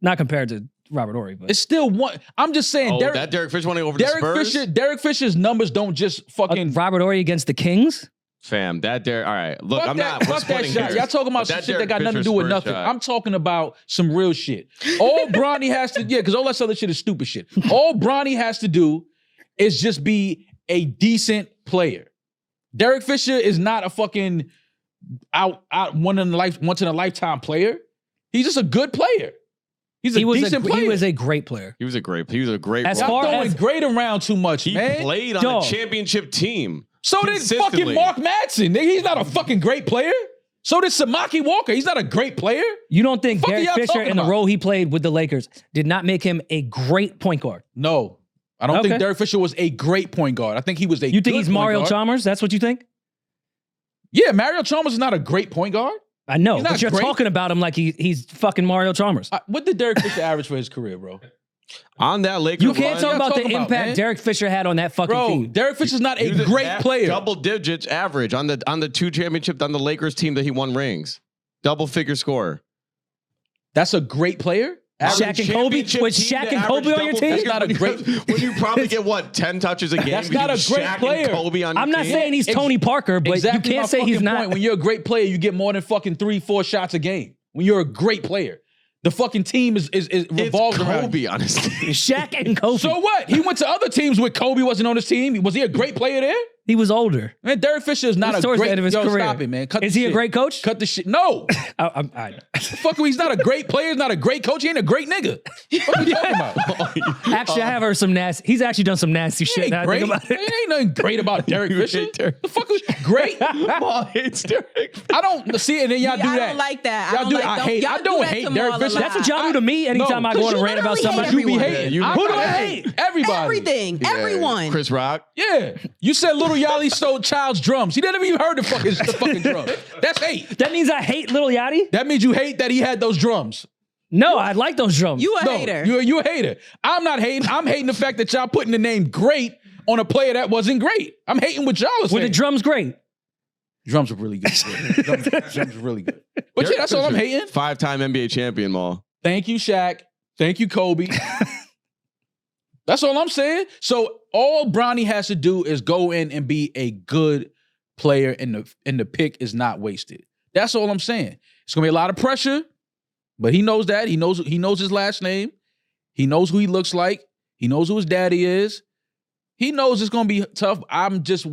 not compared to Robert Horry, but It's still one. I'm just saying, that Derek Fisher went over the Spurs? Derek Fisher's numbers don't just fucking... Robert Horry against the Kings. Fam, that Derek... All right, look, Fuck I'm that, not... fuck that shot. Y'all talking about some shit that got nothing to do with nothing. Shot. I'm talking about some real shit. All Bronny has to... Yeah, because all that other shit is stupid shit. All Bronny has to do is just be a decent player. Derek Fisher is not a fucking once in a lifetime player. He's just a good player. He's a decent player. He was a great player. He was a great As role far Y'all as- throwing great around too much, He man. played on Dog. a championship team. So did fucking consistently. Mark Madsen. Nigga, he's not a fucking great player. So did Samaki Walker. He's not a great player. You don't think Fuck are Derek y'all Fisher talking in the about? role he played with the Lakers did not make him a great point guard? No. I don't Okay. think Derek Fisher was a great point guard. I think he was a You think good he's point Mario guard. Chalmers? That's what you think? Yeah, Mario Chalmers is not a great point guard. I know, He's not but you're great. talking about him like he's fucking Mario Chalmers. What did Derek Fisher average for his career, bro? On that Laker You can't run, talk about the talking about, impact man? Derek Fisher had on that fucking Bro, team. Derek Fisher's not he was a great player. Double digits average on the two championships on the Lakers team that he won rings. Double figure scorer. That's a great player? Shaq and Kobe? Was Shaq and Kobe on your team? That's not a great... When you probably get, 10 touches a game? That's because not a you great Shaq player. And Kobe on your I'm not team? saying he's Tony Parker, but Exactly you my can't say he's fucking not. point. When you're a great player, you get more than fucking 3-4 shots a game. When you're a great player. The fucking team is revolves it's around Kobe, honestly. Shaq and Kobe. So what? He went to other teams where Kobe wasn't on his team. Was he a great player there? He was older. Man, Derek Fisher is not He was a towards the great... end of his Yo, career. stop it, man. Cut Is the he a shit. great coach? Cut the shit. No. I Fuck, he's not a great player. He's not a great coach. He ain't a great nigga. What are you talking about? Actually, I have heard some nasty. He's actually done some nasty He shit. ain't Now I great. think about it. Ain't nothing great about Derek You Fisher. hate Derek The fuck was great? Maul hates Derek. I don't see it, and then y'all do I that. don't like that. Y'all I don't do like that. don't- I y'all do don't that hate to Derek Maul a Fisher. lot. That's what y'all do to me anytime No, I go on a 'cause you rant about literally somebody. hate You be everyone. hating. Yeah, Who do I you- hate? Everybody. Everything. Yeah. Everyone. Chris Rock. Yeah. You said Little Yachty stole Child's drums. He never even heard the fucking drums. That's hate. That means I hate Lil Yachty? That means you hate that he had those drums. No, I like those drums. You a No, hater. you a hater. I'm not hating. I'm hating the fact that y'all putting the name great on a player that wasn't great. I'm hating what y'all are Were saying. the drums great? Drums are really good. drums are really good. But yeah, that's all I'm hating. 5-time NBA champion, Maul. Thank you, Shaq. Thank you, Kobe. That's all I'm saying. So all Bronny has to do is go in and be a good player, and the pick is not wasted. That's all I'm saying. It's gonna be a lot of pressure, but he knows that. He knows his last name. He knows who he looks like. He knows who his daddy is. He knows it's gonna be tough. I'm just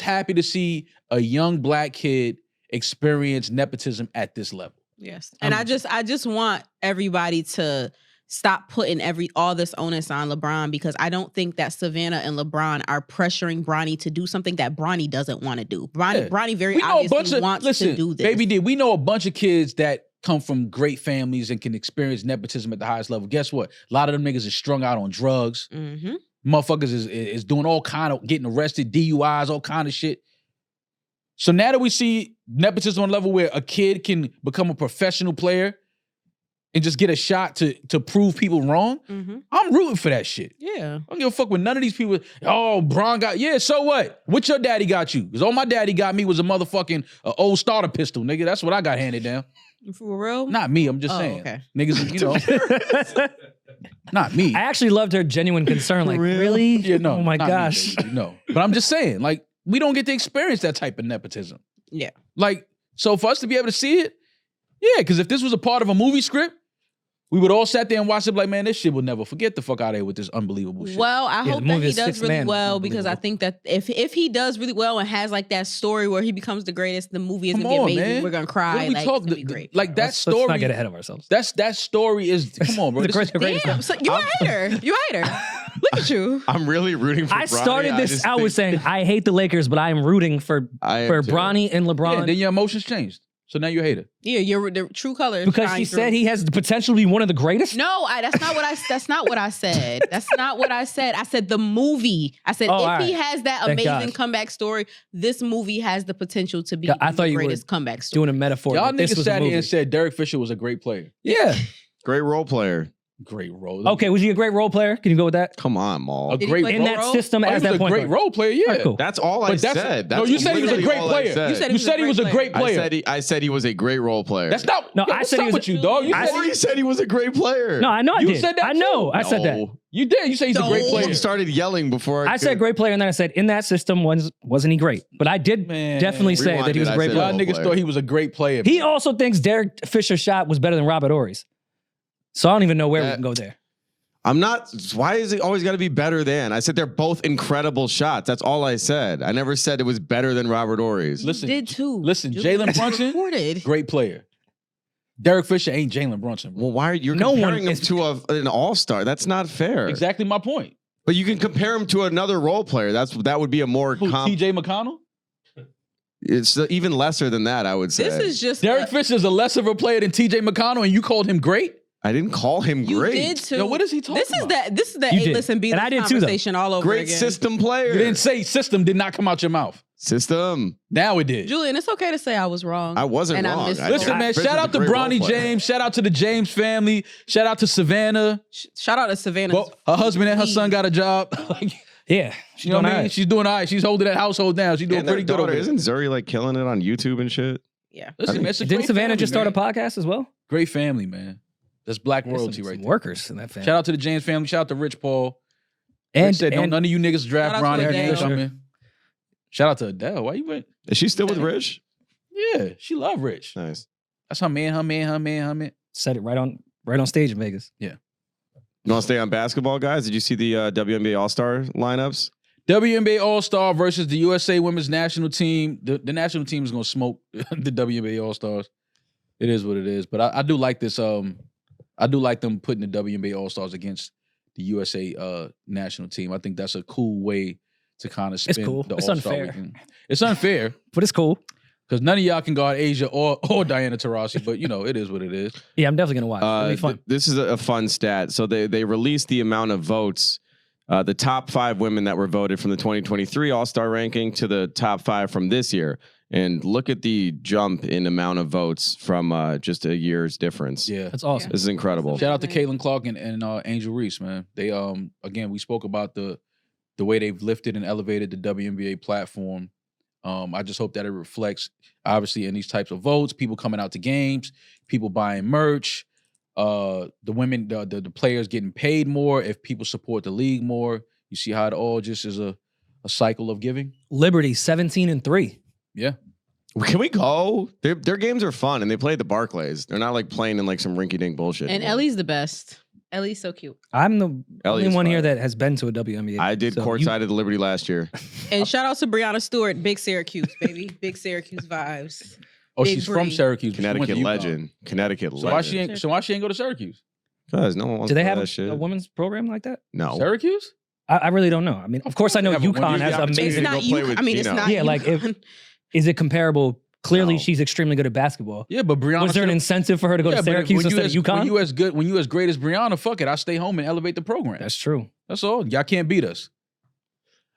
happy to see a young black kid experience nepotism at this level. Yes. And I just want everybody to stop putting all this onus on LeBron, because I don't think that Savannah and LeBron are pressuring Bronny to do something that Bronny doesn't want to do. Bronny very obviously wants to do this. Baby D, we know a bunch of kids that come from great families and can experience nepotism at the highest level. Guess what? A lot of them niggas is strung out on drugs. Mm-hmm. Motherfuckers is doing all kind of, getting arrested, DUIs, all kind of shit. So now that we see nepotism on a level where a kid can become a professional player and just get a shot to prove people wrong, Mm-hmm. I'm rooting for that shit. Yeah. I don't give a fuck with none of these people. Oh, Bron got, yeah, so what? What your daddy got you? Because all my daddy got me was a motherfucking old starter pistol, nigga. That's what I got handed down. For real? Not me, I'm just Oh, saying. okay. Niggas, you know. Not me. I actually loved her genuine concern. Like, really? Yeah, no. Oh my not me, gosh. baby, no. But I'm just saying, like, we don't get to experience that type of nepotism. Yeah. Like, so for us to be able to see it, yeah, because if this was a part of a movie script, we would all sat there and watch it like, man, this shit will never forget the fuck out of here with this unbelievable shit. Well, I Yeah, hope the that movie he is does Sixth really Man. well, because I Unbelievable. think that if he does really well and has like that story where he becomes the greatest, the movie is Come gonna be on, amazing. man. We're gonna What cry. are we Like, talking- it's gonna be great. Like that Let's story. not get ahead of ourselves. That story is, come on, bro. The This is- greatest Damn, so you a hater. You a hater. Look with you. I'm really rooting for I Bronny. started this out with saying I hate the Lakers, but I am rooting for Bronny and LeBron. Yeah, then your emotions changed. So now you're a hater. Yeah, your the true colors. Because she said he has the potential to be one of the greatest? No, that's not what I said. That's not what I said. I said the movie. I said if he has that amazing comeback story, this movie has the potential to be the greatest comeback story. Doing a metaphor. Y'all niggas sat here and said Derek Fisher was a great player. Yeah. Great role player. Great role. Okay, was he a great role player? Can you go with that? Come on, Maul. A great in that system as that point. He was a great role player, yeah. Right, cool. That's all I said. No, you said he was a great player. You said he was a great player. I said he was a great role player. That's not. No, I said he was with you, dog. You said he was a great player. No, I know I did. You said that I know. too. I said that. You did. You said he's a great player. You started yelling before I said great player, and then I said in that system wasn't he great? But I did definitely say that he was a great player. Y'all niggas thought he was a great player. He also thinks Derek Fisher's shot was better than Robert Ory's. So I don't even know where we can go there. I'm not. Why is it always got to be better than? I said they're both incredible shots. That's all I said. I never said it was better than Robert Ory's. Listen, did too. Listen, Jalen Brunson, great player. Derek Fisher ain't Jalen Brunson. Well, why are you comparing him to an all-star? That's not fair. Exactly my point. But you can compare him to another role player. That would be a more T.J. McConnell. It's even lesser than that. I would say. This is just Derek Fisher is a lesser of a player than T.J. McConnell, and you called him great. I didn't call him great. You did too. Yo, what is he talking about? This is the A-list and B-list conversation all over great again. System player. You didn't say system did not come out your mouth. System. Now it did. Julian, it's okay to say I was wrong. I wasn't wrong. Listen, man, shout out to Bronny James. Shout out to the James family. Shout out to Savannah. Shout out to Savannah. Well, her husband and her son got a job. Yeah. You know what I mean? She's doing all right. She's holding that household down. She's doing pretty good over there. Isn't Zuri like killing it on YouTube and shit? Yeah. Listen, man, didn't Savannah just start a podcast as well? Great family, man. That's black royalty right there. Workers in that family. Shout out to the James family. Shout out to Rich Paul. And Rich said, none of you niggas draft Bronny. Shout out to Adele. Why you went? Is she still with Rich? Yeah, she love Rich. Nice. That's her man. Said it right on stage in Vegas. Yeah. You want to stay on basketball, guys? Did you see the WNBA All Star lineups? WNBA All Star versus the USA Women's National Team. The national team is gonna smoke the WNBA All Stars. It is what it is. But I do like this. I do like them putting the WNBA All Stars against the USA national team. I think that's a cool way to kind of spin the All-Star weekend. It's unfair. But it's cool. Because none of y'all can guard Asia or Diana Taurasi, but you know, it is what it is. Yeah, I'm definitely gonna watch. It'll be fun. This is a fun stat. So they released the amount of votes, the top 5 women that were voted from the 2023 All-Star ranking to the top 5 from this year. And look at the jump in amount of votes from just a year's difference. Yeah. That's awesome. This is incredible. Shout out to Caitlyn Clark and Angel Reese, man. They again, we spoke about the way they've lifted and elevated the WNBA platform. I just hope that it reflects, obviously, in these types of votes, people coming out to games, people buying merch, the women, the players getting paid more if people support the league more. You see how it all just is a cycle of giving. Liberty 17-3. Yeah. Can we go? Their games are fun, and they play at the Barclays. They're not like playing in like some rinky-dink bullshit. And Ellie's the best. Ellie's so cute. I'm the only one here that has been to a WNBA. I did courtside at the Liberty last year. And shout out to Brianna Stewart, big Syracuse, baby. Big Syracuse vibes. Oh, Big she's Bree. from Syracuse. Connecticut legend. Connecticut legend. So why she ain't go to Syracuse? Because no one wants Do they to have that shit. a women's program like that? No. Syracuse? I really don't know. I mean, of course I know UConn has amazing. It's not you. I mean, it's not. Yeah, like is it comparable? Clearly, she's extremely good at basketball. Yeah, but Brianna was there an incentive for her to go to Syracuse instead of UConn? When you as great as Brianna, fuck it, I stay home and elevate the program. That's true. That's all. Y'all can't beat us.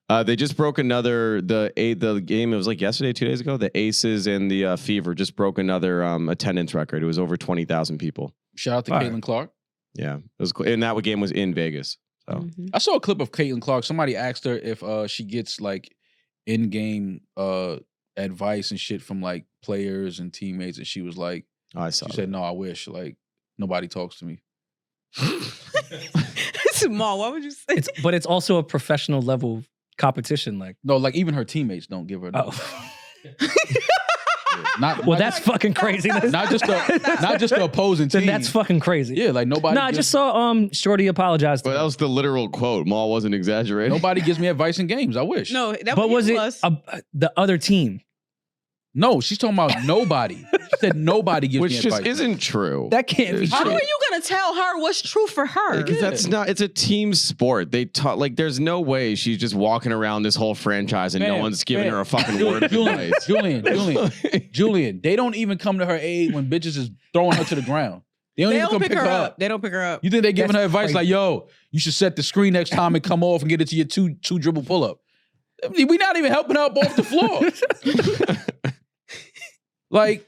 They just broke the game. It was like yesterday, 2 days ago. The Aces and the Fever just broke another attendance record. It was over 20,000 people. Shout out to Caitlyn Clark. Yeah, it was cool. And that game was in Vegas. So I saw a clip of Caitlyn Clark. Somebody asked her if she gets like in-game advice and shit from like players and teammates, and she was like, she said, "No, I wish. Like nobody talks to me." Small. What would you say? But it's also a professional level competition. Like no, like even her teammates don't give her. That's fucking crazy. Not just the opposing team. Then that's fucking crazy. Yeah, like nobody. No, I just saw Shorty apologize. But that was the literal quote. Maul wasn't exaggerating. Nobody gives me advice in games. I wish. No, but was it the other team? No, she's talking about nobody. She said nobody gives me Which just advice. isn't true. That can't be How true. are you gonna tell her what's true for her? Because that's not. It's a team sport. They taught like. There's no way she's just walking around this whole franchise and no Fam, one's giving fam. her a fucking word of advice. Julian. They don't even come to her aid when bitches is throwing her to the ground. They don't They even don't come pick her up. They don't pick her up. You think they giving her advice crazy. like, yo, you should set the screen next time and come off and get it to your two dribble pull up. I mean, we not even helping her up off the floor. Like,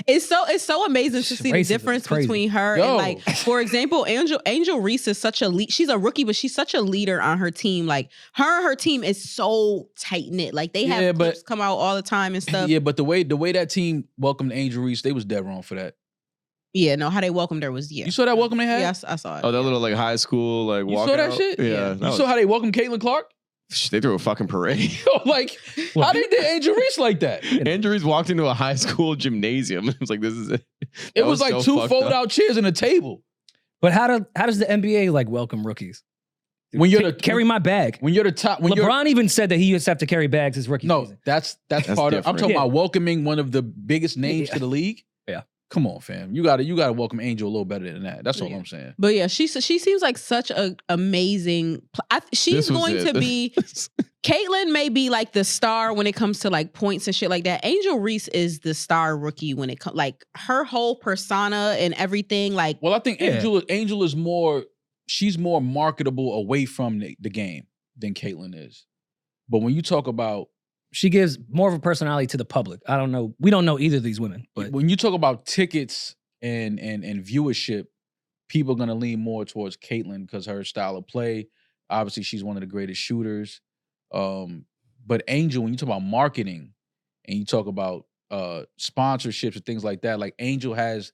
It's so amazing to see the Racism is difference crazy. between her Yo. and like, for example, Angel Reese is such a lead. She's a rookie, but she's such a leader on her team. Like her and her team is so tight knit. Like they have Yeah, but- clips come out all the time and stuff. yeah, but the way that team welcomed Angel Reese, they was dead wrong for that. Yeah, no, how they welcomed her was You saw that welcome they had? Yes, I saw it. Oh, that little like high school like You walkout. saw that shit? Yeah. You saw how they welcomed Caitlyn Clark? They threw a fucking parade. Like, how they did Angel Reese like that? Andrews walked into a high school gymnasium. It was like, this is it. It That was like so two fucked fold up. out chairs and a table. But how does the NBA like welcome rookies? When you're the carry my bag. when you're the top, when you're LeBron even said that he used to have to carry bags his rookie no, season. that's That's part of. I'm different. talking Yeah. about welcoming one of the biggest names Yeah. to the league. Yeah. Come on, fam. You gotta welcome Angel a little better than that. That's all Yeah. I'm saying. But yeah, she seems like such a amazing. She's This was going it. to be. Caitlyn may be like the star when it comes to like points and shit like that. Angel Reese is the star rookie when it comes like her whole persona and everything. Like, Well, I think Yeah. Angel is more. She's more marketable away from the game than Caitlyn is. But when you talk about She gives more of a personality to the public. I don't know. We don't know either of these women, but when you talk about tickets and viewership, people are gonna lean more towards Caitlyn because her style of play. Obviously, she's one of the greatest shooters. But Angel, when you talk about marketing and you talk about sponsorships and things like that, like Angel has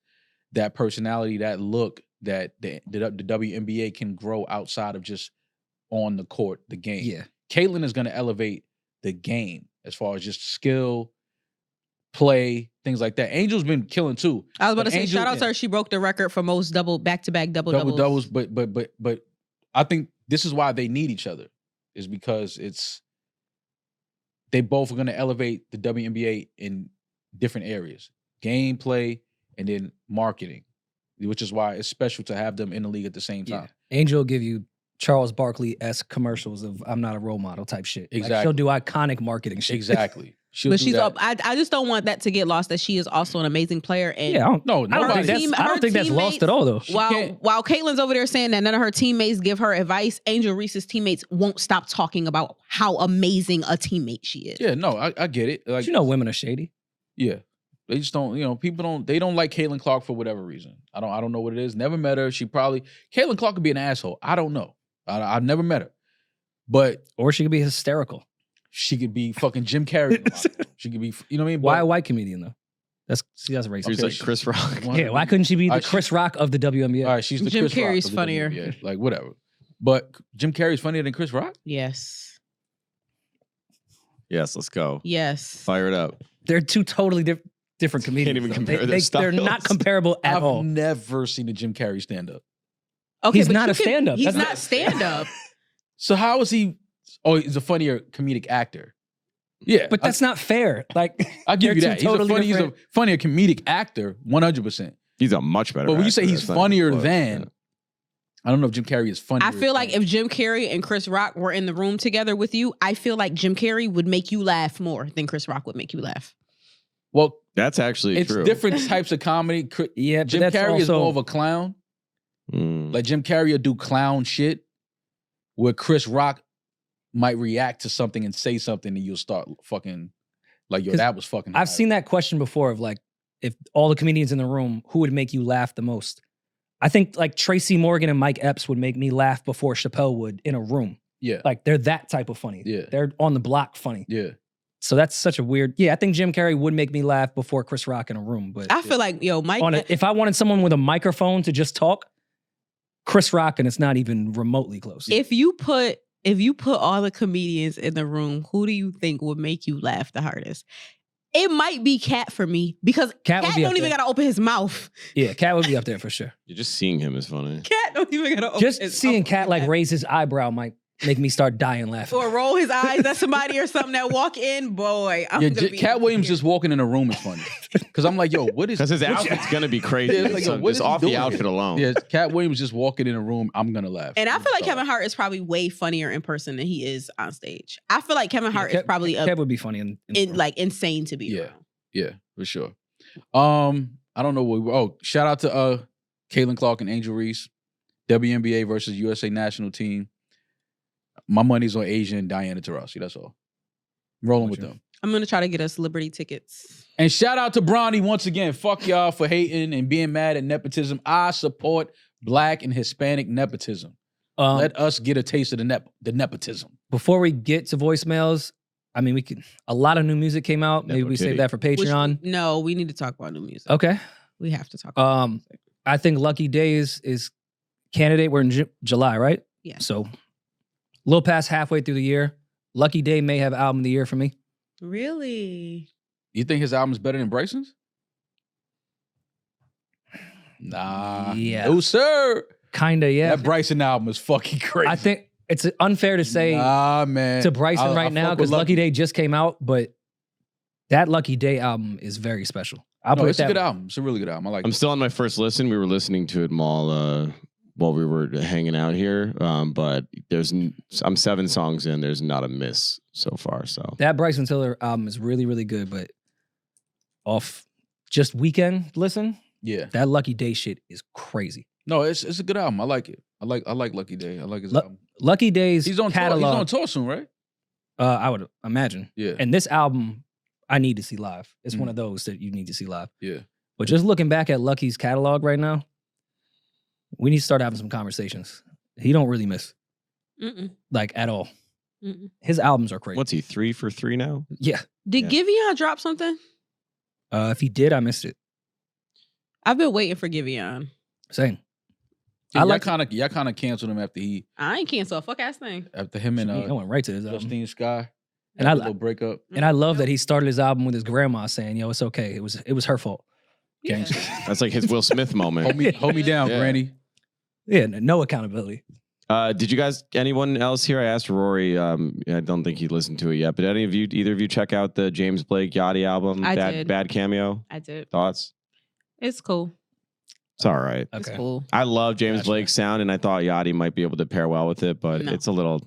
that personality, that look that the WNBA can grow outside of just on the court, the game. yeah. Caitlyn is going to elevate the game as far as just skill, play, things like that. Angel's been killing too. I was about But to say, Angel- shout out to her. She broke the record for most back-to-back double double doubles. doubles, but I think this is why they need each other, is because they both are going to elevate the WNBA in different areas, gameplay and then marketing, which is why it's special to have them in the league at the same time. Yeah. Angel will give you Charles Barkley-esque commercials of I'm not a role model type shit. Like, Exactly. she'll do iconic marketing shit. Exactly. She'll But do she's that. up. I just don't want that to get lost that she is also an amazing player. And Yeah, I don't, No, I don't nobody. think that's lost at all though. can't- while Caitlyn's over there saying that none of her teammates give her advice, Angel Reese's teammates won't stop talking about how amazing a teammate she is. Yeah, no, I get it. Like, You know women are shady. yeah, they just don't. People don't like Caitlyn Clark for whatever reason. I don't know what it is. Never met her. Caitlyn Clark could be an asshole. I don't know. I've never met her, but Or she could be hysterical. she could be fucking Jim Carrey. in the locker room. She could be, you know what I mean? Why a But- white comedian though? That's racist. She was Okay, like Chris Rock. Yeah, why couldn't she be the Alright, Chris Rock of the WNBA? All right, she's the Jim Chris Rock Carrey's of the funnier. WNBA. Like whatever. But Jim Carrey's funnier than Chris Rock? Yes. Yes, let's go. Yes. Fire it up. They're two totally different comedians. even though. compare their They're not styles. comparable at I've all. never seen a Jim Carrey stand up. Okay, He's but not you a stand-up. He's That's not not- stand up. So how is he? Oh, he's a funnier comedic actor. Yeah, But that's not fair. Like I give you they're that. two totally He's a different- funnier comedic actor, 100%. He's a much better. But when you say actor, he's that's not funnier even close, than, yeah. I don't know if Jim Carrey is funnier. I feel like if Jim Carrey and Chris Rock were in the room together with you, I feel like Jim Carrey would make you laugh more than Chris Rock would make you laugh. well, That's actually it's true. different types of comedy. Yeah, but Jim that's Carrey is also- more of a clown. Mm. Like Jim Carrey will do clown shit, where Chris Rock might react to something and say something, and you'll start fucking like, yo, 'Cause that was fucking. I've seen that question before of like, if all the comedians in the room, who would make you laugh the most? I think like Tracy Morgan and Mike Epps would make me laugh before Chappelle would in a room. Yeah, Like they're that type of funny. Yeah. They're on the block funny. yeah. So that's such a weird. Yeah, I think Jim Carrey would make me laugh before Chris Rock in a room. But I feel like, yo, Mike. if I wanted someone with a microphone to just talk, Chris Rock, and it's not even remotely close. If you put all the comedians in the room, who do you think would make you laugh the hardest? It might be Cat for me because Cat Cat would be up don't even there. gotta open his mouth. Yeah, Cat would be up there for sure. You're just seeing him is funny. Cat don't even gotta open Just his seeing mouth. Cat like raise his eyebrow might make me start dying laughing. Or roll his eyes at somebody or something that walk in. Boy, I'm gonna be Cat Williams just walking in a room is funny. Because I'm like, yo, what is... Because his outfit's going to be crazy. Yeah, it's like, yo, what just is he off the doing outfit here? alone. Yeah, Cat Williams just walking in a room, I'm going to laugh. And I feel like Kevin Hart is probably way funnier in person than he is on stage. I feel like Kevin Hart is probably Kev would be funny in like insane to be around. Yeah, for sure. I don't know what... shout out to Caitlyn Clark and Angel Reese. WNBA versus USA national team. My money's on Asia and Diana Taurasi. That's all. I'm rolling with them. I'm going to try to get us Liberty tickets. And shout out to Bronny once again. Fuck y'all for hating and being mad at nepotism. I support Black and Hispanic nepotism. Let us get a taste of the nepotism. Before we get to voicemails, I mean, a lot of new music came out. Maybe we save that for Patreon. We need to talk about new music. Okay. We have to talk about music. I think Lucky Daye is candidate. We're in July, right? Yeah. So a little past halfway through the year. Lucky Daye may have album of the year for me. Really? You think his album's better than Bryson's? Nah. Yeah. No, sir. Kinda, yeah. That Bryson album is fucking crazy. I think it's unfair to say man. to Bryson right now because Lucky Daye just came out, but that Lucky Daye album is very special. It's a good album. It's a really good album. I like it. I'm still on my first listen. We were listening to it while we were hanging out here. But I'm 7 songs in. There's not a miss so far. So that Bryson Tiller album is really, really good. But off just weekend listen, that Lucky Daye shit is crazy. No, it's a good album. I like it. I like Lucky Daye. I like his album. Lucky Daye's he's on catalog. He's on tour soon, right? I would imagine. Yeah. And this album, I need to see live. It's one of those that you need to see live. Yeah. But just looking back at Lucky's catalog right now, we need to start having some conversations. He don't really miss. Like, at all. His albums are crazy. What's he, 3 for 3 now? Yeah. Did Giveon drop something? If he did, I missed it. I've been waiting for Giveon. Same. Yeah, y'all kind of canceled him after I ain't cancel a fuck ass thing. After him and I went right to his album. Justine Skye. And a little breakup. And I love that he started his album with his grandma saying, "Yo, it's okay. It was her fault." Yeah. That's like his Will Smith moment. Hold me down, Granny. Yeah, no accountability. Did you guys? Anyone else here? I asked Rory. I don't think he listened to it yet. But either of you, check out the James Blake Yachty album? I did. Bad Cameo. I did. Thoughts? It's cool. It's all right. It's cool. I love James Blake's sound, and I thought Yachty might be able to pair well with it, but it's a little.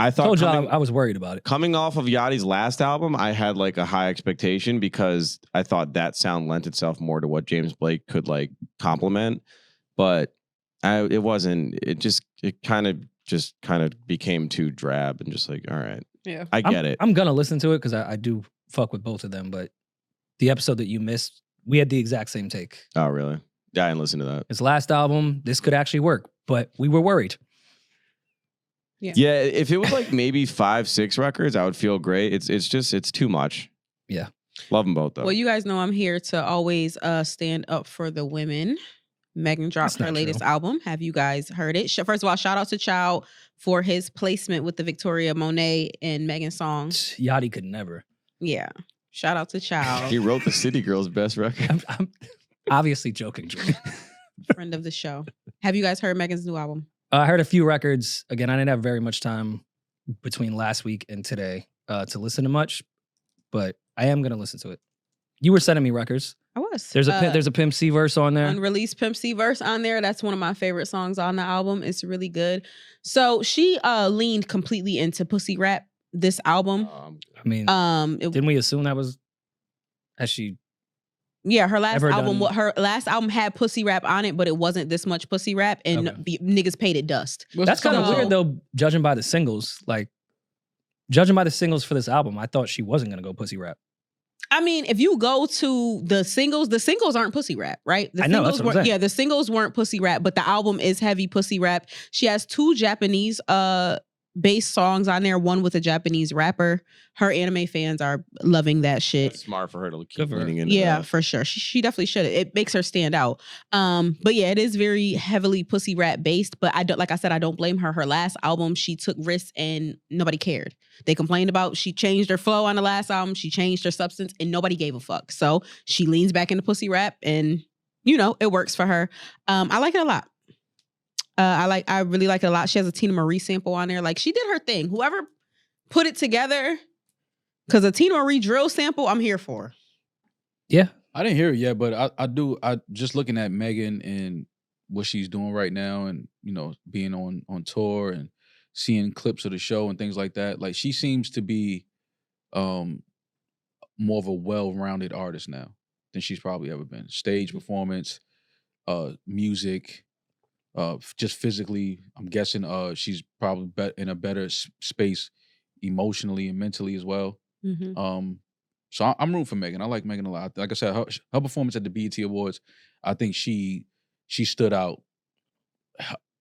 I thought I was worried about it. Coming off of Yachty's last album, I had like a high expectation because I thought that sound lent itself more to what James Blake could like complement, but it wasn't. It kind of became too drab and just like, all right, yeah, I get it. I'm gonna listen to it because I do fuck with both of them, but the episode that you missed, we had the exact same take. Oh, really? Yeah, I didn't listen to that. His last album, this could actually work, but we were worried. Yeah, if it was like maybe 5-6 records, I would feel great. It's too much. Yeah. Love them both though. Well, you guys know I'm here to always stand up for the women. Megan dropped her latest album. Have you guys heard it? First of all, shout out to Child for his placement with the Victoria Monet and Megan song. Yachty could never. Yeah. Shout out to Child. He wrote the City Girls' best record. I'm obviously joking. Friend of the show. Have you guys heard Megan's new album? I heard a few records. Again, I didn't have very much time between last week and today to listen to much, but I am going to listen to it. You were sending me records. I was. There's a Pimp C verse on there. Unreleased Pimp C verse on there. That's one of my favorite songs on the album. It's really good. So she leaned completely into pussy rap this album. I mean, didn't we assume that was as she? Yeah, her last album had pussy rap on it, but it wasn't this much pussy rap, and niggas paid it dust. That's kind of weird though, judging by the singles. Like, judging by the singles for this album, I thought she wasn't gonna go pussy rap. I mean, if you go to the singles aren't pussy rap, right? I know, that's what I'm saying. Yeah, the singles weren't pussy rap, but the album is heavy pussy rap. She has 2 Japanese based songs on there, one with a Japanese rapper. Her anime fans are loving that shit. That's smart for her to keep leaning into. Yeah, that. for sure. She definitely should. It makes her stand out. But yeah, it is very heavily pussy rap based. But I don't blame her. Her last album, she took risks and nobody cared. They complained about she changed her flow on the last album. She changed her substance and nobody gave a fuck. So she leans back into pussy rap and it works for her. I like it a lot. I really like it a lot. She has a Tina Marie sample on there. Like she did her thing. Whoever put it together, because a Tina Marie drill sample, I'm here for. Yeah. I didn't hear it yet, but I just looking at Megan and what she's doing right now, and being on tour and seeing clips of the show and things like that. Like she seems to be more of a well-rounded artist now than she's probably ever been. Stage performance, music, just physically. I'm guessing she's probably in a better space emotionally and mentally as well. Mm-hmm. So I'm rooting for Megan. I like Megan a lot. Like I said, her performance at the BET Awards, I think she stood out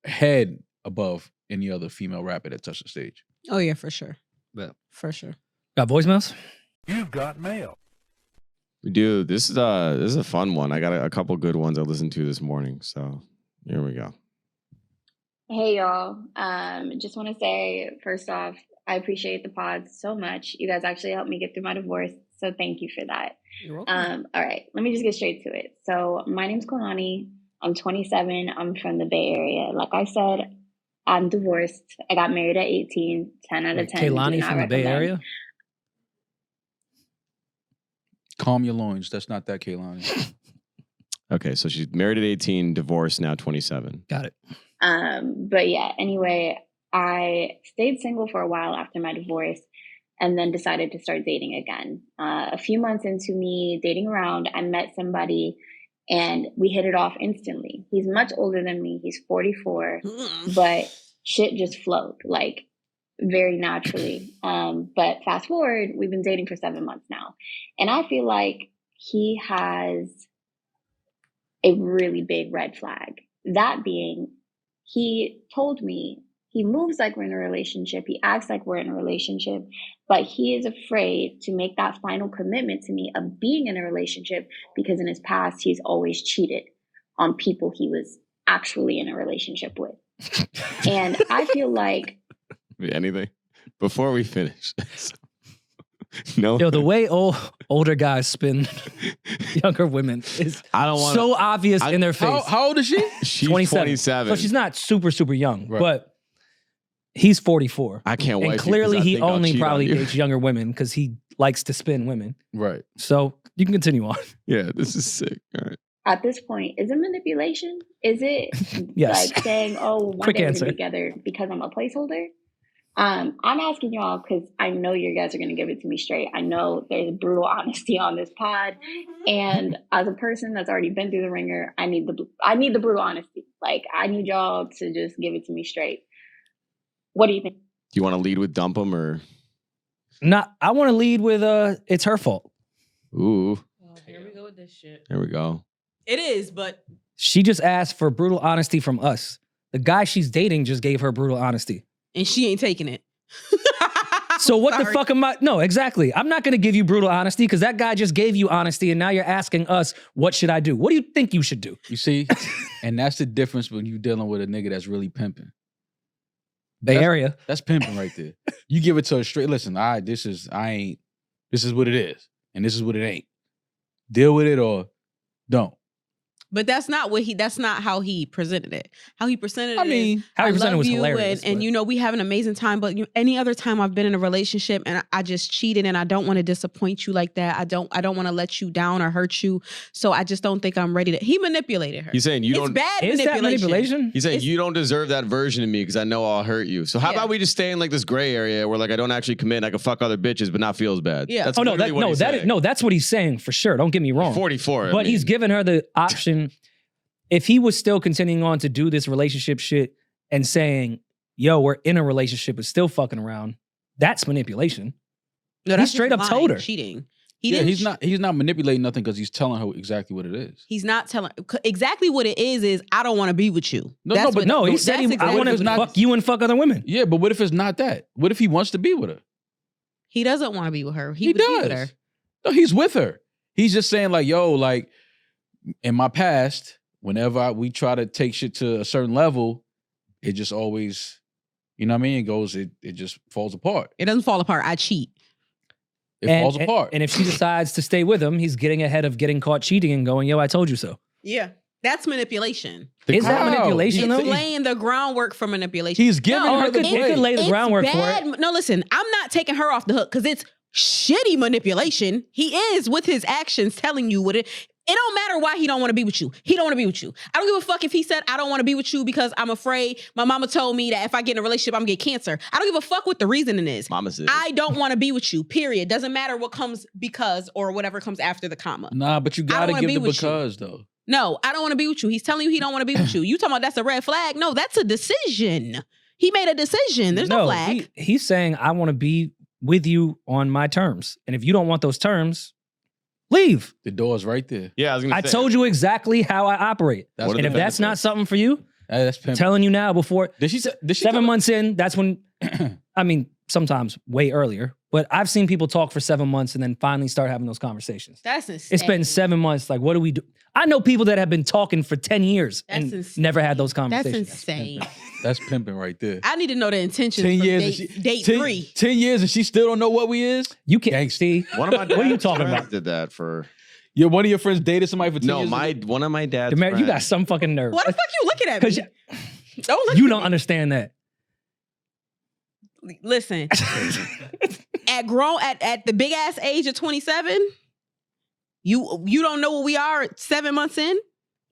head above any other female rapper that touched the stage. Oh yeah, for sure. Yeah. For sure. Got voicemails? You've got mail. We do. This is a fun one. I got a couple good ones I listened to this morning. So here we go. Hey y'all. Just want to say, first off, I appreciate the pods so much. You guys actually helped me get through my divorce, so thank you for that. You're welcome. All right, let me just get straight to it. So my name's Kalani. I'm 27. I'm from the Bay Area. Like I said, I'm divorced. I got married at 18. 10 out of 10. Kaylani from the Bay Area? Calm your loins. That's not that Kaylani. Okay, so she's married at 18, divorced now 27. Got it. But yeah, anyway, I stayed single for a while after my divorce and then decided to start dating again. A few months into me dating around, I met somebody and we hit it off instantly. He's much older than me. He's 44, but shit just flowed like very naturally. But fast forward, we've been dating for 7 months now. And I feel like he has a really big red flag. That being, he told me he moves like we're in a relationship. He acts like we're in a relationship, but he is afraid to make that final commitment to me of being in a relationship because in his past, he's always cheated on people he was actually in a relationship with. And I feel like... Anything? Before we finish. No. Yo, the way older guys spin younger women is so obvious in their face. How old is she? She's 27. So she's not super, super young, but he's 44. I can't wait. And clearly he only probably dates younger women because he likes to spin women. Right. So you can continue on. Yeah, this is sick. All right. At this point, is it manipulation? Is it Yes. like saying, oh, one Quick day we're answer. gonna be together because I'm a placeholder? I'm asking y'all because I know you guys are going to give it to me straight. I know there's brutal honesty on this pod. And as a person that's already been through the ringer, I need the brutal honesty. Like, I need y'all to just give it to me straight. What do you think? Do you want to lead with dump him or? I want to lead with it's her fault. Ooh. Oh, here we go with this shit. There we go. It is, but She just asked for brutal honesty from us. The guy she's dating just gave her brutal honesty. and she ain't taking it. So what the fuck am I? No, exactly. I'm not going to give you brutal honesty because that guy just gave you honesty and now you're asking us, what should I do? What do you think you should do? You see? And that's the difference when you're dealing with a nigga that's really pimping. Bay Area. That's pimping right there. You give it to her straight. Listen, this is what it is. And this is what it ain't. Deal with it or don't. But that's not how he presented it. How he presented it. How he presented it was hilarious. And you know, we have an amazing time. But any other time I've been in a relationship and I just cheated and I don't want to disappoint you like that. I don't want to let you down or hurt you. So I just don't think I'm ready to. He manipulated her. He's saying you don't. It's bad Is that manipulation? He's saying you don't deserve that version of me because I know I'll hurt you. So how about we just stay in like this gray area where like I don't actually commit and I can fuck other bitches but not feel as bad. Yeah. That's Oh no, literally what he's saying. that's what he's saying for sure. Don't get me wrong. 44. But he's given her the option. If he was still continuing on to do this relationship shit and saying, yo, we're in a relationship but still fucking around, that's manipulation. No, He straight up told her. Cheating. He's not manipulating nothing because he's telling her exactly what it is. He's not telling exactly what it is I don't want to be with you. No, he said I want to fuck you and fuck other women. Yeah, but what if it's not that? What if he wants to be with her? He doesn't want to be with her. He would be does. with her. No, he's with her. He's just saying like, yo, like in my past, whenever we try to take shit to a certain level, it just always, you know what I mean? It just falls apart. It doesn't fall apart. I cheat. It falls apart. And if she decides to stay with him, he's getting ahead of getting caught cheating and going, yo, I told you so. Yeah. That's manipulation. Is that manipulation, It's though? laying the groundwork for manipulation. He's giving her the it could lay the It's groundwork bad. for it. No, listen, I'm not taking her off the hook because it's shitty manipulation. He is with his actions telling you what it. It don't matter why he don't want to be with you. He don't want to be with you. I don't give a fuck if he said, I don't want to be with you because I'm afraid my mama told me that if I get in a relationship, I'm gonna get cancer. I don't give a fuck what the reasoning is. Mama said. I don't want to be with you, period. Doesn't matter what comes because or whatever comes after the comma. Nah, but you I gotta don't wanna give be the with you. because though. No, I don't want to be with you. He's telling you he don't want to be with you. You talking about that's a red flag? No, that's a decision. He made a decision. There's no flag. He's saying, I want to be with you on my terms. And if you don't want those terms, leave. The door's right there. Yeah, I was gonna say. I told you exactly how I operate. That's And if the that's benefit. not something for you, That's I'm pimping. telling you now before Did she 7 months in, that's when, I mean, sometimes way earlier, but I've seen people talk for 7 months and then finally start having those conversations. That's insane. It's been 7 months. Like, what do we do? I know people that have been talking for 10 years That's and insane. never had those That's conversations. insane. That's pimping right there. I need to know the intentions 10 for years date, and she, date 10, 3. 10 years and she still don't know what we is? You can't Gangsta. see. One of my What are you dad's talking friends about? Did that for Yeah, one of your friends dated somebody for 10 no, years. one of my dad's Demaris, you got friends. some fucking nerve. What the fuck you looking at 'Cause me? Don't look you at don't me. understand that. Listen, at the big ass age of 27, you don't know what we are 7 months in?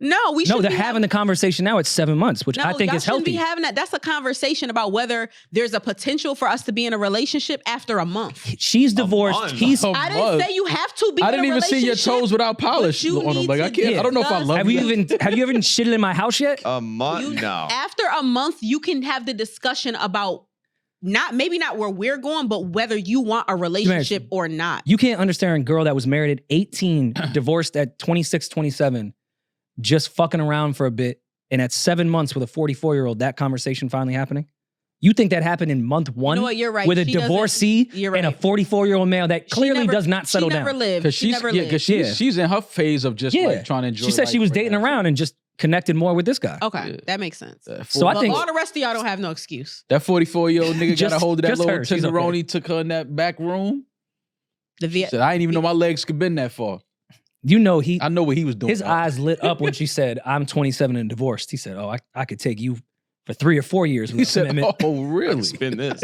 No, we No, should they're be having the conversation now at 7 months, which I think y'all is shouldn't healthy. be having that. That's a conversation about whether there's a potential for us to be in a relationship after a month. She's divorced. month. He's. A I didn't month. say you have to be I in didn't a even see your relationship, toes without polish but you on them. need Like I to can't. I don't know if I discuss- love Have you you. even shitted in my house yet? a month. You- No. After a month, you can have the discussion about maybe not where we're going, but whether you want a relationship or not. You can't understand a girl that was married at 18, divorced at 26, 27, just fucking around for a bit, and at 7 months with a 44-year-old, that conversation finally happening? You think that happened in month one? You know what? You're right. With a She doesn't- divorcee you're and a right. 44-year-old male that clearly does not settle She down. never lived. Because She never lived. Yeah. she's in her phase of just Yeah. like trying to enjoy. She said she life was right dating now. around and just connected more with this guy. Okay, Yeah. that makes sense. So I But think all the rest of y'all don't have no excuse. That 44-year-old nigga got Just- a hold of that just little her. She's okay. tenderoni, took her in that back room. The She Viet- said, I didn't even know my legs could bend that far. you know I know what he was doing. his eyes lit up when she said, "I'm 27 and divorced." He said, "Oh, I could take you for 3 or 4 years." He With said, commitment. oh, really? Spin this.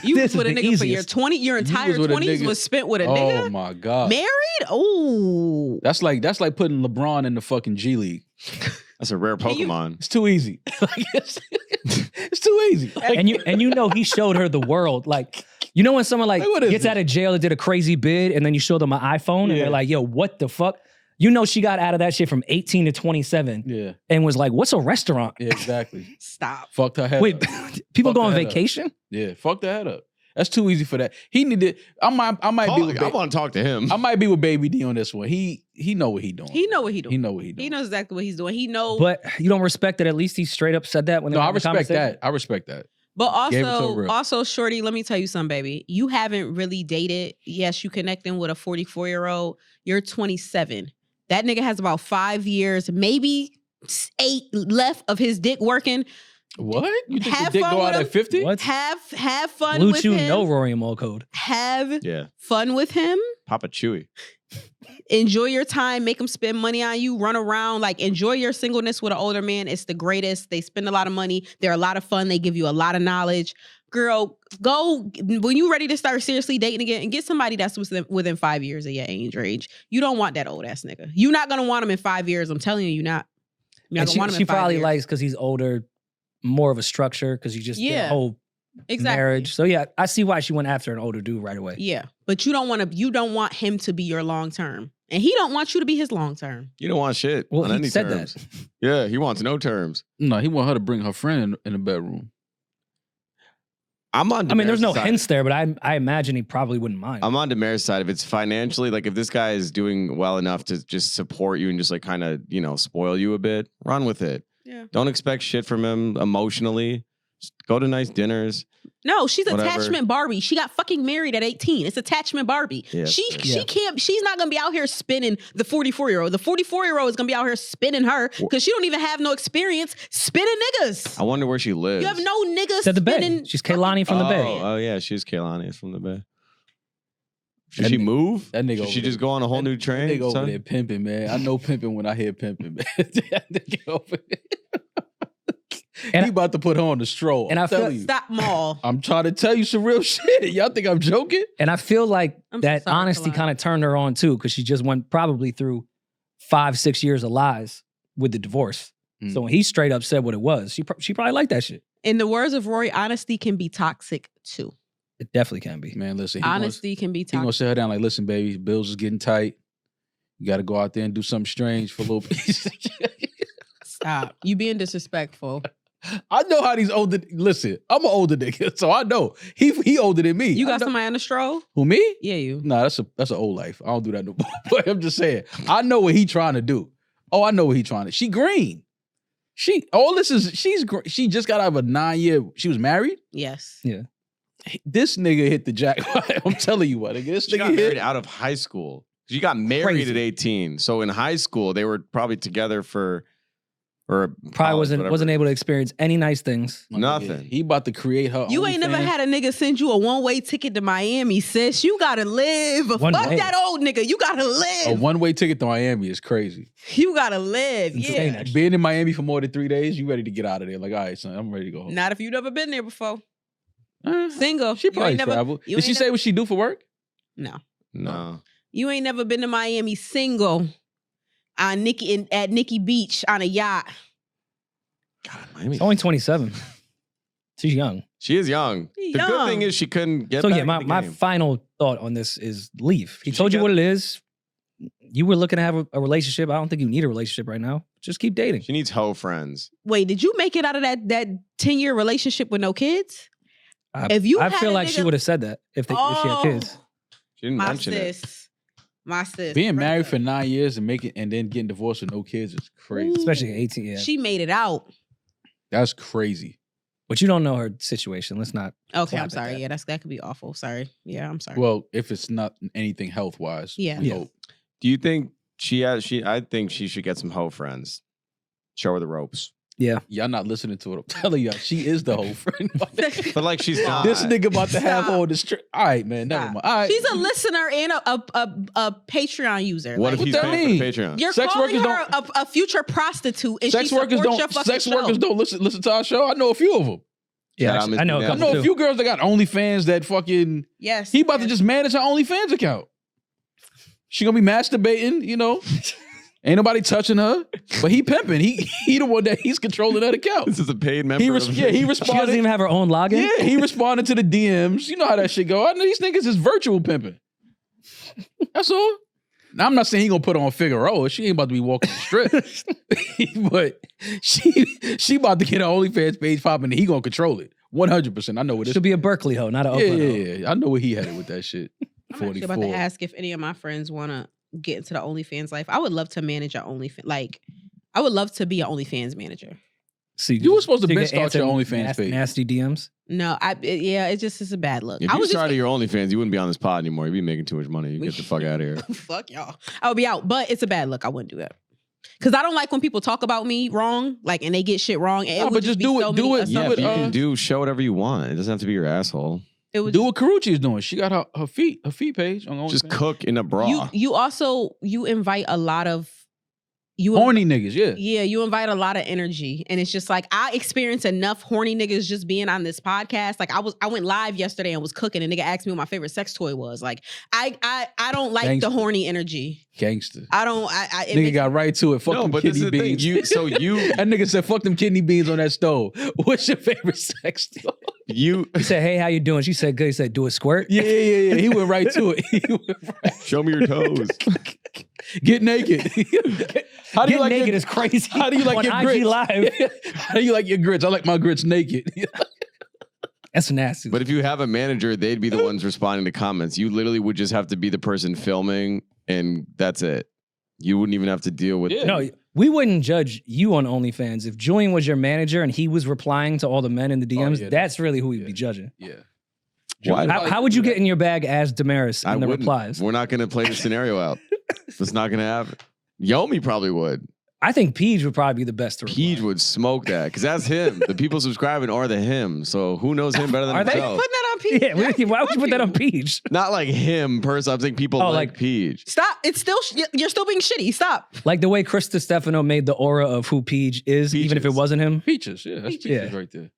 You This was with a is the nigga for easiest. your entire was with a 20s nigga- was spent with a Oh, nigga? my God. Married? Oh. That's like putting LeBron in the fucking G League. That's a rare Can you- Pokemon. It's too easy. Like, it's too easy. Like, and you know he showed her the world. Like, you know when someone like Like, what is gets this? out of jail and did a crazy bid, and then you show them an iPhone, and Yeah. they're like, "Yo, what the fuck?" You know she got out of that shit from 18 to 27, yeah, and was like, "What's a restaurant?" yeah, exactly. Stop. Fucked her head Wait, up. people Fuck go on that up. vacation? Yeah, fuck the head up. That's too easy for that. He needed. I might be with. I want to talk to him. I might be with Baby D on this one. He know what he doing. He know what he doing. He know what he doing. He knows exactly what he's doing. He knows. But you don't respect that at least he straight up said that when they No, were I having the respect conversation? that. I respect that. But Gave it to her real. also, Shorty, let me tell you something, baby. You haven't really dated. Yes, you connecting with a 44-year-old. You're 27. That nigga has about 5 years, maybe 8 left of his dick working. What? You think Have the dick fun go with out him. at 50? What? Have fun Blue with Chew, him. no Rory and Mo code. Have Yeah. fun with him. Papa Chewy. Enjoy your time. Make him spend money on you. Run around. Like, enjoy your singleness with an older man. It's the greatest. They spend a lot of money. They're a lot of fun. They give you a lot of knowledge. Girl, go when you ready to start seriously dating again and get somebody that's within 5 years of your age. You don't want that old ass nigga. You're not gonna want him in 5 years. I'm telling you, you're not. You're not And gonna want him she in 5 probably years. likes because he's older, more of a structure because you just did a Yeah. whole Exactly. marriage. So yeah, I see why she went after an older dude right away. Yeah, but you don't want him to be your long term, and he don't want you to be his long term. You don't want shit Well, on he any said terms. that. Yeah, he wants no terms. No, he want her to bring her friend in the bedroom. I'm on. I mean, there's no Demaris' side. hints there, but I imagine he probably wouldn't mind. I'm on Demaris' side. If it's financially, like if this guy is doing well enough to just support you and just like kind of, spoil you a bit, run with it. Yeah. Don't expect shit from him emotionally. Just go to nice dinners. No, she's Whatever. attachment Barbie. She got fucking married at 18. It's attachment Barbie. Yeah, she yeah. can't. She's not gonna be out here spinning the 44-year-old. The 44-year-old is gonna be out here spinning her because she don't even have no experience spinning niggas. I wonder where she lives. You have no niggas Said the Bay. spinning. She's Kaylani from the Bay. Oh yeah, she's Kaylani from the Bay. Should she move? That nigga Should she over just there- go on a whole new train? That nigga over son? there pimping, man. I know pimping when I hear pimping, man. That nigga over there. And he about to put her on the stroll. and I'm I feel- telling you. Stop Maul. I'm trying to tell you some real shit. Y'all think I'm joking? And I feel like I'm so that sorry, honesty Kalani. kind of turned her on too, because she just went probably through 5-6 years of lies with the divorce. So when he straight up said what it was, she probably liked that shit. In the words of Rory, honesty can be toxic too. It definitely can be. Man, listen. Honesty can be He gonna toxic. sit her down like, listen, baby, bills is getting tight. You got to go out there and do something strange for a little bit. Stop. You being disrespectful. I know how these older. Listen, I'm an older nigga, so I know he older than me. You I got know- somebody on the stroll? Who, me? Yeah, you. Nah, that's an old life. I don't do that no more. But I'm just saying, I know what he trying to do. Oh, I know what he trying to. She green. She just got out of a 9-year. She was married. Yes. This nigga hit the jackpot. I'm telling you what, nigga. This She got nigga married hit. out of high school. She got married Crazy. at 18. So in high school, they were probably together for or Probably college, wasn't whatever. able to experience any nice things. Nothing. He about to create her. You ain't never OnlyFans. had a nigga send you a one-way ticket to Miami, sis. You gotta live. One Fuck way. that old nigga. You gotta A live. one-way ticket to Miami is crazy. You gotta live. Insane, Yeah. actually. Being in Miami for more than 3 days, you ready to get out of there. Like, all right, son, I'm ready to go home. Not if you've never been there before. Eh, Single. She You probably ain't never- traveled. you Did she ain't say what she do for work? No. No. You ain't never been to Miami single on at Nikki Beach on a yacht. God, Miami. She's only 27. She's young. She is young. She The good young. thing is she couldn't get So back yeah, in the my game. final thought on this is leave. He She told you got- what it is. You were looking to have a relationship. I don't think you need a relationship right now. Just keep dating. She needs hoe friends. Wait, did you make it out of that 10-year relationship with no kids? If you I had feel a like she nigga- would have said that if she had kids. She didn't My mention it. sis. My sis. Being married brother. for 9 years and then getting divorced with no kids is crazy. Especially at 18, yeah. She made it out. That's crazy. But you don't know her situation. Let's not. Okay, I'm Clap at sorry. that. Yeah, that could be awful. Sorry. Yeah, I'm sorry. Well, if it's not anything health wise, Yeah. Yeah. Do you think I think she should get some hoe friends. Show her the ropes. Yeah. Y'all not listening to what I'm telling y'all. She is the whole friend. But like she's not. This nigga about to have Stop. all this. All right, man. Never Stop. mind. All right. She's a listener and a Patreon user. What Like, if What he's that paying mean? for the Patreon? you're Sex calling workers her a future prostitute and sex she workers supports your don't. fucking Sex show. workers don't listen to our show. I know a few of them. Yeah, Shout out actually, Mr. I know a Nash. I couple know too. a few girls that got OnlyFans that fucking. Yes. He about to yes. just manage her OnlyFans account. She gonna be masturbating, you know. Ain't nobody touching her, but he pimping. He the one that he's controlling that account. This is a paid member. He of- he She doesn't responded. even have her own login. Yeah, he responded to the DMs. You know how that shit go. I know these niggas is virtual pimping. That's all. Now, I'm not saying he gonna put on Figueroa. She ain't about to be walking the strip. But she about to get her OnlyFans page popping and he gonna control it. 100%. I know what it is. She'll be a Berkeley hoe, not an Yeah, Oakland hoe. yeah. I know where he headed with that shit. I'm actually 44. about to ask if any of my friends want to get into the OnlyFans life. I would love to manage an OnlyFans. Like, I would love to be an OnlyFans manager. See, You were supposed to so you ben get start your answer OnlyFans nasty, page. nasty DMs. No, it just is a bad look. If I you was started your OnlyFans, you wouldn't be on this pod anymore. You'd be making too much money. You get the fuck out of here. fuck y'all. I would be out, but it's a bad look. I wouldn't do that. Because I don't like when people talk about me wrong, like, and they get shit wrong. And No, would but just be do it- so do many it. Yeah, assumptions. but you can do show whatever you want. It doesn't have to be your asshole. It would Do what Carucci is doing. She got her feet page on OnlyFans. Just cook in a bra. you also invite a lot of Horny niggas, yeah. Yeah, you invite a lot of energy, and it's just like I experience enough horny niggas just being on this podcast. Like I went live yesterday and was cooking, and nigga asked me what my favorite sex toy was. Like I don't like Gangsta. the horny energy. Gangster. I don't. it Nigga makes- got right to it. Fuck No, them but this kidney is the thing. beans. You That nigga said, fuck them kidney beans on that stove. What's your favorite sex toy? you He said, "Hey, how you doing?" She said, "Good." He said, "Do a squirt." Yeah. He went right to it. He went right. show me your toes. Get naked. How Get naked is crazy. How do you like on your IG grits? Live? How do you like your grits? I like my grits naked. That's nasty. But if you have a manager, they'd be the ones responding to comments. You literally would just have to be the person filming, and that's it. You wouldn't even have to deal with. Yeah. no, we wouldn't judge you on OnlyFans. If Julian was your manager and he was replying to all the men in the DMs, yeah, that's really who we'd yeah. be judging. Yeah. Why? How would you get in your bag as Demaris I in the wouldn't. replies? We're not going to play the scenario out. That's not going to happen. Yomi probably would. I think Peach would probably be the best to reply. Peach would smoke that because that's him. The people subscribing are the him. So who knows him better than Are they? himself? putting that on Peach. Yeah, why would you put that on Peach? Not like him, person. I'm saying people like Peach. Stop. It's still, you're still being shitty. Stop. Like the way Chris Stefano made the aura of who Peach is, even if it wasn't him. Peaches, yeah. That's Peaches right there.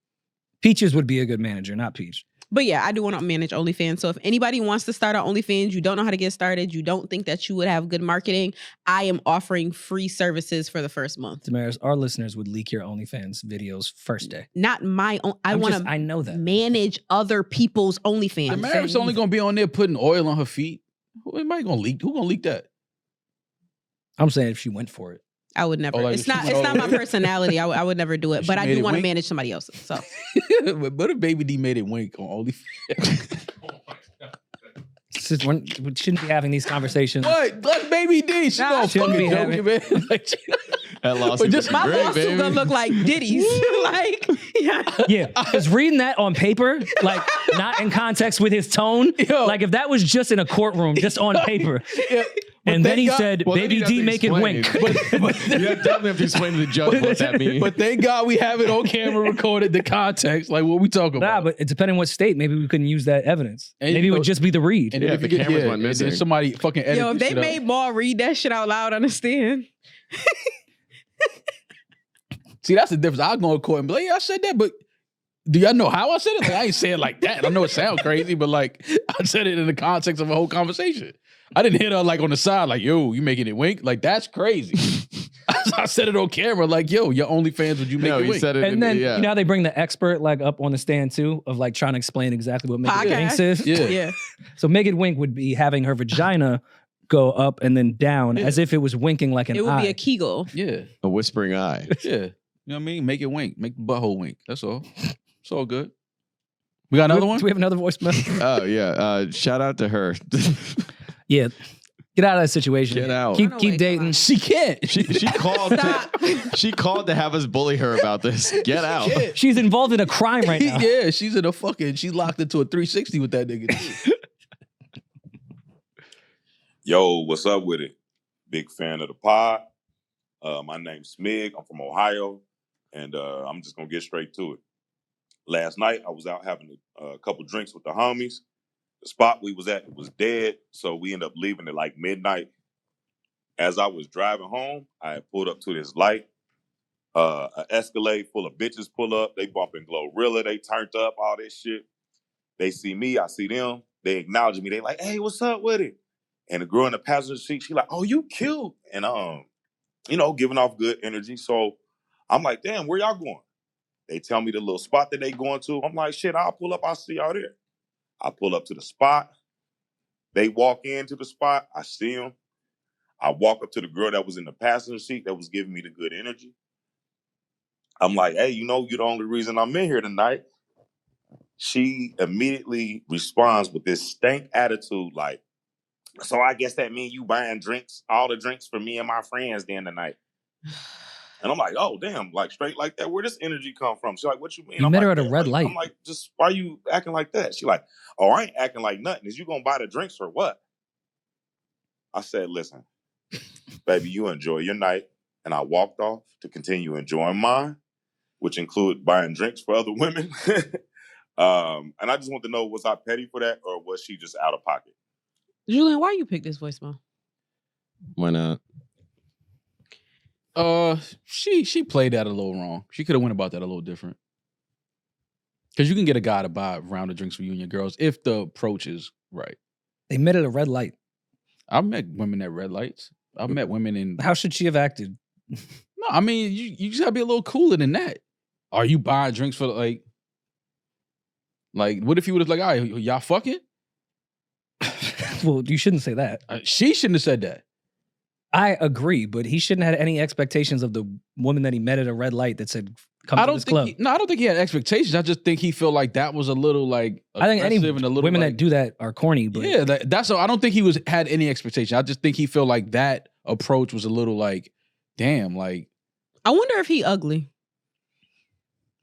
Peaches would be a good manager, not Peach. But yeah, I do want to manage OnlyFans. So if anybody wants to start on OnlyFans, you don't know how to get started, you don't think that you would have good marketing, I am offering free services for the first month. Demaris, our listeners would leak your OnlyFans videos first day. Not my own. I know that. Manage other people's OnlyFans. Demaris only going to be on there putting oil on her feet. Who am I going to leak? Who going to leak that? I'm saying if she went for it. I would never. It's not my personality. I would never do it. But I do want to manage somebody else's. So. But if Baby D made it wink on OnlyFans. We shouldn't be having these conversations. What? That's Baby D. She gonna shouldn't be fucking having. joke, man. Like, That lawsuit just my great, lawsuit baby. gonna look like Diddy's. Like, yeah. Yeah, because reading that on paper, like not in context with his tone, like if that was just in a courtroom, just on paper. Yeah. And then he said, Well, Baby D make it wink. you definitely have to explain to the judge what that means. But thank God we have it on camera recorded, the context, like what we talking Nah, about. but it depending on what state, maybe we couldn't use that evidence. And Maybe it would just be the read. And Yeah, if the you get- cameras went and missing. then somebody fucking edit Yo, if this they shit made out. Maul read that shit out loud, understand. See, that's the difference. I'll go to court and be like, yeah, I said that, but do y'all know how I said it? Like, I ain't saying it like that. I know it sounds crazy, but like I said it in the context of a whole conversation. I didn't hit her like on the side, like, yo, you making it wink? Like, that's crazy. I said it on camera, like, yo, your OnlyFans, would you make No, it he wink? said it. And then, yeah. you know how they bring the expert like up on the stand too, of like trying to explain exactly what Make It Podcast. Winks is? Yeah. So Make It Wink would be having her vagina go up and then down as if it was winking like an It would eye. be a Kegel. Yeah. A whispering eye. Yeah. You know what I mean? Make it wink. Make the butthole wink. That's all. It's all good. We got another one? Do we have another voicemail? Oh, yeah. Shout out to her. Yeah. Get out of that situation. Get out. Keep Run away, dating. come on. She can't. She called. She called to have us bully her about this. Get out. She's involved in a crime right now. Yeah, she's in a fucking, she's locked into a 360 with that nigga. Yo, what's up with it? Big fan of the pod. My name's Smig. I'm from Ohio, and I'm just gonna get straight to it. Last night, I was out having a couple drinks with the homies. The spot we was at was dead, so we ended up leaving at like midnight. As I was driving home, I had pulled up to this light. An Escalade full of bitches pull up. They bumping Glorilla. They turned up, all this shit. They see me, I see them. They acknowledge me. They like, hey, what's up with it? And the girl in the passenger seat, she like, oh, you cute. And, you know, giving off good energy. So I'm like, damn, where y'all going? They tell me the little spot that they going to. I'm like, shit, I'll pull up. I'll see y'all there. I pull up to the spot. They walk into the spot. I see them. I walk up to the girl that was in the passenger seat that was giving me the good energy. I'm like, hey, you know, you're the only reason I'm in here tonight. She immediately responds with this stank attitude like, so I guess that means you buying drinks, all the drinks for me and my friends then tonight. And I'm like, oh, damn, like straight like that. Where this energy come from? She's like, what you mean? You I'm met like, her at a "Man, red like-" light. I'm like, just why you acting like that? She like, oh, I ain't acting like nothing. Is you gonna buy the drinks or what? I said, listen, baby, you enjoy your night. And I walked off to continue enjoying mine, which included buying drinks for other women. And I just want to know, was I petty for that or was she just out of pocket? Julian, why you pick this voicemail? Why not? She played that a little wrong. She could have went about that a little different. Because you can get a guy to buy a round of drinks for you and your girls if the approach is right. They met at a red light. I've met women at red lights. I've met women in. How should she have acted? No, I mean, you just gotta be a little cooler than that. Are you buying drinks for like what if you would have like, all right, y'all fucking? Well, you shouldn't say that. She shouldn't have said that. I agree, but he shouldn't have had any expectations of the woman that he met at a red light that said, come to this club. I don't think he had expectations. I just think he felt like that was a little like I think any aggressive and a little women like, that do that are corny, but yeah, that's all. I don't think he had any expectation. I just think he felt like that approach was a little like, damn, like. I wonder if he ugly.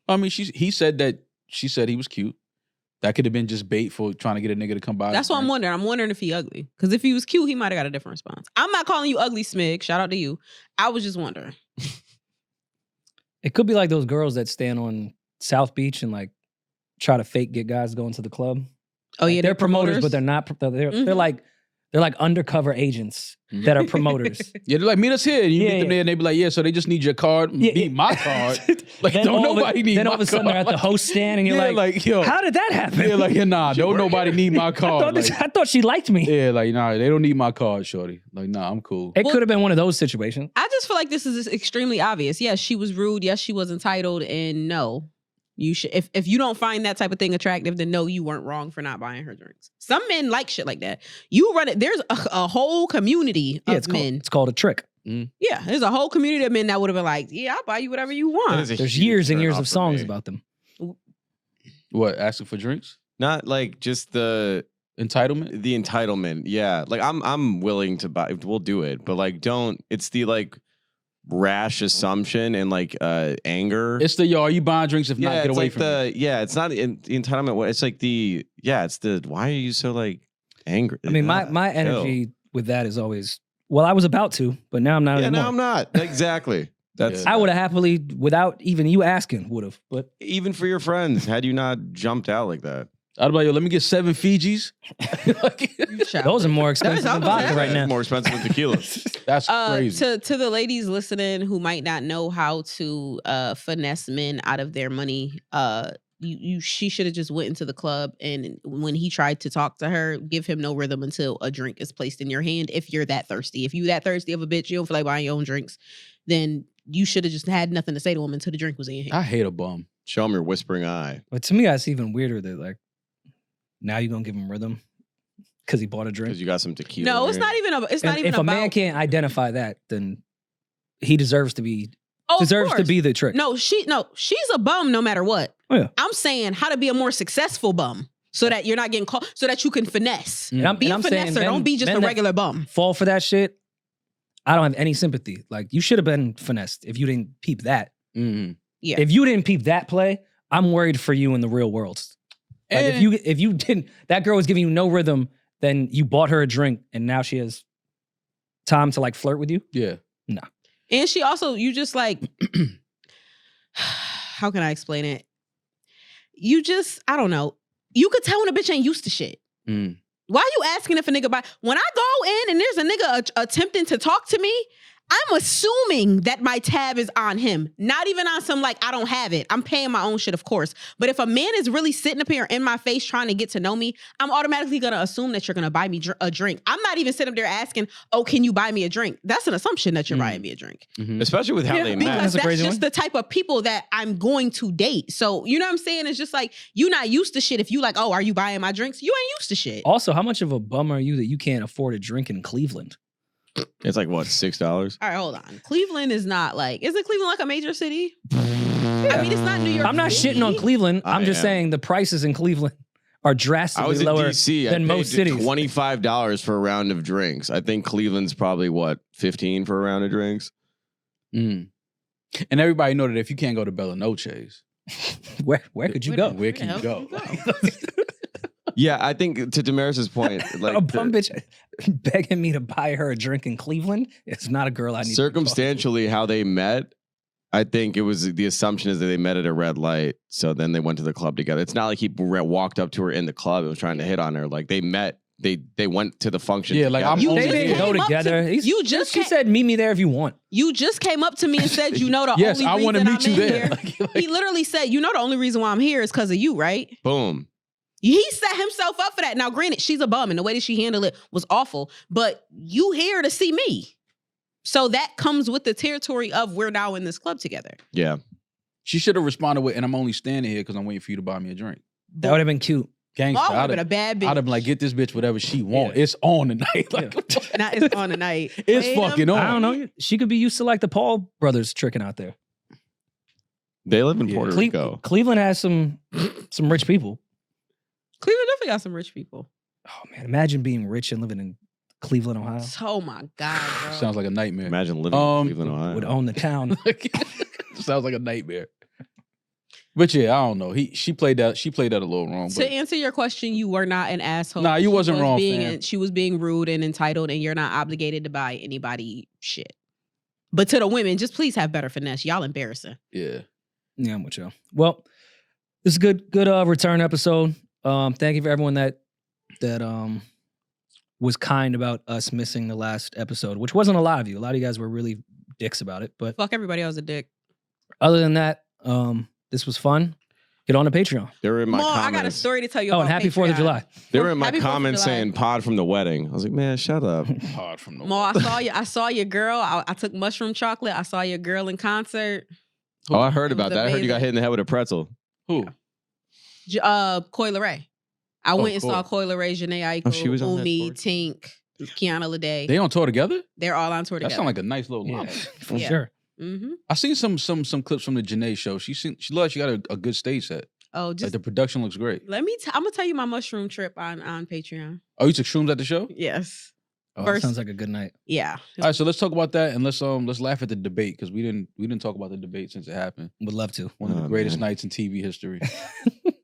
I mean, he said that she said he was cute. That could have been just bait for trying to get a nigga to come by. That's what I'm wondering. I'm wondering if he ugly. Because if he was cute, he might have got a different response. I'm not calling you ugly, Smig. Shout out to you. I was just wondering. it could be like those girls that stand on South Beach and like try to fake get guys going to the club. Oh yeah, they're promoters, but they're not. They're like undercover agents that are promoters. Yeah, they're like, meet us here. And you Yeah, meet them there, and they be like, yeah, so they just need your card. Yeah. Need my card. Like, Then don't all of a- nobody need Then my all of a sudden card. they're at the host stand, and you're Yeah, like, yo, how did that happen? yeah, like, yeah, nah, don't nobody need my card. I thought she liked me. Yeah, like, nah, they don't need my card, shorty. Like, nah, I'm cool. It could have been one of those situations. I just feel like this is extremely obvious. Yes, she was rude. Yes, she was entitled. And no, you should. If you don't find that type of thing attractive, then no, you weren't wrong for not buying her drinks. Some men like shit like that. You run it. There's a whole community of men. It's called a trick. Yeah, there's a whole community of men that would have been like, yeah, I'll buy you whatever you want. There's years and years of songs about them. What, asking for drinks? Not like just the entitlement. The entitlement, yeah. Like I'm willing to buy. We'll do it, but like don't. It's the like rash assumption and like anger. It's the yo. Are you buying drinks? If not, get it's away like from me. Yeah, it's not the entitlement. It's like the It's the why are you so like angry? I mean, my energy with that is always, well, I was about to, but now I'm not anymore. No, I'm not. Exactly. That's I would have happily, without even you asking, would have. But even for your friends, had you not jumped out like that. I'd be like, yo, let me get 7 Fijis. Those are more expensive than vodka right now. More expensive than tequila. That's crazy. To the ladies listening who might not know how to finesse men out of their money, she should have just went into the club, and when he tried to talk to her, give him no rhythm until a drink is placed in your hand. If you're that thirsty, if you that thirsty of a bitch, you don't feel like buying your own drinks, then you should have just had nothing to say to him until the drink was in your hand. I hate a bum. Show him your whispering eye. But to me, that's even weirder that like, now you're gonna give him rhythm because he bought a drink. Because you got some tequila. No, it's not even. If a man can't identify that, then he deserves to be of to course. be the trick. No, she's a bum no matter what. Oh, yeah. I'm saying how to be a more successful bum so that you're not getting caught, so that you can finesse. Be a finesser. Don't be just a regular bum. Fall for that shit. I don't have any sympathy. Like, you should have been finessed if you didn't peep that. Mm-hmm. Yeah. If you didn't peep that play, I'm worried for you in the real world. Like, if you didn't, that girl was giving you no rhythm, then you bought her a drink and now she has time to like flirt with you. Yeah. No. And she also, you just like, how can I explain it? You just, I don't know. You could tell when a bitch ain't used to shit. Mm. Why are you asking if a nigga buy? When I go in and there's a nigga attempting to talk to me, I'm assuming that my tab is on him. Not even on some like, I don't have it. I'm paying my own shit, of course. But if a man is really sitting up here in my face trying to get to know me, I'm automatically going to assume that you're going to buy me a drink. I'm not even sitting up there asking, oh, can you buy me a drink? That's an assumption that you're buying me a drink. Mm-hmm. Especially with how they met. Because that's just the type of people that I'm going to date. So, you know what I'm saying? It's just like, you're not used to shit. If you like, oh, are you buying my drinks? You ain't used to shit. Also, how much of a bum are you that you can't afford a drink in Cleveland? It's like, what, $6? All right, hold on. Cleveland is not like, isn't Cleveland like a major city? I mean, it's not New York I'm not City. shitting on Cleveland. I'm just saying the prices in Cleveland are drastically I was in lower DC. than most cities. $25 for a round of drinks. I think Cleveland's probably what, 15 for a round of drinks? Mm. And everybody know that if you can't go to Bella Noche's, where could you go? Where can you go? Yeah, I think to Demaris's point, like a bum bitch begging me to buy her a drink in Cleveland. It's not a girl I need. Circumstantially, how they met, I think it was the assumption is that they met at a red light. So then they went to the club together. It's not like he walked up to her in the club and was trying to hit on her. Like they met. They went to the function. Yeah, like together. They didn't go together. She said, "Meet me there if you want." You just came up to me and said, "You know the yes, only I reason want to meet I'm you in there." here." He literally said, "You know the only reason why I'm here is because of you, right?" Boom. He set himself up for that. Now, granted, she's a bum, and the way that she handled it was awful. But you here to see me, so that comes with the territory of we're now in this club together. Yeah, she should have responded with, "And I'm only standing here because I'm waiting for you to buy me a drink." That would have been cute. Gangsta. I would have been a bad bitch. I'd have been like, get this bitch whatever she want. It's on tonight. Like, Not it's on tonight. It's fucking on. I don't know. She could be used to like the Paul brothers tricking out there. they live in Puerto Rico. Cleveland has some rich people. Cleveland definitely got some rich people. Oh man, imagine being rich and living in Cleveland, Ohio. Oh my God, bro. Sounds like a nightmare. Imagine living in Cleveland, Ohio. Would own the town. Sounds like a nightmare. But yeah, I don't know. She played that a little wrong. To answer your question, you were not an asshole. Nah, you wasn't wrong, fam. She was being rude and entitled, and you're not obligated to buy anybody shit. But to the women, just please have better finesse. Y'all embarrassing. Yeah. Yeah, I'm with y'all. Well, This is a good return episode. Thank you for everyone that was kind about us missing the last episode, which wasn't a lot of you. A lot of you guys were really dicks about it, but Fuck everybody else a dick. other than that, this was fun. Get on the Patreon. They were in my comments. I got a story to tell you Oh, about and happy 4th of Patreon. July. They were in my Happy 4th of comments July. saying pod from the wedding. I was like, man, shut up. Hard from the Mo, I saw you. I saw your girl. I took mushroom chocolate. I saw your girl in concert. Oh, I heard It was about that. I heard you got amazing. hit in the head with a pretzel. Who? Coyle Ray. I went and cool. saw Coyle Ray, Janae Aiko, Oh, she was on that Umi, tour? Tink, Kiana Lede. They on tour together? They're all on tour That together. sounds like a nice little Yeah, lineup. for Yeah. sure. Mm-hmm. I seen some clips from the Janae show. She looked like she got a good stage set. Oh, Like just the production looks great. let me. I'm gonna tell you my mushroom trip on Patreon. Oh, you took shrooms at the show? Yes. Oh, First- sounds like a good night. Yeah. All right, so let's talk about that and let's laugh at the debate because we didn't talk about the debate since it happened. Would love to. One of the Oh, greatest man. nights in TV history.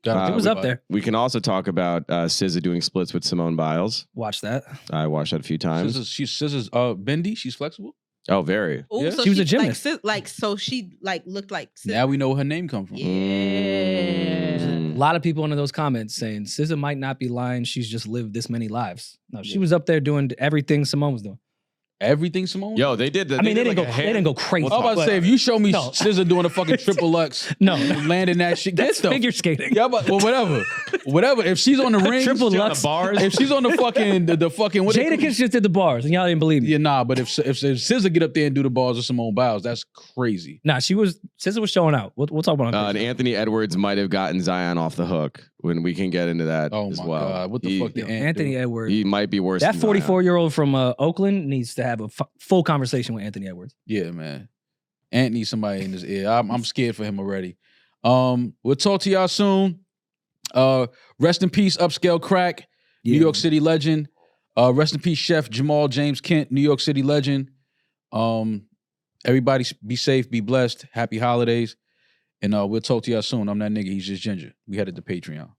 Shout out It to was up everybody. there. We can also talk about SZA doing splits with Simone Biles. Watch that. I watched that a few times. Scissors, bendy. She's flexible. Oh, very. Ooh, Yeah. so She was a gymnast. so she looked like. Now we know where her name come from. Yeah. Mm. A lot of people under those comments saying SZA might not be lying. She's just lived this many lives. No, she was up there doing everything Simone was doing. Everything Simone. Yo, they did that. I mean, they did didn't like a go. They didn't go crazy. I was about to but- say if you show me No. Scissor doing a fucking triple X, No. landing that shit, that That's stuff. figure skating. Yeah, but well, whatever. If she's on the ring, Triple on the Lux. bars. if she's on the fucking the fucking what they call- Jadakiss just did the bars, and y'all didn't believe me. yeah, nah. But if SZA get up there and do the bars with Simone Biles, that's crazy. Nah, SZA was showing out. We'll talk about it. And Anthony Edwards might have gotten Zion off the hook when we can get into that Oh as my well. god, what the He- fuck did Ant Anthony do? Edwards. He might be worse That than Zion. 44-year-old from Oakland needs to have a full conversation with Anthony Edwards. Yeah, man. Ant needs somebody in his ear. I'm scared for him already. We'll talk to y'all soon. Rest in peace, Upscale Cracc, New York City legend. Rest in peace, Chef Jamal James Kent, New York City legend. Everybody be safe, be blessed. Happy holidays. And we'll talk to y'all soon. I'm that nigga. He's just ginger. We headed to Patreon.